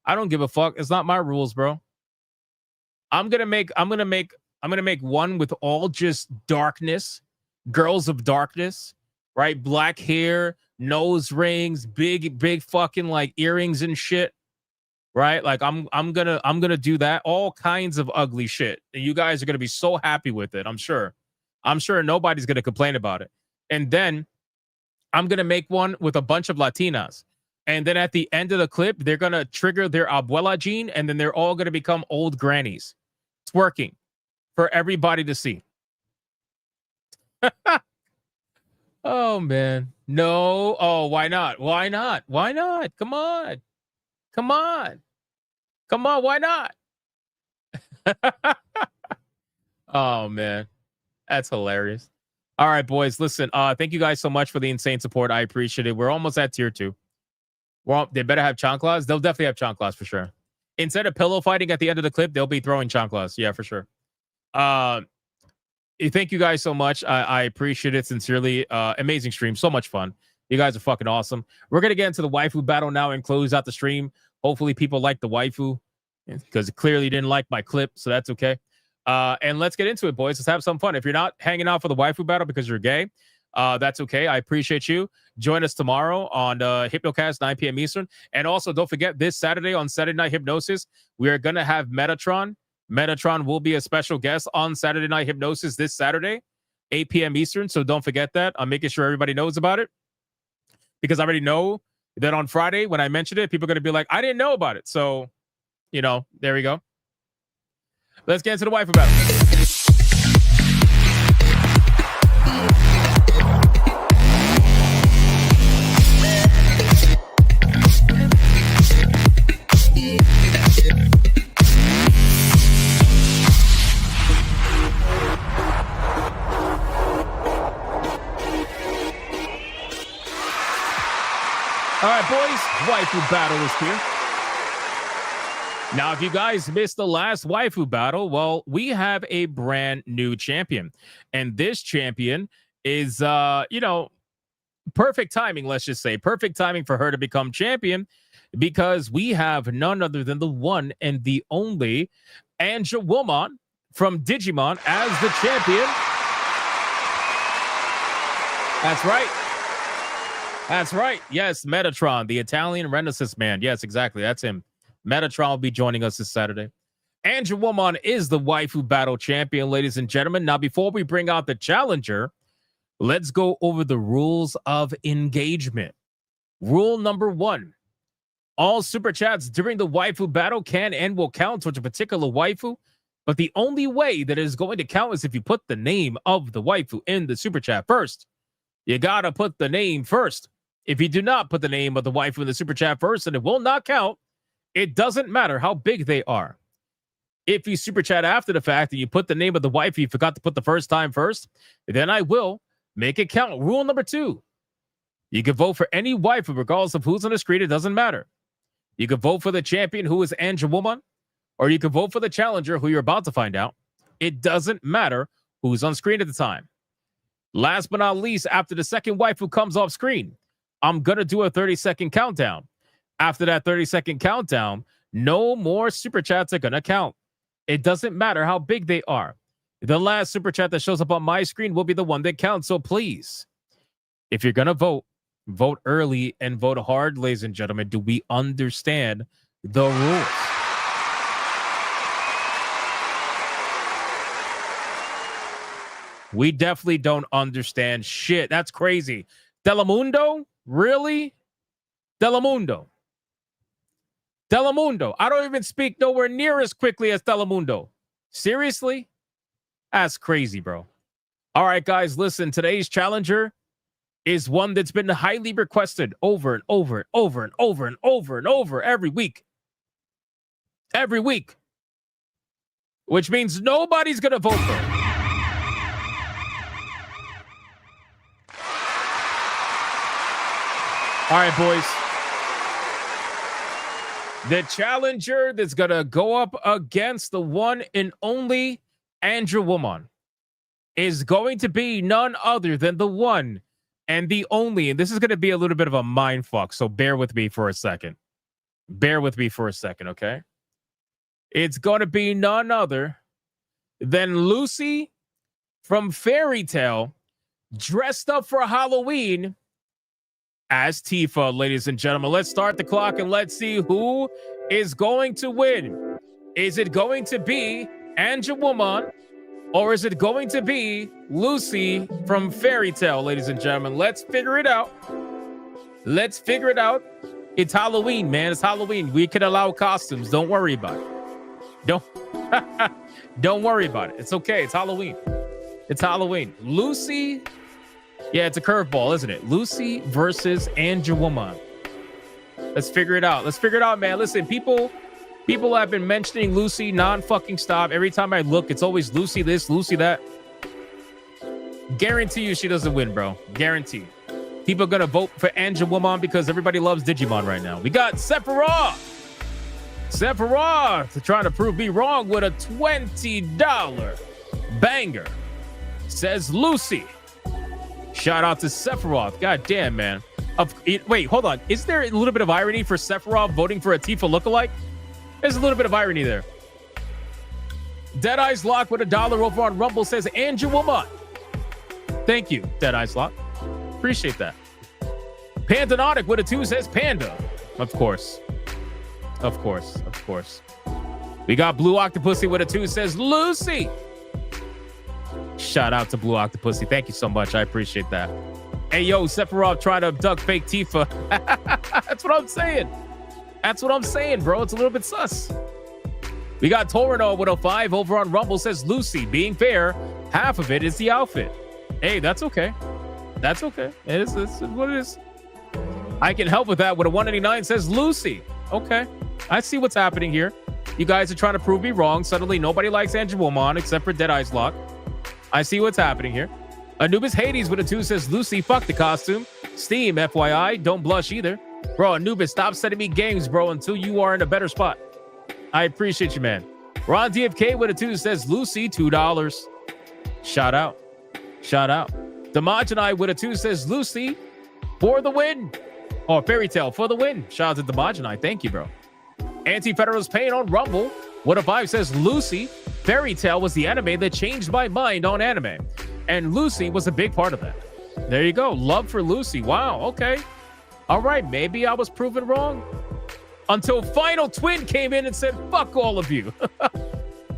I don't give a fuck. It's not my rules, bro. I'm gonna make one with all just darkness, girls of darkness, right? Black hair, nose rings, big fucking like earrings and shit, right? Like I'm gonna do that, all kinds of ugly shit. And you guys are gonna be so happy with it. I'm sure nobody's gonna complain about it. And then I'm gonna make one with a bunch of Latinas. And then at the end of the clip, they're gonna trigger their abuela gene, and then they're all gonna become old grannies. Twerking for everybody to see. Oh, man. No. Oh, why not? Why not? Come on. Why not? Oh, man. That's hilarious. All right, boys. Listen, thank you guys so much for the insane support. I appreciate it. We're almost at tier 2. They better have chanclas. They'll definitely have chanclas for sure. Instead of pillow fighting at the end of the clip, they'll be throwing chanclas. Yeah, for sure. Thank you guys so much. I appreciate it sincerely. Amazing stream. So much fun. You guys are fucking awesome. We're going to get into the waifu battle now and close out the stream. Hopefully people like the waifu because clearly didn't like my clip. So that's okay. And let's get into it, boys. Let's have some fun. If you're not hanging out for the waifu battle because you're gay, that's okay. I appreciate you. Join us tomorrow on Hypnocast, 9 p.m. Eastern. And also, don't forget, this Saturday on Saturday Night Hypnosis, we are going to have Metatron. Metatron will be a special guest on Saturday Night Hypnosis this Saturday, 8 p.m. Eastern. So don't forget that. I'm making sure everybody knows about it because I already know that on Friday when I mentioned it, people are going to be like, I didn't know about it. So, there we go. Let's get into the waifu battle. All right, boys, Waifu Battle is here. Now, if you guys missed the last Waifu Battle, well, we have a brand new champion. And this champion is, perfect timing, let's just say. Perfect timing for her to become champion because we have none other than the one and the only Angewomon from Digimon as the champion. That's right. That's right. Yes, Metatron, the Italian Renaissance man. Yes, exactly. That's him. Metatron will be joining us this Saturday. Angewomon is the Waifu Battle champion, ladies and gentlemen. Now, before we bring out the challenger, let's go over the rules of engagement. Rule number 1. All super chats during the Waifu Battle can and will count towards a particular waifu, but the only way that it is going to count is if you put the name of the waifu in the super chat first. You gotta put the name first. If you do not put the name of the waifu in the super chat first, then it will not count. It doesn't matter how big they are. If you super chat after the fact and you put the name of the waifu you forgot to put the first time first, then I will make it count. Rule number 2. You can vote for any waifu regardless of who's on the screen. It doesn't matter. You can vote for the champion, who is Angewomon, or you can vote for the challenger, who you're about to find out. It doesn't matter who's on screen at the time. Last but not least, after the second waifu comes off screen, I'm going to do a 30-second countdown. After that 30-second countdown, no more super chats are going to count. It doesn't matter how big they are. The last super chat that shows up on my screen will be the one that counts. So please, if you're going to vote, vote early and vote hard, ladies and gentlemen. Do we understand the rules? We definitely don't understand shit. That's crazy. Telemundo? Really? Telemundo. Telemundo. I don't even speak nowhere near as quickly as Telemundo. Seriously? That's crazy, bro. All right, guys, listen. Today's challenger is one that's been highly requested over and over and over and over and over and over every week. Every week. Which means nobody's going to vote for it. All right, boys. The challenger that's going to go up against the one and only Angewomon is going to be none other than the one and the only. And this is going to be a little bit of a mind fuck, so bear with me for a second. Bear with me for a second, okay? It's going to be none other than Lucy from Fairy Tail dressed up for Halloween as Tifa, ladies and gentlemen. Let's start the clock and let's see who is going to win. Is it going to be Angewomon, or is it going to be Lucy from Fairy Tail, ladies and gentlemen? Let's figure it out. Let's figure it out. It's Halloween, man. It's Halloween. We can allow costumes. Don't worry about it. Don't worry about it. It's okay. It's Halloween. It's Halloween. Lucy. Yeah, it's a curveball, isn't it? Lucy versus Angewomon. Let's figure it out. Let's figure it out, man. Listen, people have been mentioning Lucy non-fucking stop. Every time I look, it's always Lucy this, Lucy that. Guarantee you she doesn't win, bro. Guarantee. People are going to vote for Angewomon because everybody loves Digimon right now. We got Sephiroth. Sephiroth trying to prove me wrong with a $20 banger. Says Lucy. Shout out to Sephiroth. God damn, man. Wait, hold on. Is there a little bit of irony for Sephiroth voting for a Tifa lookalike? There's a little bit of irony there. Deadeye's Lock with $1 over on Rumble says Angewomon. Thank you, Deadeye's Lock. Appreciate that. Pandanotic with a 2 says Panda. Of course. Of course. Of course. We got Blue Octopussy with a 2 says Lucy. Shout out to Blue Octopussy. Thank you so much. I appreciate that. Hey, yo, Sephiroth trying to abduct fake Tifa. That's what I'm saying. That's what I'm saying, bro. It's a little bit sus. We got Torino with a 5 over on Rumble says Lucy. Being fair, half of it is the outfit. Hey, that's okay. That's okay. It's what it is. I can help with that with a 189 says Lucy. Okay. I see what's happening here. You guys are trying to prove me wrong. Suddenly, nobody likes Angewomon except for Deadeye's Lock. I see what's happening here. Anubis Hades with a 2 says Lucy, fuck the costume. Steam, FYI, don't blush either. Bro, Anubis, stop sending me games, bro, until you are in a better spot. I appreciate you, man. Ron DFK with a 2 says, Lucy, $2. Shout out. Shout out. Demogenai with a 2 says, Lucy, for the win. Or Fairy Tale for the win. Shout out to Demogenai. Thank you, bro. Anti-Federalist Pain on Rumble. What a 5 says, Lucy, Fairy Tale was the anime that changed my mind on anime. And Lucy was a big part of that. There you go. Love for Lucy. Wow. Okay. All right. Maybe I was proven wrong. Until Final Twin came in and said, fuck all of you.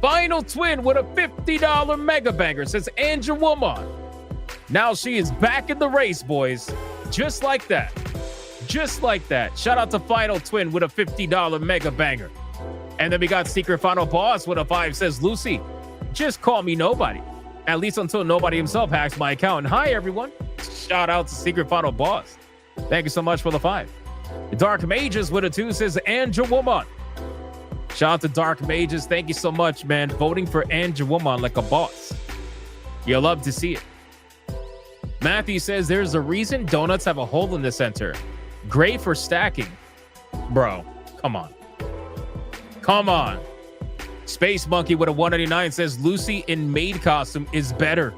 Final Twin with a $50 mega banger says Andrew Woman. Now she is back in the race, boys. Just like that. Just like that. Shout out to Final Twin with a $50 mega banger. And then we got Secret Final Boss with a 5 says, Lucy, just call me nobody. At least until nobody himself hacks my account. And hi, everyone. Shout out to Secret Final Boss. Thank you so much for the 5. Dark Mages with a 2 says Andrew Woman. Shout out to Dark Mages. Thank you so much, man. Voting for Andrew Woman like a boss. You'll love to see it. Matthew says there's a reason donuts have a hole in the center. Great for stacking. Bro, come on. Come on. Space Monkey with a 199 says Lucy in maid costume is better.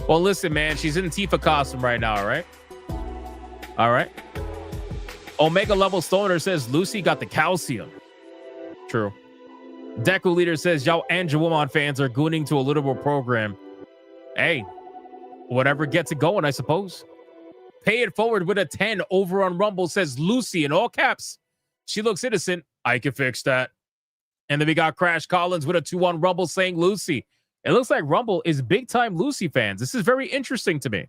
Well, listen, man. She's in Tifa costume right now, all right? All right. Omega Level Stoner says Lucy got the calcium. True. Deku Leader says y'all Andrew Woman fans are gooning to a literal program. Hey, whatever gets it going, I suppose. Pay It Forward with a 10 over on Rumble says Lucy in all caps. She looks innocent. I can fix that. And then we got Crash Collins with a 2 on Rumble saying Lucy. It looks like Rumble is big time Lucy fans. This is very interesting to me.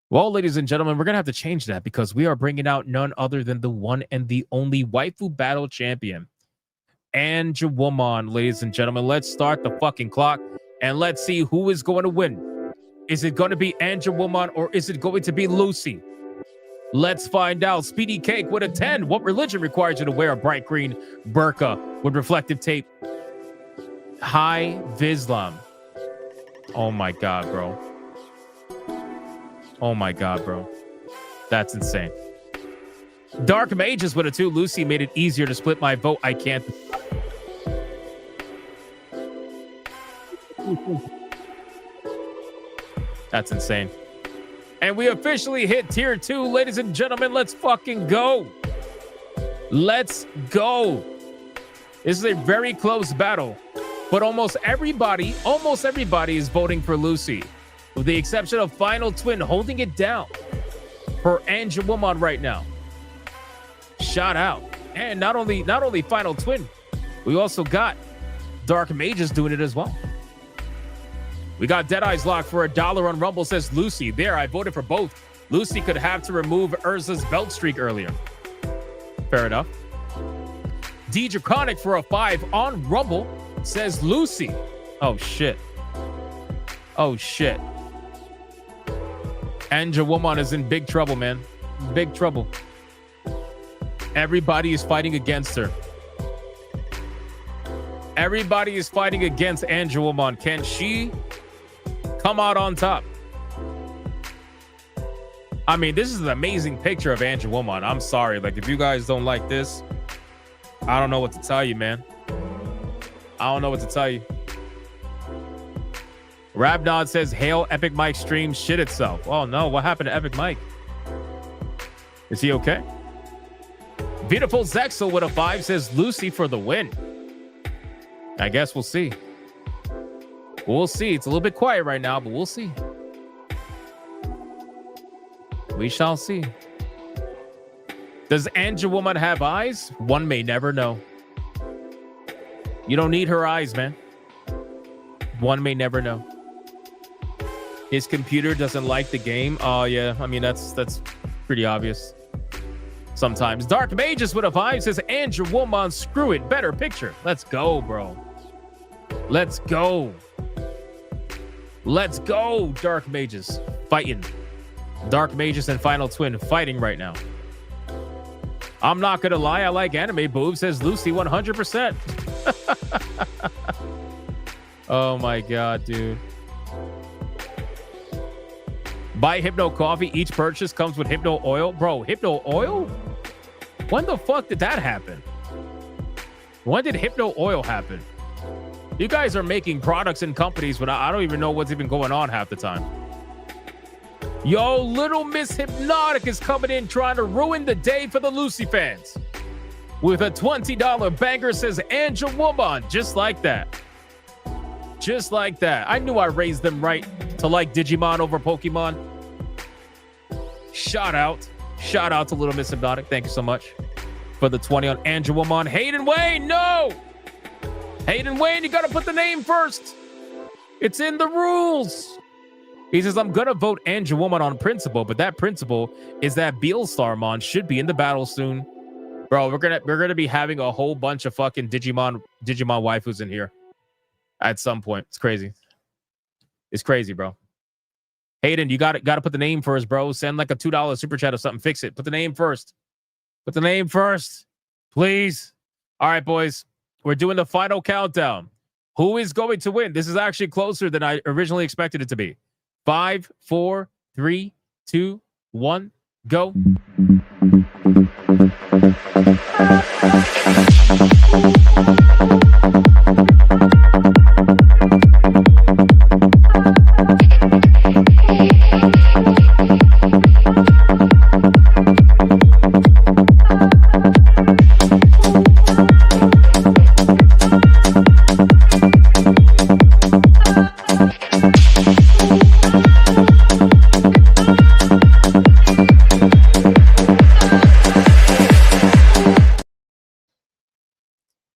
Well, ladies and gentlemen, we're going to have to change that because we are bringing out none other than the one and the only Waifu Battle champion, Andrew Woman, ladies and gentlemen. Let's start the fucking clock and let's see who is going to win. Is it going to be Andrew Woman or is it going to be Lucy? Let's find out. Speedy Cake with a 10. What religion requires you to wear a bright green burqa with reflective tape? Hi, Vislam. Oh my God, bro. Oh my God, bro. That's insane. Dark Mages with a 2. Lucy made it easier to split my vote. I can't. That's insane. And we officially hit tier 2, ladies and gentlemen. Let's fucking go. Let's go. This is a very close battle, but almost everybody is voting for Lucy, with the exception of Final Twin holding it down for Andrew Woman right now. Shout out. And not only Final Twin, we also got Dark Mages doing it as well. We got Deadeye's Lock for $1 on Rumble says Lucy. There, I voted for both. Lucy could have to remove Urza's belt streak earlier. Fair enough. D Draconic for a 5 on Rumble says Lucy. Oh shit. Oh shit. Andrew Woman is in big trouble, man. Big trouble. Everybody is fighting against her. Everybody is fighting against Andrew Woman. Can she come out on top? I mean, this is an amazing picture of Andrew Woman. I'm sorry. Like, if you guys don't like this, I don't know what to tell you, man. I don't know what to tell you. Rabnod says, hail Epic Mike stream shit itself. Oh no, what happened to Epic Mike? Is he okay? Beautiful Zexel with a 5 says Lucy for the win. I guess we'll see. We'll see. It's a little bit quiet right now, but we'll see. We shall see. Does Andrew Woman have eyes? One may never know. You don't need her eyes, man. One may never know. His computer doesn't like the game. Oh yeah, I mean that's pretty obvious. Sometimes. Dark Mages with a 5 says Andrew Woman, screw it, better picture. Let's go, bro. Let's go. Let's go, Dark Mages. Fighting. Dark Mages and Final Twin fighting right now. I'm not gonna lie, I like anime boobs, says Lucy 100%. Oh my God, dude. Buy Hypno coffee. Each purchase comes with Hypno oil. Bro, Hypno oil? When the fuck did that happen? When did Hypno oil happen? You guys are making products and companies, but I don't even know what's even going on half the time. Yo, Little Miss Hypnotic is coming in trying to ruin the day for the Lucy fans. With a $20 banger, says Angel Woman. Just like that. Just like that. I knew I raised them right to like Digimon over Pokemon. Shout out to Little Miss Hypnotic. Thank you so much for the 20 on Angel Woman. Hayden Wayne, no! Hayden Wayne, you got to put the name first. It's in the rules. He says, I'm going to vote Angel Woman on principle, but that principle is that Beelstarmon should be in the battle soon. Bro, we're gonna be having a whole bunch of fucking Digimon waifus in here at some point. It's crazy. It's crazy, bro. Hayden, you got to put the name first, bro. Send like a $2 super chat or something. Fix it. Put the name first. Put the name first, please. All right, boys. We're doing the final countdown. Who is going to win? This is actually closer than I originally expected it to be. 5, 4, 3, 2, 1, go.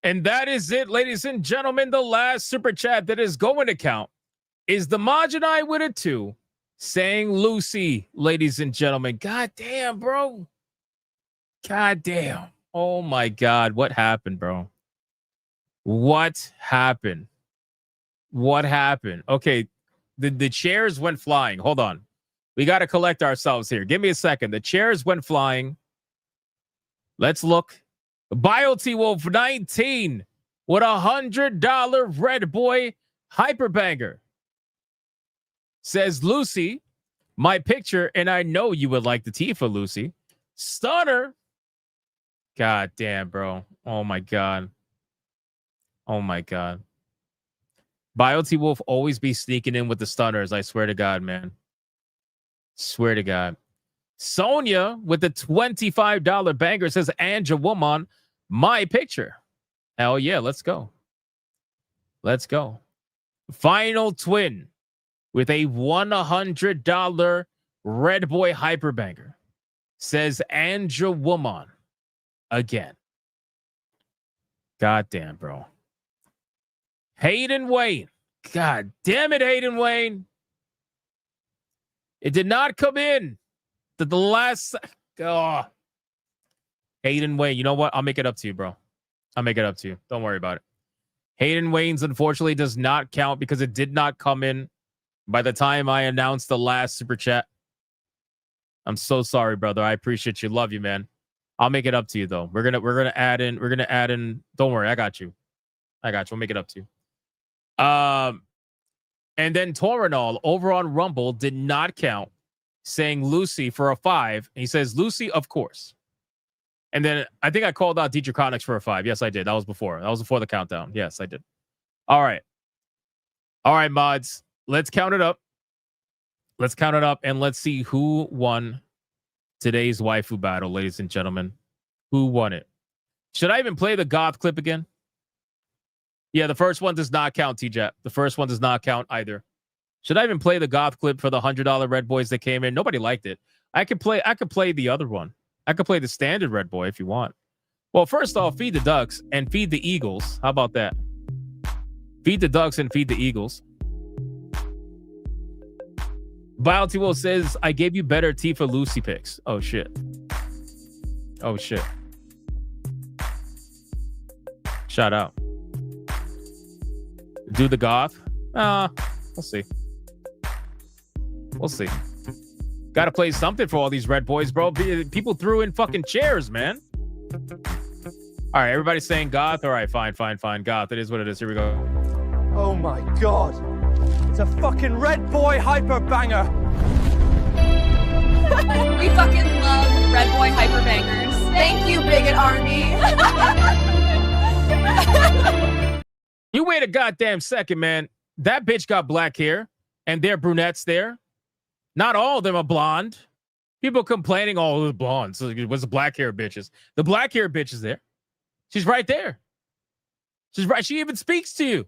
And that is it, ladies and gentlemen. The last super chat that is going to count is the Majinai with a 2 saying Lucy, ladies and gentlemen. God damn, bro. God damn. Oh my God. What happened, bro? What happened? What happened? Okay. The chairs went flying. Hold on. We got to collect ourselves here. Give me a second. The chairs went flying. Let's look. BioT Wolf 19 with $100 Red Boy Hyperbanger says, Lucy, my picture, and I know you would like the Tifa, Lucy. Stunner. God damn, bro. Oh my God. Oh my God. BioT Wolf always be sneaking in with the stunners. I swear to God, man. Swear to God. Sonia with the $25 banger says, Angel Woman, my picture. Hell yeah, let's go. Let's go. Final twin with a $100 Red Boy Hyperbanger says Angel Woman again. God damn, bro. Hayden Wayne. God damn it, Hayden Wayne. It did not come in. The last, oh. Hayden Wayne, you know what? I'll make it up to you, bro. I'll make it up to you. Don't worry about it. Hayden Wayne's unfortunately does not count because it did not come in by the time I announced the last super chat. I'm so sorry, brother. I appreciate you. Love you, man. I'll make it up to you though. We're gonna add in. Don't worry, I got you. We'll make it up to you. And then Torinol over on Rumble did not count, saying Lucy for a 5. And he says, Lucy, of course. And then I think I called out Dietrich for a 5. Yes, I did. That was before the countdown. Yes, I did. All right, mods. Let's count it up. And let's see who won today's waifu battle, ladies and gentlemen. Who won it? Should I even play the goth clip again? Yeah, the first one does not count, T-Jet. The first one does not count either. Should I even play the goth clip for the $100 Red Boys that came in? Nobody liked it. I could play the other one. I could play the standard Red Boy if you want. Well, first off, feed the ducks and feed the eagles. How about that? Feed the ducks and feed the eagles. BioTwo says, I gave you better Tifa Lucy picks. Oh, shit. Shout out. Do the goth? We'll see. Got to play something for all these Red Boys, bro. People threw in fucking chairs, man. All right, everybody's saying goth. All right, fine. Goth. It is what it is. Here we go. Oh my God. It's a fucking Red Boy Hyper Banger. We fucking love Red Boy Hyper Bangers. Thank you, Bigot Army. You wait a goddamn second, man. That bitch got black hair, and they're brunettes there. Not all of them are blonde. People complaining, oh, the blondes. What's the black hair bitches? The black hair bitch is there. She's right there. She's right. She even speaks to you.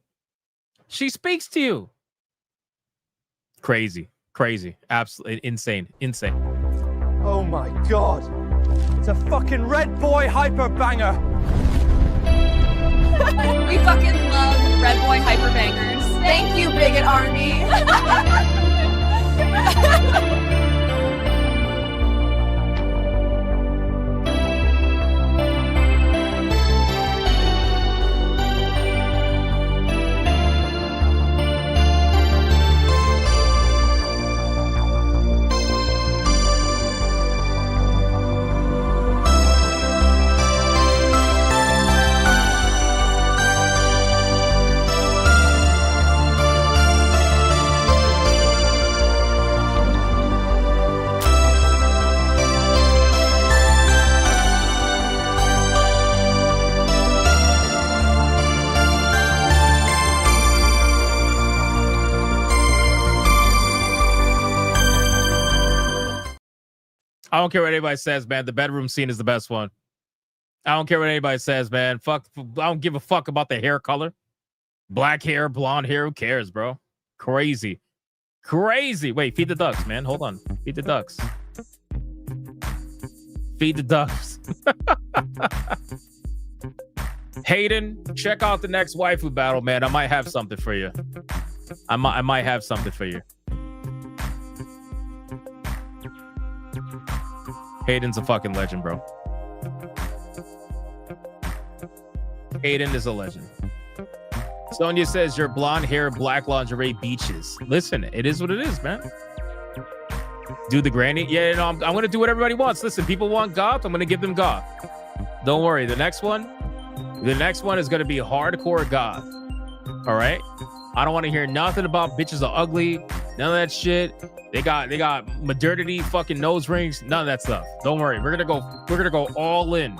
She speaks to you. Crazy. Crazy. Absolutely insane. Insane. Oh my god. It's a fucking Red Boy Hyper Banger. We fucking love Red Boy Hyper Bangers. Thank you, Bigot Army. I don't care what anybody says, man. The bedroom scene is the best one. I don't care what anybody says, man. Fuck. I don't give a fuck about the hair color. Black hair, blonde hair. Who cares, bro? Crazy. Crazy. Wait, feed the ducks, man. Hold on. Feed the ducks. Feed the ducks. Hayden, check out the next waifu battle, man. I might have something for you. I might have something for you. Hayden's a fucking legend, bro. Hayden is a legend. Sonia says your blonde hair, black lingerie beaches. Listen, it is what it is, man. Do the granny. Yeah, no, I'm going to do what everybody wants. Listen, people want goth. I'm going to give them goth. Don't worry. The next one is going to be hardcore goth. All right. I don't want to hear nothing about bitches are ugly. None of that shit. They got modernity fucking nose rings. None of that stuff. Don't worry. We're gonna go all in.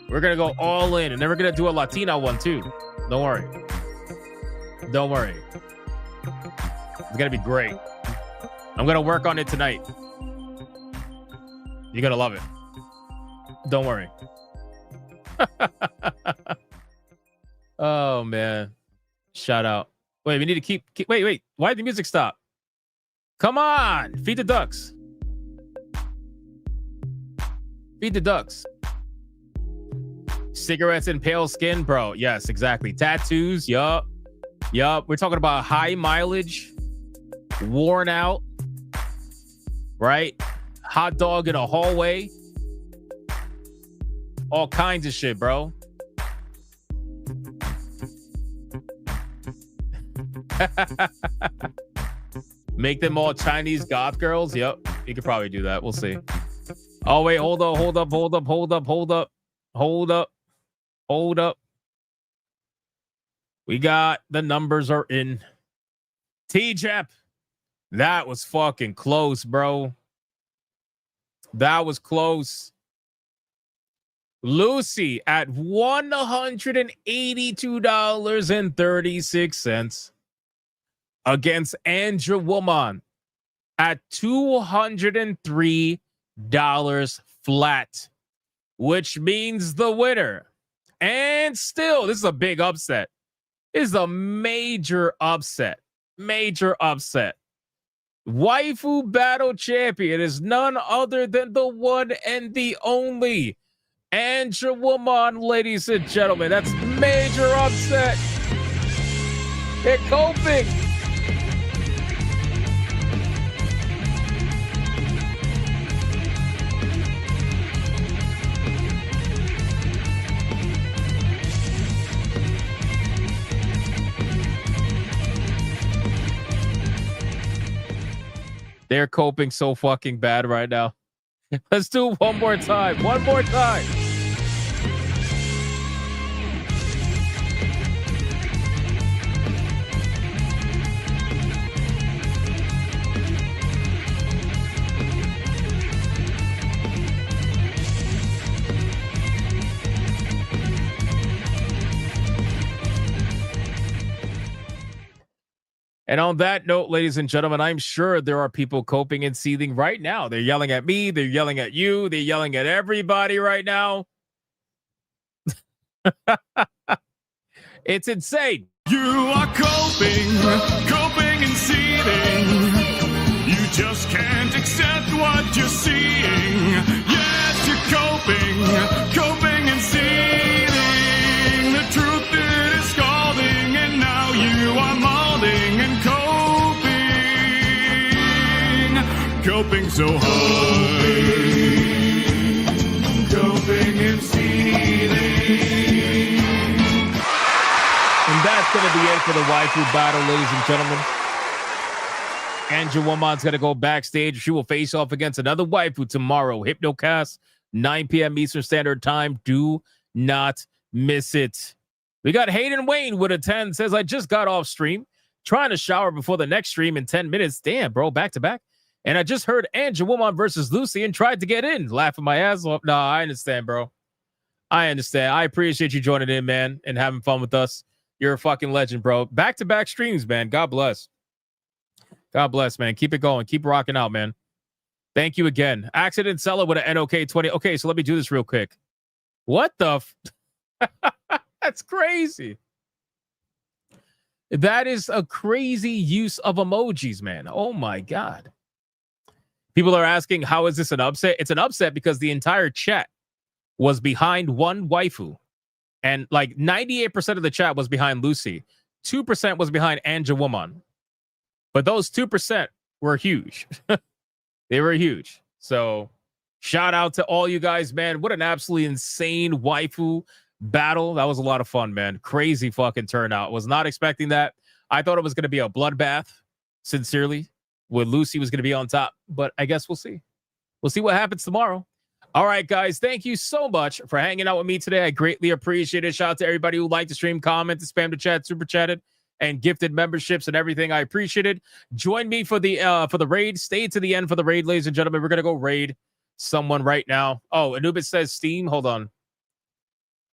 We're gonna go all in, and then we're gonna do a Latina one too. Don't worry. Don't worry. It's gonna be great. I'm gonna work on it tonight. You're gonna love it. Don't worry. Oh man. Shout out. Wait, we need to keep wait. Why did the music stop? Come on. Feed the ducks. Feed the ducks. Cigarettes and pale skin, bro. Yes, exactly. Tattoos. Yup. We're talking about high mileage, worn out, right? Hot dog in a hallway. All kinds of shit, bro. Make them all Chinese goth girls. Yep, you could probably do that. We'll see. Oh wait, hold up. We got the numbers are in. T-Jep. That was fucking close, bro. That was close. Lucy at $182.36 against Andrew Woman at $203 flat, which means the winner. And still, this is a big upset. This is a major upset. Major upset. Waifu Battle champion is none other than the one and the only Andrew Woman, ladies and gentlemen. That's major upset. They're coping. They're coping so fucking bad right now. Let's do it one more time. One more time. And on that note, ladies and gentlemen, I'm sure there are people coping and seething right now. They're yelling at me. They're yelling at you. They're yelling at everybody right now. It's insane. You are coping and seething. You just can't accept what you're seeing. Yes, you're coping and seething. The truth is scalding, and now you are molding and coping so hard. Coping and seething. And that's going to be it for the Waifu Battle, ladies and gentlemen. Angel Woman's going to go backstage. She will face off against another waifu tomorrow. Hypnocast, 9 p.m. Eastern Standard Time. Do not miss it. We got Hayden Wayne with a 10. Says, I just got off stream. Trying to shower before the next stream in 10 minutes. Damn, bro, back to back. And I just heard Angel Woman versus Lucy and tried to get in. Laughing my ass off. No, I understand, bro. I understand. I appreciate you joining in, man, and having fun with us. You're a fucking legend, bro. Back-to-back streams, man. God bless. God bless, man. Keep it going. Keep rocking out, man. Thank you again. Accident Seller with an NOK 20. Okay, so let me do this real quick. What the? That's crazy. That is a crazy use of emojis, man. Oh, my God. People are asking, how is this an upset? It's an upset because the entire chat was behind one waifu. And like 98% of the chat was behind Lucy. 2% was behind Angel Woman. But those 2% were huge. They were huge. So shout out to all you guys, man. What an absolutely insane waifu battle. That was a lot of fun, man. Crazy fucking turnout. Was not expecting that. I thought it was going to be a bloodbath, sincerely, where Lucy was going to be on top. But I guess we'll see. We'll see what happens tomorrow. All right, guys, thank you so much for hanging out with me today. I greatly appreciate it. Shout out to everybody who liked the stream, commented, spammed the chat, super chatted, and gifted memberships and everything. I appreciate it. Join me for the raid. Stay to the end for the raid, ladies and gentlemen. We're going to go raid someone right now. Oh, Anubis says Steam. Hold on.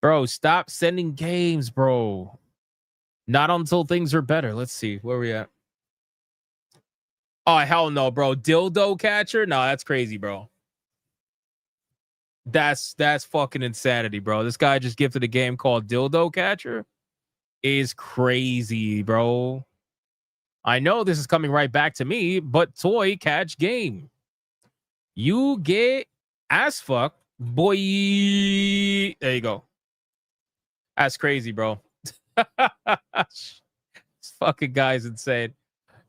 Bro, stop sending games, bro. Not until things are better. Let's see. Where are we at? Oh, hell no, bro. Dildo catcher? No, that's crazy, bro. That's fucking insanity, bro. This guy just gifted a game called Dildo Catcher. Is crazy, bro. I know this is coming right back to me, but toy catch game. You get ass fuck, boy. There you go. That's crazy, bro. This fucking guy's insane.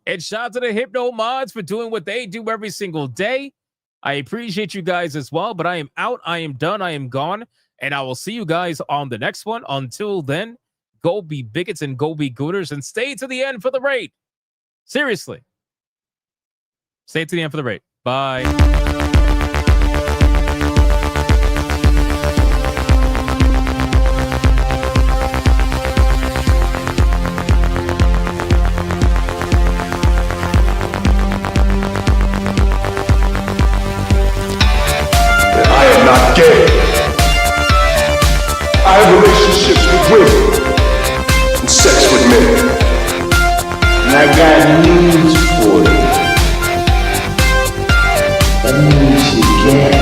And shout out to the Hypno mods for doing what they do every single day. I appreciate you guys as well, but I am out. I am done. I am gone. And I will see you guys on the next one. Until then, go be bigots and go be gooners and stay to the end for the raid. Seriously. Stay to the end for the raid. Bye. Not gay. I have relationships with women and sex with men. And I got news for you. That means you gay.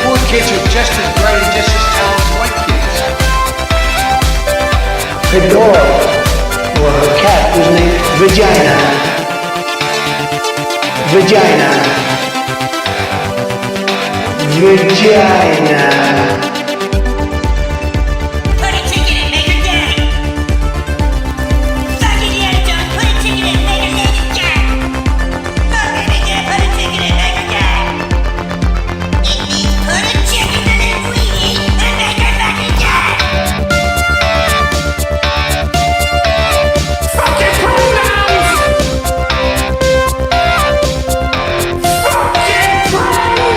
Poor kids are just as bright and just as talented as white kids. The dog. Well, her cat was named Vagina. Put a ticket in, make her gay. Fuck it, yeah, don't put a ticket in, make her gay. Fuck it, yeah, put a ticket in, make her gay. It means put a chicken in it, please, and make her fucking gay. Fucking pronouns! Fucking pronouns!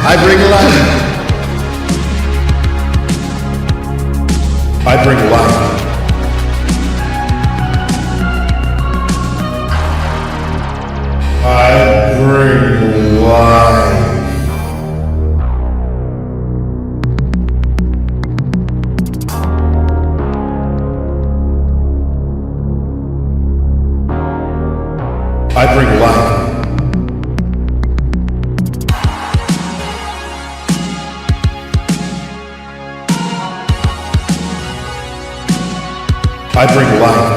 I bring life. I bring life. I bring life. I bring life. I bring life.